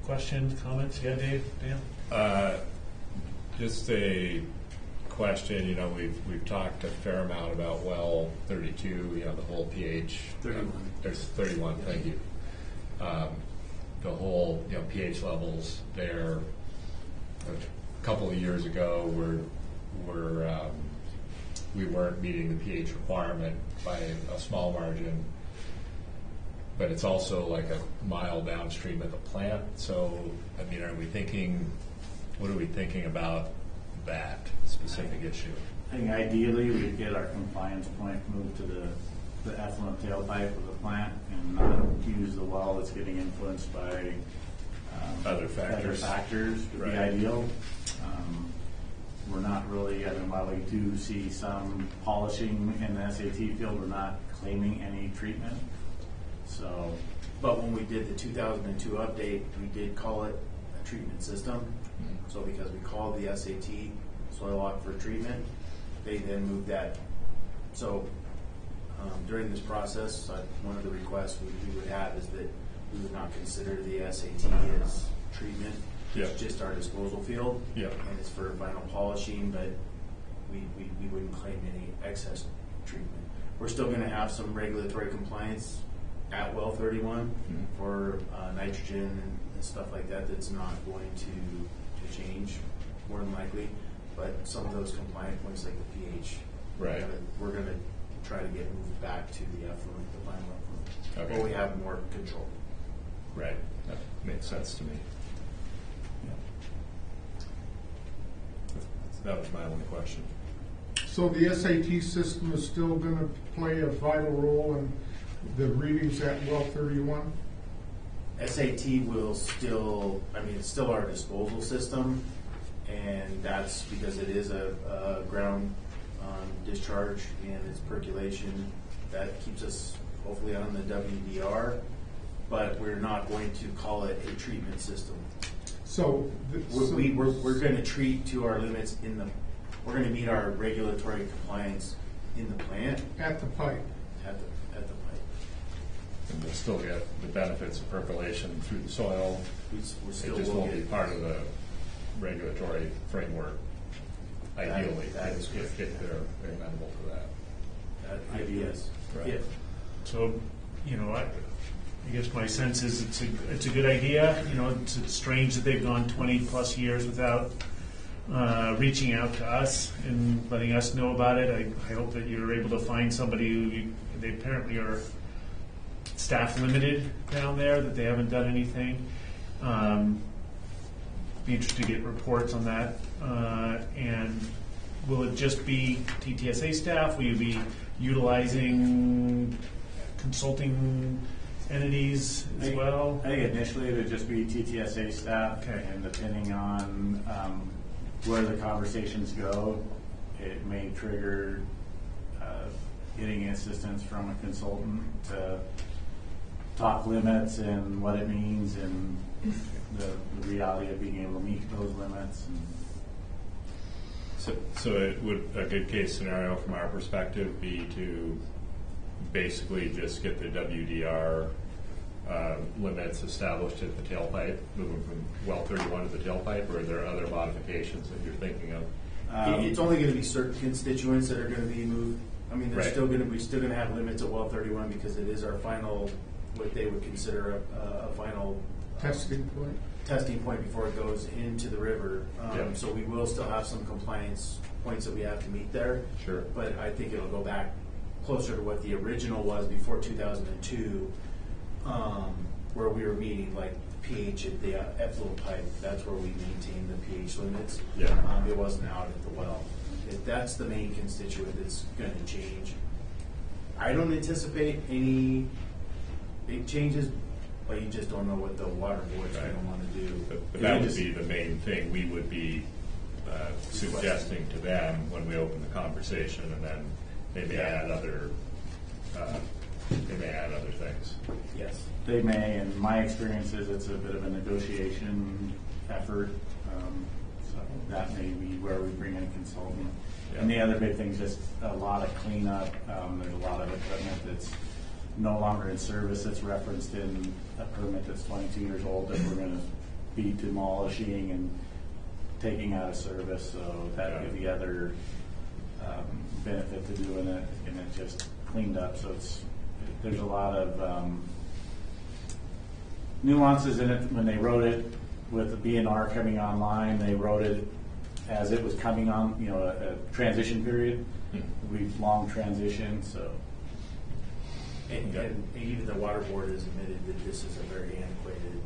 questions, comments? Yeah, Dave, Dan? Just a question, you know, we've talked a fair amount about well 32, you know, the whole pH. 31. There's 31, thank you. The whole, you know, pH levels there a couple of years ago we weren't meeting the pH requirement by a small margin, but it's also like a mile downstream of the plant. So, I mean, what are we thinking about that specific issue? I think ideally we'd get our compliance point moved to the effluent tailpipe of the plant and not use the well that's getting influenced by Other factors. would Right. be ideal. We're not really, I mean, while we do see some polishing in the SAT field, we're not claiming any treatment. So, But when we did the 2002 update, we did call it a treatment system. So because we called the SAT soil aquifer treatment, they then moved that. So during this process, one of the requests we would have is that we would not consider the SAT as treatment. Yeah. It's just our disposal field. Yeah. And it's for final polishing, but we wouldn't claim any excess treatment. We're still going to have some regulatory compliance at well 31 for nitrogen and stuff like that. That's not going to change more than likely, but some of those compliant points like the pH, Right. we're going to try to get moved back to the effluent, the final effluent, Okay. where we have more control. Right, that makes sense to me. That was my only question. So the SAT system is still going to play a vital role in the readings at well 31? SAT will still, I mean, it's still our disposal system, and that's because it is a ground discharge and it's percolation. That keeps us hopefully on the WDR, but we're not going to call it a treatment system. So We're going to treat to our limits we're going to meet our regulatory compliance in the plant at the pipe. at the pipe. And we'll still get the benefits of percolation through the soil. We It still just will won't be get part of the regulatory framework, ideally, that is if they're amenable to that. that. Yes. Right. Yeah. So, you know, I guess my sense is it's a good idea. You know, it's strange that they've gone 20+ years without reaching out to us and letting us know about it. I hope that you're able to find somebody who they apparently are staff limited down there, that they haven't done anything. Be interested to get reports on that. And will it just be TTSA staff? Will you be utilizing consulting entities as well? I think initially it would just be TTSA staff, Okay. and depending on where the conversations go, it may trigger getting assistance from a consultant to talk limits and what it means and the reality of being able to meet those limits. So it would, a good case scenario from our perspective be to basically just get the WDR limits established at the tailpipe, moving from well 31 to the tailpipe, or are there other modifications that you're thinking of? It's only going to be certain constituents that are going to be moved. I mean, Right. we're still going to have limits at well 31 because it is our final, what they would consider a final Testing point. before it goes into the river. Yeah. So we will still have some compliance points that we have to meet there. Sure. But I think it'll go back closer to what the original was before 2002, where we were meeting like pH at the effluent pipe. That's where we maintained the pH limits. Yeah. It wasn't out at the well. That's the main constituent that's going to change. I don't anticipate any big changes, but you just don't know what the water board's going to want to do. But that would be the main thing we would be suggesting to them when we open the conversation, and then they may add other things. Yes. They may, and my experience is it's a bit of a negotiation effort. So that may be where we bring in a consultant. Yeah. And the other big thing is just a lot of cleanup. There's a lot of equipment that's no longer in service that's referenced in a permit that's 22 years old that we're going to be demolishing and taking out of service, so that would be the other benefit to doing it, and it just cleaned up, so there's a lot of nuances in it. When they wrote it with the B&R coming online, they wrote it as it was coming on, a transition period, a long transition, so. And even the water board has admitted that this is a very antiquated,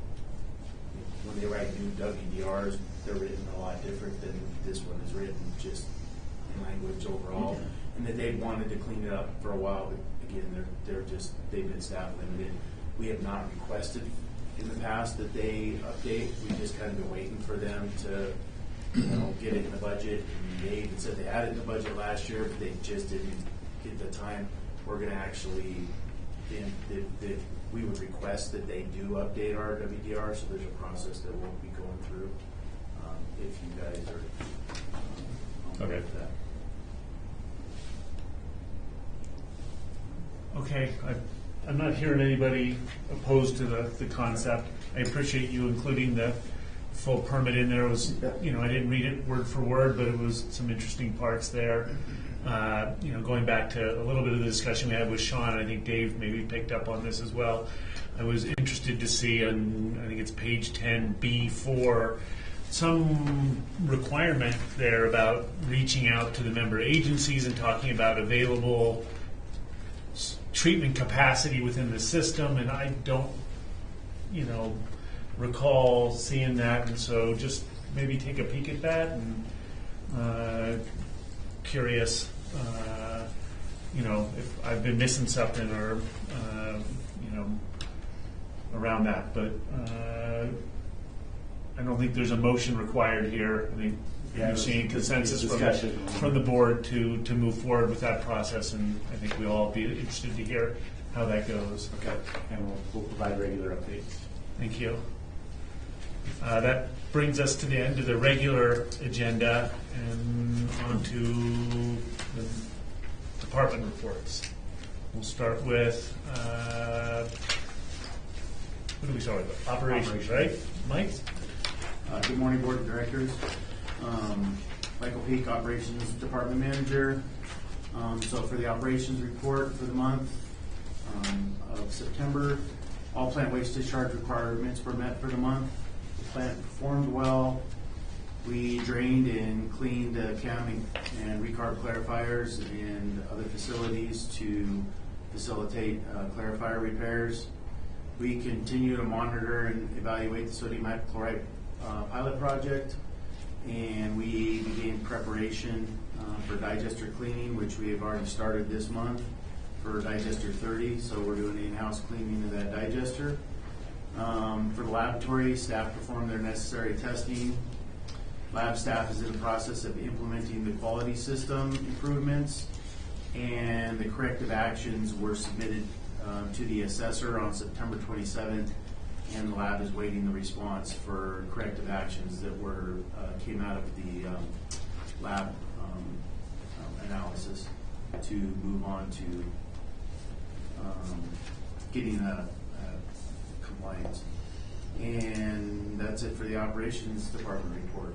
when they write new WDRs, they're written a lot different than this one is written, just in language overall. And that they've wanted to clean it up for a while, but again, they've been staff limited. We have not requested in the past that they update. We've just kind of been waiting for them to, get it in the budget. And they even said they had it in the budget last year, but they just didn't get the time. We're going to actually, we would request that they do update our WDR, so there's a process that we'll be going through if you guys are okay with that. Okay, I'm not hearing anybody opposed to the concept. I appreciate you including the full permit in there. It was, I didn't read it word for word, but it was some interesting parts there. Going back to a little bit of the discussion we had with Sean, I think Dave maybe picked up on this as well. I was interested to see on, I think it's page 10B4, some requirement there about reaching out to the member agencies and talking about available treatment capacity within the system, and I don't, recall seeing that, and so just maybe take a peek at that, and curious, if I've been missing something or, around that, but I don't think there's a motion required here. I think you're seeing consensus from the board to move forward with that process, and I think we'll all be interested to hear how that goes. Okay, and we'll provide regular updates. Thank you. That brings us to the end of the regular agenda and on to the department reports. We'll start with, what do we start with? Operations, right? Mike? Good morning, Board of Directors. Michael Peak, Operations Department Manager. So for the operations report for the month of September, all plant waste discharge requirements were met for the month. The plant performed well. We drained and cleaned CAM and recarb clarifiers and other facilities to facilitate clarifier repairs. We continue to monitor and evaluate the sodium hypochlorite pilot project, and we began preparation for digester cleaning, which we have already started this month for digester 30, so we're doing in-house cleaning of that digester. For the laboratory, staff performed their necessary testing. Lab staff is in the process of implementing the quality system improvements, and the corrective actions were submitted to the assessor on September 27th, and the lab is waiting the response for corrective actions that came out of the lab analysis to move on to getting a compliance. And that's it for the operations department report.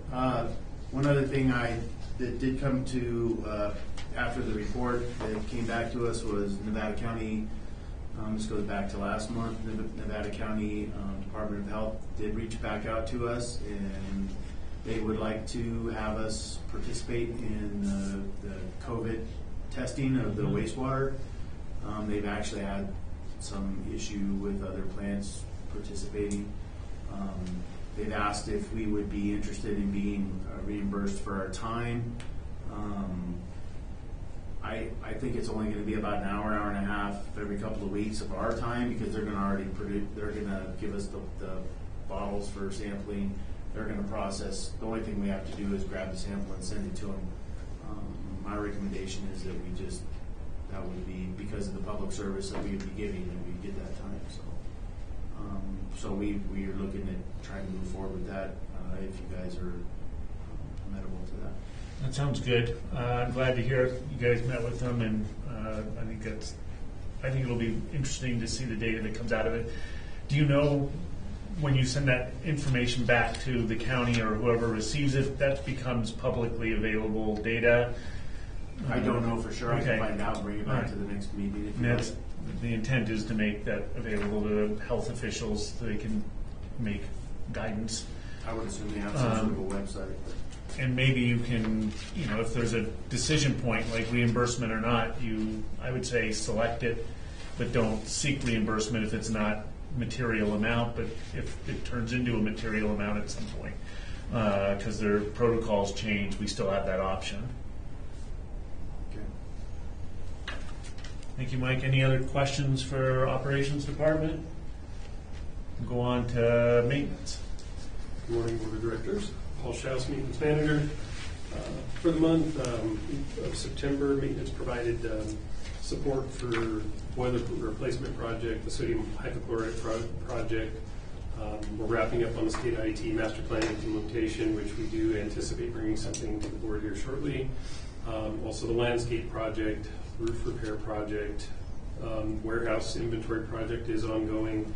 One other thing that did come to after the report that came back to us was Nevada County. This goes back to last month. Nevada County Department of Health did reach back out to us, and they would like to have us participate in the COVID testing of the wastewater. They've actually had some issue with other plants participating. They've asked if we would be interested in being reimbursed for our time. I think it's only going to be about an hour and a half every couple of weeks of our time, because they're going to already produce. They're going to give us the bottles for sampling. They're going to process. The only thing we have to do is grab the sample and send it to them. My recommendation is that that would be because of the public service that we would be giving, and we get that time. So we are looking at trying to move forward with that. If you guys are amenable to that. That sounds good. I'm glad to hear you guys met with them, and I think it'll be interesting to see the data that comes out of it. Do you know when you send that information back to the county or whoever receives it, that becomes publicly available data? I don't know for sure. I Okay. can find out and bring it back Alright. to the next meeting if And you like. that's, the intent is to make that available to health officials so they can make guidance. I would assume they have some sort of a website. And maybe you can, if there's a decision point, like reimbursement or not, I would say select it, but don't seek reimbursement if it's not material amount, but if it turns into a material amount at some point, because their protocols change, we still have that option. Okay. Thank you, Mike. Any other questions for Operations Department? Go on to maintenance. Good morning, Board of Directors. Paul Schaus, Maintenance Manager. For the month of September, maintenance provided support for boiler replacement project, the sodium hypochlorite project. We're wrapping up on the state IT master plan implementation, which we do anticipate bringing something to the board here shortly. Also the landscape project, roof repair project, warehouse inventory project is ongoing,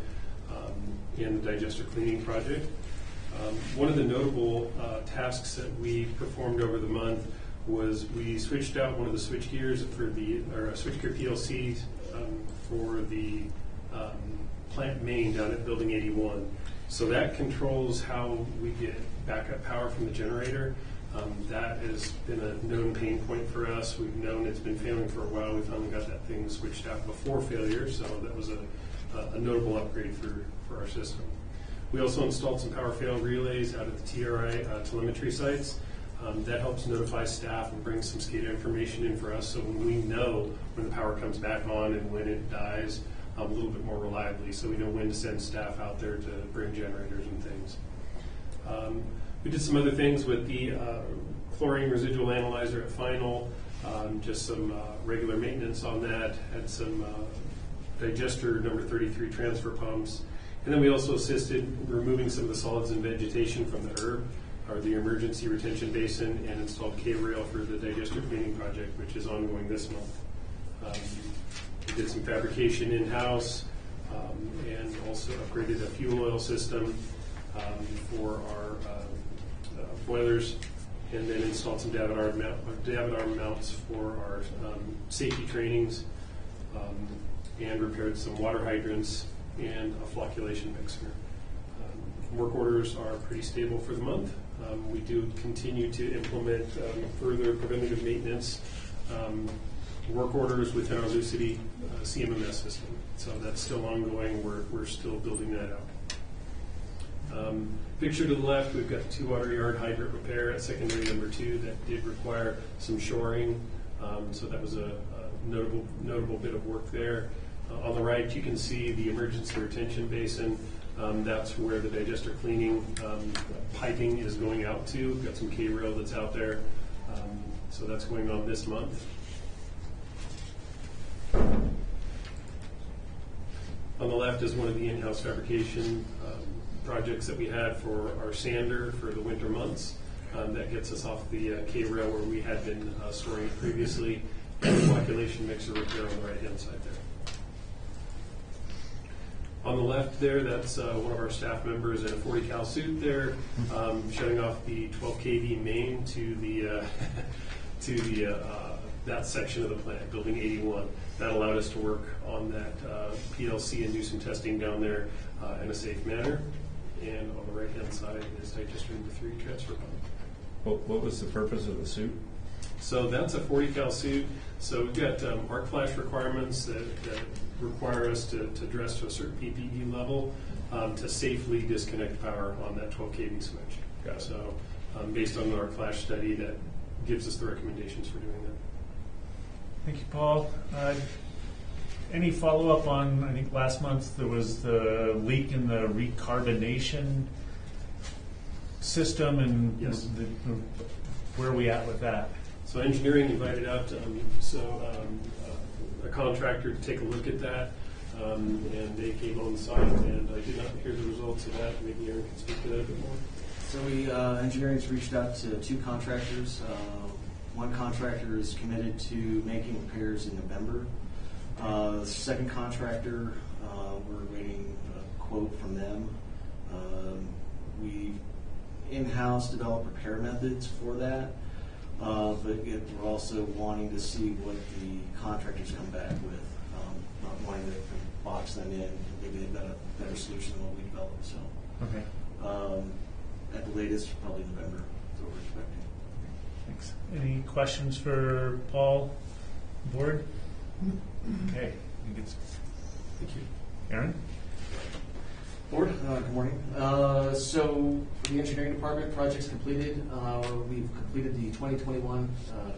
and the digester cleaning project. One of the notable tasks that we performed over the month was we switched out one of the switch gears for switchgear PLC for the plant main down at Building 81. So that controls how we get backup power from the generator. That has been a known pain point for us. We've known it's been failing for a while. We finally got that thing switched out before failure, so that was a notable upgrade for our system. We also installed some power fail relays out at the TRI telemetry sites. That helps notify staff and bring some SCADA information in for us, so when we know when the power comes back on and when it dies a little bit more reliably, so we know when to send staff out there to bring generators and things. We did some other things with the chlorine residual analyzer at Final, just some regular maintenance on that, had some digester number 33 transfer pumps. And then we also assisted removing some of the solids and vegetation from the ERB, or the emergency retention basin, and installed K-rail for the digester cleaning project, which is ongoing this month. We did some fabrication in-house, and also upgraded a fuel oil system for our boilers, and then installed some David arm mounts for our safety trainings, and repaired some water hydrants and a flocculation mixer. Work orders are pretty stable for the month. We do continue to implement further preventative maintenance work orders within our Lucity CMMS system. So that's still ongoing. We're still building that out. Picture to the left, we've got 2 water yard hydrant repair at secondary number 2 that did require some shoring. So that was a notable bit of work there. On the right, you can see the emergency retention basin. That's where the digester cleaning piping is going out to. We've got some K-rail that's out there. So that's going on this month. On the left is one of the in-house fabrication projects that we had for our sander for the winter months. That gets us off the K-rail where we had been storing it previously. And the flocculation mixer repair on the right-hand side there. On the left there, that's one of our staff members in a 40 cal suit there, shutting off the 12 kV main to the that section of the plant, Building 81. That allowed us to work on that PLC and do some testing down there in a safe manner. And on the right-hand side is digester number 3 transfer pump. What was the purpose of the suit? So that's a 40 cal suit. So we've got arc flash requirements that require us to dress to a certain PPE level to safely disconnect power on that 12 kV switch. Got it. So based on an arc flash study, that gives us the recommendations for doing that. Thank you, Paul. Any follow-up on, I think last month there was the leak in the recarbonation system, and Yes. where are we at with that? So engineering invited out a contractor to take a look at that, and they came on site, and I did not hear the results of that. Maybe Aaron can speak to that a bit more. So we, engineering's reached out to 2 contractors. One contractor is committed to making repairs in November. The second contractor, we're waiting a quote from them. in-house develop repair methods for that. But we're also wanting to see what the contractors come back with, not wanting to box them in. Maybe they've got a better solution than what we developed. So, Okay. at the latest, probably November is what we're expecting. Thanks. Any questions for Paul, board? Okay. I think it's Thank you. Aaron? Board, good morning. So for the engineering department, project's completed. We've completed the 2021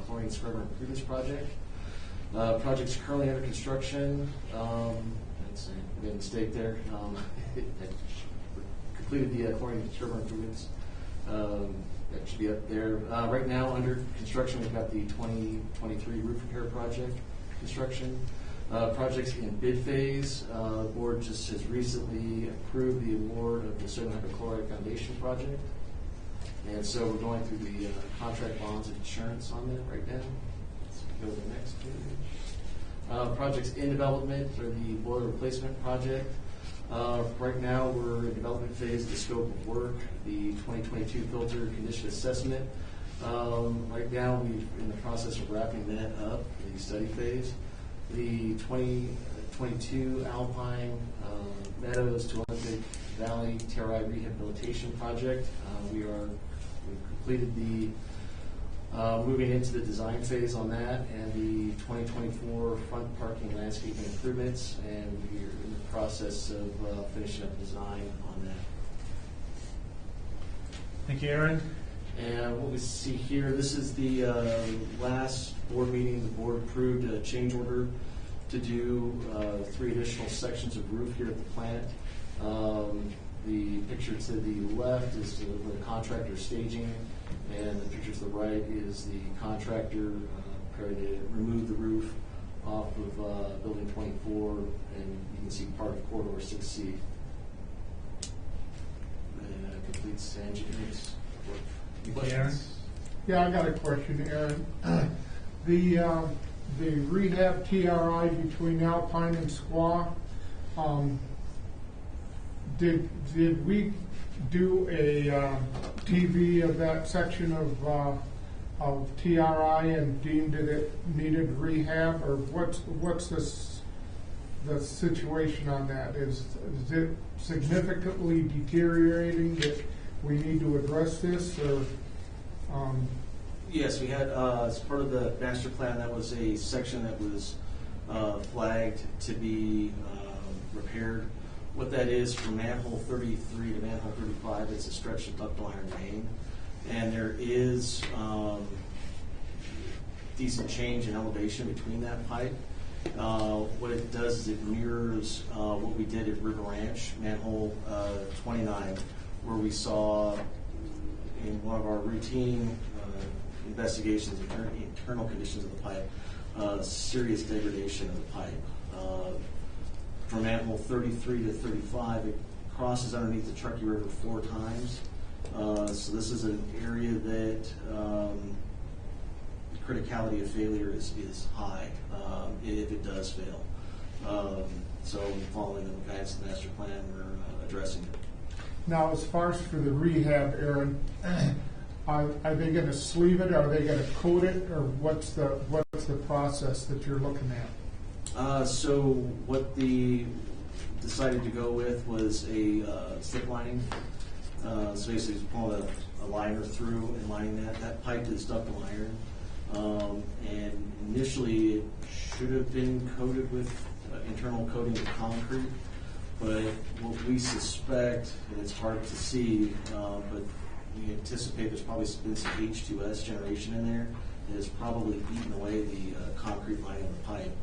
chlorine scrubber improvements project. Project's currently under construction. We made a mistake there. Completed the chlorine scrubber improvements. That should be up there. Right now, under construction, we've got the 2023 roof repair project construction. Projects in bid phase. The board just has recently approved the award of the sodium hypochlorite foundation project. And so we're going through the contract bonds and insurance on that right now. Let's go to the next page. Projects in development are the boiler replacement project. Right now, we're in development phase, the scope of work, the 2022 filter condition assessment. Right now, we're in the process of wrapping that up, the study phase. The 2022 Alpine Meadows to Olympic Valley Terrai Rehabilitation Project. We've completed the moving into the design phase on that, and the 2024 front parking landscaping improvements, and we're in the process of finishing up design on that. Thank you, Aaron. And what we see here, this is the last board meeting. The board approved a change order to do 3 additional sections of roof here at the plant. The picture to the left is the contractor staging, and the picture to the right is the contractor preparing to remove the roof off of building 24, and you can see part of corridor 6C. And completes engineering's work. Any questions? Yeah, I got a question, Aaron. The rehab TRI between Alpine and Squaw, did we do a TV of that section of TRI and deemed it needed rehab, or what's the situation on that? Is it significantly deteriorating that we need to address this, or? Yes, we had, as part of the master plan, that was a section that was flagged to be repaired. What that is, from manhole 33 to manhole 35, it's a stretch of ductile iron main. And there is decent change in elevation between that pipe. What it does is it mirrors what we did at River Ranch, manhole 29, where we saw in one of our routine investigations of internal conditions of the pipe, serious degradation of the pipe. From manhole 33 to 35, it crosses underneath the Truckee River 4 times. So this is an area that the criticality of failure is high if it does fail. So following the guidance of the master plan, we're addressing it. Now, as far as for the rehab, Aaron, are they going to sleeve it? Are they going to coat it, or what's the process that you're looking at? So what the decided to go with was a slip lining. So basically, just pulling a liner through and lining that. That pipe is ductile iron, and initially it should have been coated with internal coating of concrete. But what we suspect, and it's hard to see, but we anticipate there's probably been some H2S generation in there that has probably eaten away the concrete lining of the pipe.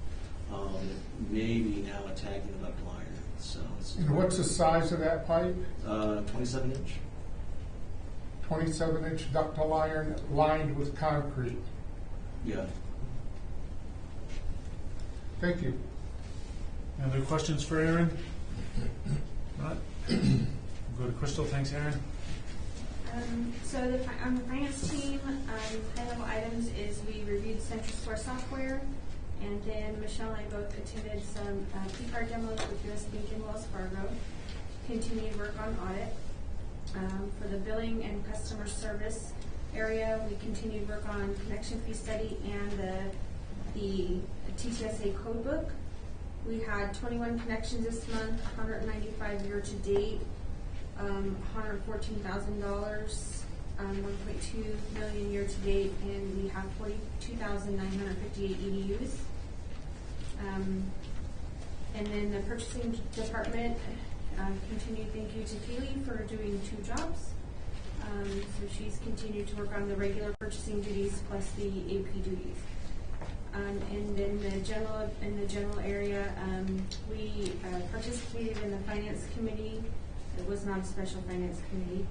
Maybe now attacking the ductile iron. So and what's the size of that pipe? 27 inch. 27-inch ductile iron lined with concrete. Yeah. Thank you. Any other questions for Aaron? Not? Go to Crystal. Thanks, Aaron. So on the finance team, high-level items is we reviewed Central Store software, and then Michelle and I both attended some key card demos with US Bank in Wells Fargo. Continued work on audit. For the billing and customer service area, we continue to work on connection fee study and the TCSA code book. We had 21 connections this month, 195 year to date, $114,000, 1.2 million year to date, and we have 42,958 EDUs. And then the purchasing department, continued thank you to Kaylee for doing 2 jobs. So she's continued to work on the regular purchasing duties plus the AP duties. And then the general area, we participated in the finance committee. It was not a special finance committee.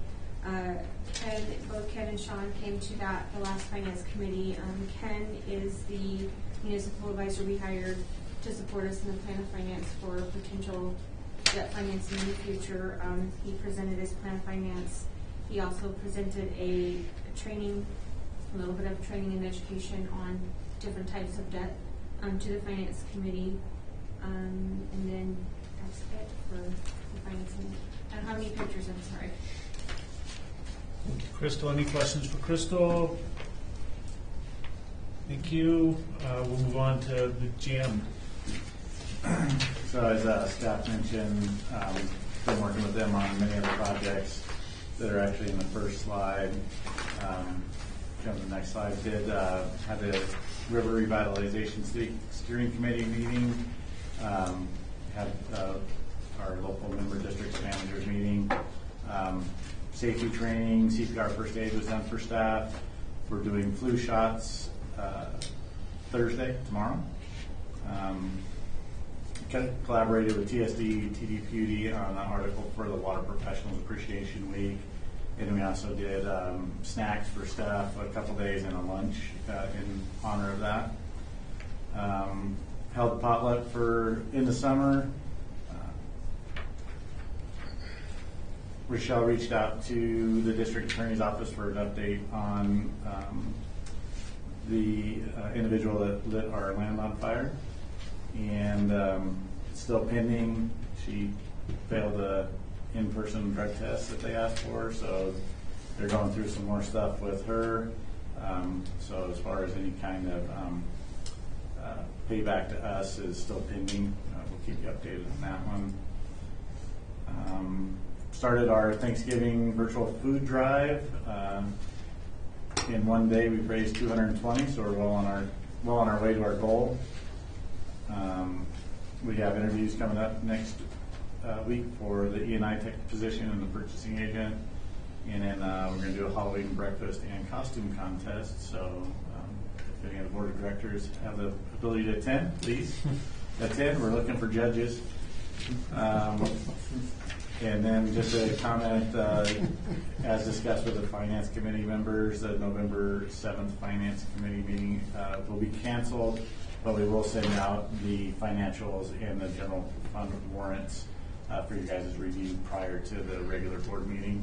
Both Ken and Sean came to the last finance committee. Ken is the municipal advisor we hired to support us in the plan of finance for potential debt financing in the future. He presented his plan of finance. He also presented a little bit of training and education on different types of debt to the finance committee. And then that's it for the finance committee. I don't have any pictures, I'm sorry. Thank you, Crystal. Any questions for Crystal? Thank you. We'll move on to the GM. So as Scott mentioned, been working with them on many of the projects that are actually in the first slide. Jump to the next slide. Did have a River Revitalization Steering Committee meeting. Had our local member districts managers meeting. Safety training, CPR first aid was done for staff. We're doing flu shots Thursday, tomorrow. Collaborated with TSD, TDPUD on an article for the Water Professionals Appreciation Week. And we also did snacks for staff a couple days and a lunch in honor of that. Held potluck in the summer. Rochelle reached out to the district attorney's office for an update on the individual that lit our land on fire. And it's still pending. She failed the in-person drug test that they asked for, so they're going through some more stuff with her. So as far as any kind of payback to us is still pending. We'll keep you updated on that one. Started our Thanksgiving virtual food drive. In one day, we've raised $220, so we're well on our way to our goal. We have interviews coming up next week for the E&I tech position and the purchasing agent, and then we're going to do a Halloween breakfast and costume contest. So if any of the board of directors have the ability to attend, please attend. We're looking for judges. And then just a comment, as discussed with the finance committee members, the November 7th finance committee meeting will be canceled, but we will send out the financials and the general fund warrants for you guys' review prior to the regular board meeting.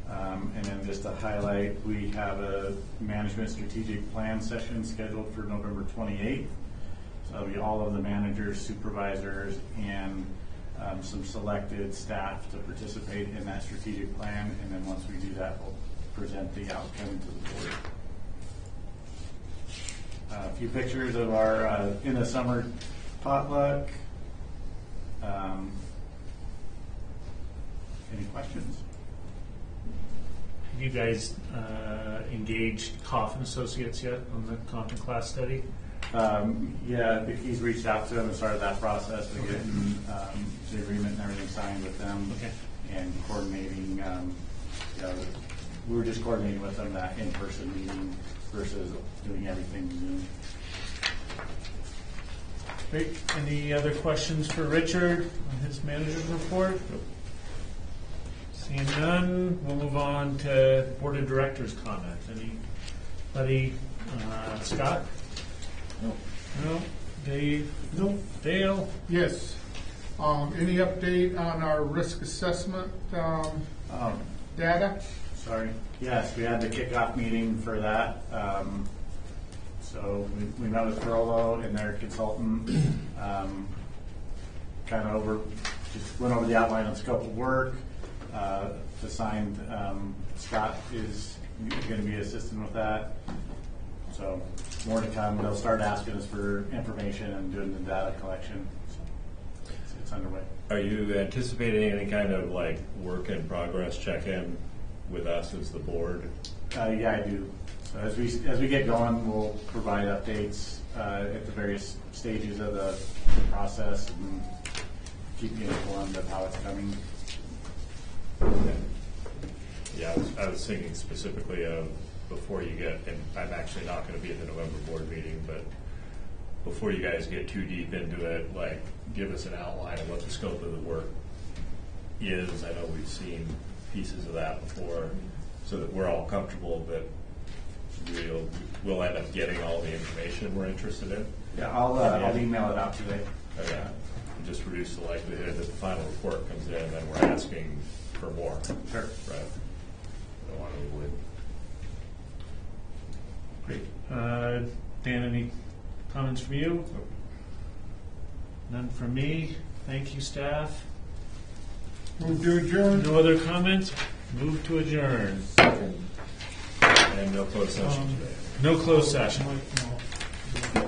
And then just to highlight, we have a management strategic plan session scheduled for November 28th. So that'll be all of the managers, supervisors, and some selected staff to participate in that strategic plan, and then once we do that, we'll present the outcome to the board. A few pictures of our in the summer potluck. Any questions? Have you guys engaged Coffin Associates yet on the Compton class study? Yeah, he's reached out to them and started that process of getting the agreement and everything signed with them, and coordinating. We were just coordinating with them that in-person meeting versus doing everything Zoom. Great. Any other questions for Richard on his manager's report? Seeing none, we'll move on to board of directors comment. Anybody? Scott? No. Dave? No. Dale? Yes. Any update on our risk assessment data? Sorry. Yes, we had the kickoff meeting for that. So we met with Furlow and their consultant. Just went over the outline and scope of work. assigned. Scott is going to be assisting with that. So more to come. They'll start asking us for information and doing the data collection. So it's underway. Are you anticipating any kind of like work in progress check-in with us as the board? Yeah, I do. So as we get going, we'll provide updates at the various stages of the process and keep you informed of how it's coming. Yeah, I was thinking specifically of before you get, and I'm actually not going to be at the November board meeting, but before you guys get too deep into it, like give us an outline of what the scope of the work is. I know we've seen pieces of that before, so that we're all comfortable that we'll end up getting all the information we're interested in. Yeah, I'll email it out today. Okay. And just reduce the likelihood that the final report comes in and then we're asking for more. Sure. Right. I don't want to avoid. Great. Dan, any comments from you? None from me. Thank you, staff. Move to adjourn. No other comments? Move to adjourn. And no closed session today. No closed session. No.